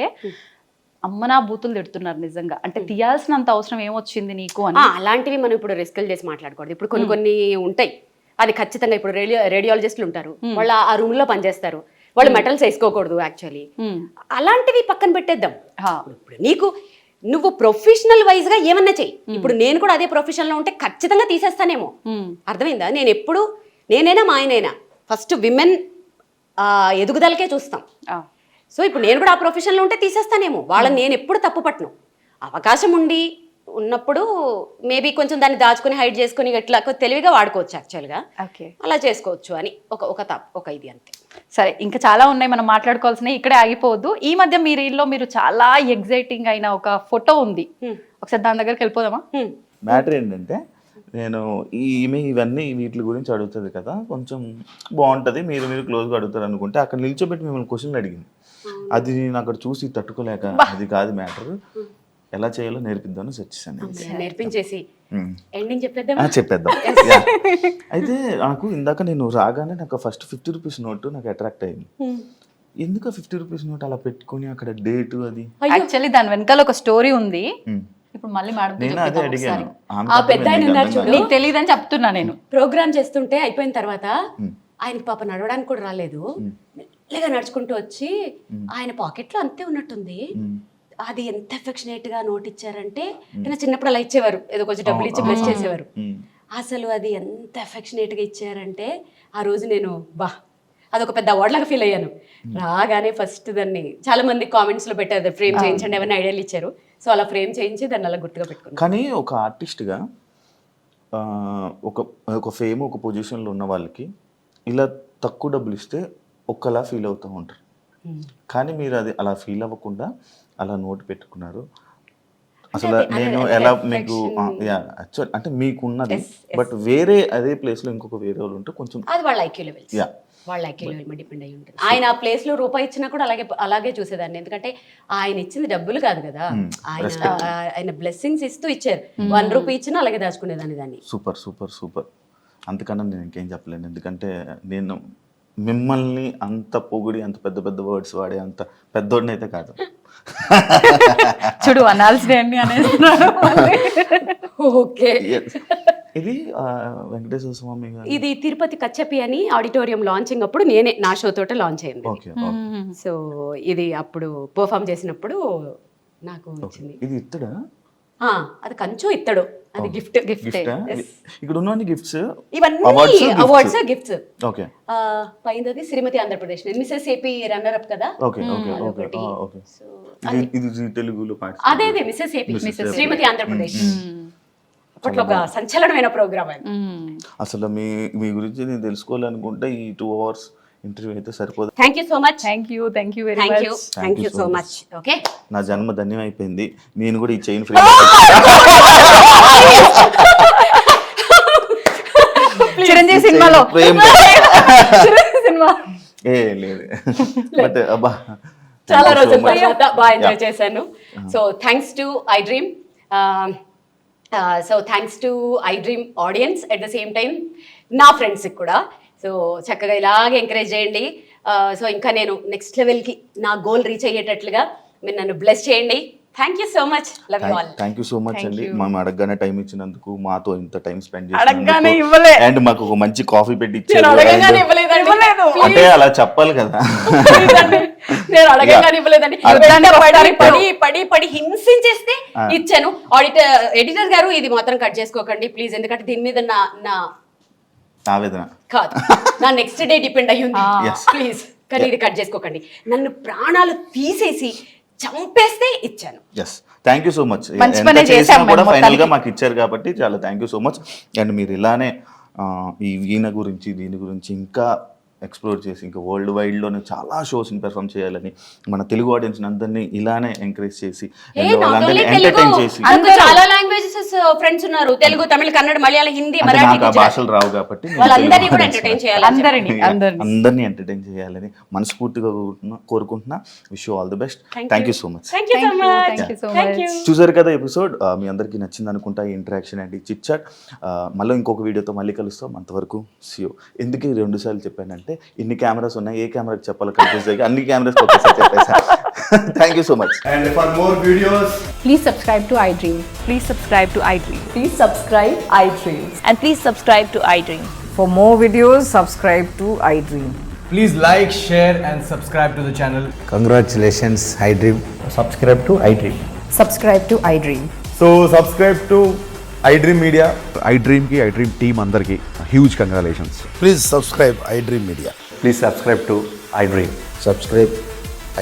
అమ్మనా బూతులు తిడుతున్నారు నిజంగా, అంటే తీయాల్సినంత అవసరం ఏమొచ్చింది నీకు అని. అలాంటివి మనం ఇప్పుడు రిస్కులు చేసి మాట్లాడకూడదు. ఇప్పుడు కొన్ని ఉంటాయి, అది ఖచ్చితంగా ఇప్పుడు రేడియాలజిస్టులు ఉంటారు, వాళ్ళు ఆ రూమ్ లో పనిచేస్తారు, వాళ్ళు మెటల్స్ వేసుకోకూడదు యాక్చువల్లీ. అలాంటివి పక్కన పెట్టేద్దాం. ఇప్పుడు నువ్వు ప్రొఫెషనల్ వైజ్ గా ఏమన్నా చెయ్యి. ఇప్పుడు నేను కూడా అదే ప్రొఫెషన్ లో ఉంటే ఖచ్చితంగా తీసేస్తానేమో. అర్థమైందా? నేనైనా మా ఆయనైనా ఫస్ట్ విమెన్ ఎదుగుదలకే చూస్తాం. సో ఇప్పుడు నేను కూడా ఆ ప్రొఫెషన్లో ఉంటే తీసేస్తానేమో. వాళ్ళని నేను ఎప్పుడు తప్పు పట్టను. అవకాశం ఉన్నప్పుడు మేబీ కొంచెం దాన్ని దాచుకుని హైడ్ చేసుకుని ఇట్లా తెలివిగా వాడుకోవచ్చు యాక్చువల్గా. అలా చేసుకోవచ్చు అని ఒక ఇది అంతే. సరే, ఇంకా చాలా ఉన్నాయి మనం మాట్లాడుకోవాల్సినవి, ఇక్కడే ఆగిపోవద్దు. ఈ మధ్య మీ రీల్లో మీరు చాలా ఎగ్జైటింగ్ అయిన ఒక ఫోటో ఉంది, ఒకసారి దాని దగ్గరికి వెళ్ళిపోదామా? మ్యాటర్ ఏంటంటే, నేను ఈమె ఇవన్నీ వీటి గురించి అడుగుతుంది కదా, కొంచెం బాగుంటుంది, మీరు క్లోజ్గా అడుగుతారు అనుకుంటే అక్కడ నిల్చోబెట్టి మిమ్మల్ని క్వశ్చన్లు అడిగింది. అది నేను అక్కడ చూసి తట్టుకోలేక, అది కాదు మ్యాటర్, ఎలా చేయాలో నేర్పిద్దామని వచ్చేసాను. నేర్పించేసి ఎండింగ్ చెప్పేద్దాం. అయితే నాకు ఇందాక నేను రాగానే నాకు ఫస్ట్ 50 రూపీస్ నోట్ నాకు అట్రాక్ట్ అయింది. ఎందుకు 50 రూపీస్ నోట్ అలా పెట్టుకుని అక్కడ డేట్ అది, యాక్చువల్లీ దాని వెనకాల ఒక స్టోరీ ఉంది. ఇప్పుడు మళ్ళీ నేను అదే అడిగాను. ఆ పెద్ద ఆయన ఉన్నారు చూడు, నీకు తెలియదని చెప్తున్నా నేను. ప్రోగ్రామ్ చేస్తుంటే అయిపోయిన తర్వాత ఆయనకి పాప నడవడానికి కూడా రాలేదు, మెల్లగా నడుచుకుంటూ వచ్చి ఆయన పాకెట్ లో అంతే ఉన్నట్టుంది. అది ఎంత అఫెక్షనేట్ గా నోట్ ఇచ్చారంటే, నేను చిన్నప్పుడు అలా ఇచ్చేవారు, ఏదో కొంచెం డబ్బులు ఇచ్చి బ్లెస్ చేసేవారు. అసలు అది ఎంత అఫెక్షనేట్ గా ఇచ్చారంటే ఆ రోజు నేను అదొక పెద్ద అవార్డ్ లాగా ఫీల్ అయ్యాను. రాగానే ఫస్ట్ దాన్ని చాలా మంది కామెంట్స్ లో పెట్టారు, ఫ్రేమ్ చేయించండి ఏమైనా ఐడియాలు ఇచ్చారు. సో అలా ఫ్రేమ్ చేయించి దాన్ని అలా గుర్తుగా పెట్టుకున్నాను. కానీ ఒక ఆర్టిస్ట్గా ఒక ఫేమ్ ఒక పొజిషన్లో ఉన్న వాళ్ళకి ఇలా తక్కువ డబ్బులు ఇస్తే ఒక్కలా ఫీల్ అవుతూ ఉంటారు. కానీ మీరు అది అలా ఫీల్ అవ్వకుండా అలా నోట్ పెట్టుకున్నారు. అసలు నేను ఎలా మీకు యాక్చువల్ అంటే మీకున్నది, బట్ వేరే అదే ప్లేస్లో ఇంకొక వేరే వాళ్ళు ఉంటే కొంచెం అది వాళ్ళ ఐక్యూ లెవెల్స్, వాళ్ళ ఐక్యూ లెవెల్ మీద డిపెండ్ అయ్యి ఉంటుంది. ఆయన ఆ ప్లేస్ లో రూపాయి ఇచ్చినా కూడా అలాగే చూసేదాన్ని. ఎందుకంటే ఆయన ఇచ్చింది డబ్బులు కాదు కదా, ఆయన బ్లెస్సింగ్స్ ఇస్తూ ఇచ్చారు. 1 రూపీ ఇచ్చినా అలాగే దాచుకునేదాన్ని దాన్ని. Super super super. అంతకన్నా నేను ఇంకేం చెప్పలేను, ఎందుకంటే నేను మిమ్మల్ని అంత పొగిడి అంత పెద్ద పెద్ద వర్డ్స్ వాడే అంత పెద్దోడిని అయితే కాదు. చూడు అనాల్సిన ఓకే. ఇది వెంకటేశ్వర స్వామి గారు, ఇది తిరుపతి కచ్చపి అని ఆడిటోరియం లాంచింగ్ అప్పుడు నేనే నా షో తోట లాంచ్ అయింది. సో ఇది అప్పుడు పర్ఫామ్ చేసినప్పుడు నాకు వచ్చింది. ఇది ఇత్తడా? అది కంచు ఇత్తడు, అది గిఫ్ట్. ఇక్కడ ఉన్న గిఫ్ట్స్ ఇవన్నీ అవార్డ్స్ గిఫ్ట్స్. ఓకే. పైనది Shrimati Andhra Pradesh, Mrs AP runner up కదా. Okay okay okay okay. ఇది తెలుగులో అదే మిసెస్ ఏపీ, శ్రీమతి ఆంధ్రప్రదేశ్. అప్పట్లో ఒక సంచలనమైన ప్రోగ్రామ్. అసలు మీ గురించి నేను తెలుసుకోవాలనుకుంటే ఈ 2 hours ఇంటర్వ్యూ అయితే సరిపోదు. Thank you so much. Thank you very much. Thank you so much. Okay, నా జన్మ ధన్యం అయిపోయింది. నేను కూడా ఈ చైన్ ఫ్రీ చిరంజీవి సినిమాలో సినిమా లేదు, బట్ అబ్బా చాలా రోజుల తర్వాత బాగా ఎంజాయ్ చేశాను. So thanks to I dream, so thanks to I dream audience, at the same time నా ఫ్రెండ్స్కి కూడా. సో చక్కగా ఇలాగే ఎంకరేజ్ చేయండి. సో ఇంకా నేను నెక్స్ట్ లెవెల్కి నా గోల్ రీచ్ అయ్యేటట్లుగా మీరు నన్ను బ్లెస్ చేయండి. Thank you so much. Love you all. Thank you so much అండి. మేము అడగగానే టైం ఇచ్చినందుకు, మాతో ఇంత టైం స్పెండ్ అడగగానే చేసినందుకు, అండ్ మాకు ఒక మంచి కాఫీ పెట్టి ఇచ్చారు. అంటే అలా చెప్పాలి కదా. నేను అడగగానే ఇవ్వలేదండి, పడి హింసించేస్తే ఇచ్చాను. ఎడిటర్ గారు ఇది మాత్రం కట్ చేసుకోకండి ప్లీజ్, ఎందుకంటే దీని మీద నా ఆవేదన కాదు, నా నెక్స్ట్ డే డిపెండ్ అయ్యి ఉంది. ప్లీజ్ కానీ ఇది కట్ చేసుకోకండి. నన్ను ప్రాణాలు తీసేసి చంపేస్తే ఇచ్చాను. Thank you so much. కూడా ఫైనల్ గా మాకు ఇచ్చారు కాబట్టి చాలా thank you so much. And మీరు ఇలానే ఈ వీణ గురించి దీని గురించి ఇంకా ఎక్స్ప్లోర్ చేసి ఇంకా వరల్డ్ వైడ్లోనే చాలా షోస్ని పెర్ఫామ్ చేయాలని, మన తెలుగు ఆడియన్స్ అందరినీ ఇలానే ఎంకరేజ్ చేసి వాళ్ళందరినీ ఎంటర్టైన్ చేసి. చాలా లాంగ్వేజెస్ ఫ్రెండ్స్ ఉన్నారు, తెలుగు, తమిళ, కన్నడ, మలయాళం, హిందీ, మరాఠీ, నాకు ఆ భాషలు రావు కాబట్టి వాళ్ళందరినీ కూడా ఎంటర్టైన్ చేయాలి, అందరినీ ఎంటర్టైన్ చేయాలని మనస్ఫూర్తిగా కోరుకుంటున్నా. Wish you all the best. Thank you so much. చూసారు కదా ఎపిసోడ్, మీ అందరికీ నచ్చింది అనుకుంటా ఈ ఇంటరాక్షన్ అండ్ ఈ చిట్ చాట్. మళ్ళీ ఇంకొక వీడియోతో మళ్ళీ కలుస్తాం. అంతవరకు సీ యూ. ఎందుకు 2 సార్లు చెప్పానంటే అంటే ఇన్ని కెమెరాస్ ఉన్నాయి, ఏ కెమెరాకి చెప్పాలో కన్ఫ్యూజ్ అయ్యి అన్ని కెమెరాస్ ఒకేసారి చెప్పేసాను. Thank you so much. And for more videos, Please subscribe to iDream. Please subscribe to iDream. Please subscribe iDream. And please subscribe to iDream. For more videos, subscribe to iDream. please like, share and subscribe to the channel. Congratulations, iDream. Subscribe to iDream. Subscribe to iDream. So subscribe to iDream Media. iDream ki iDream team andarki huge congratulations. Please subscribe iDream Media. Please subscribe to iDream. Subscribe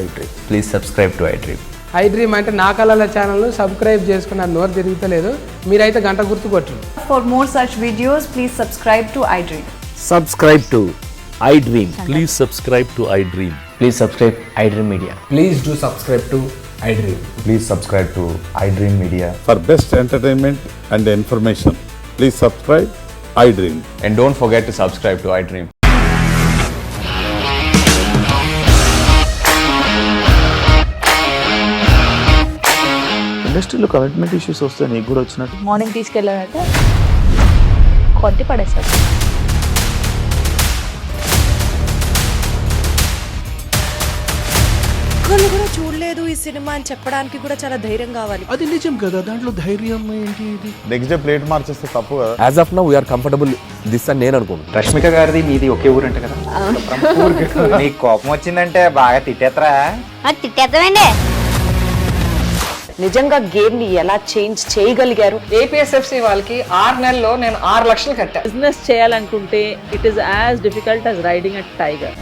iDream. Please subscribe to iDream. iDream అంటే నా కళల channel subscribe చేసుకున్న నోరు తిరుగుతలేదు, మీరైతే గంట గుర్తు కొట్టండి. For more such videos, please subscribe to iDream. Subscribe to iDream. Please subscribe to iDream. Please subscribe iDream Media. Please do subscribe to iDream. Please subscribe to iDream Media. For best entertainment and information, please subscribe iDream. And don't forget to subscribe to iDream. ఇండస్ట్రీలో commitment issues వస్తే నీకు కూడా వచ్చినట్టు? Morning తీసుకెళ్ళారంటే కొట్టి పడేస్తారు. ఒక్కళ్ళు కూడా చూడలేదు ఈ సినిమా అని చెప్పడానికి కూడా చాలా ధైర్యం కావాలి. అది నిజం కదా, దాంట్లో ధైర్యం ఏంటి? ఇది నెక్స్ట్ డే ప్లేట్ మార్చేస్తే తప్పు కదా. As of now, we are comfortable this అని నేను అనుకుంటున్నాను. రష్మిక గారిది మీది ఒకే ఊరంట కదా? నీకు కోపం వచ్చిందంటే బాగా తిట్టేత్తరా? తిట్టేద్దామండి. నిజంగా గేమ్ ని ఎలా చేంజ్ చేయగలిగారు? ఏపీఎస్ఎఫ్సి వాళ్ళకి 6 నెలల్లో నేను 6 లక్షలు కట్టా. బిజినెస్ చేయాలనుకుంటే it is as difficult as riding a tiger.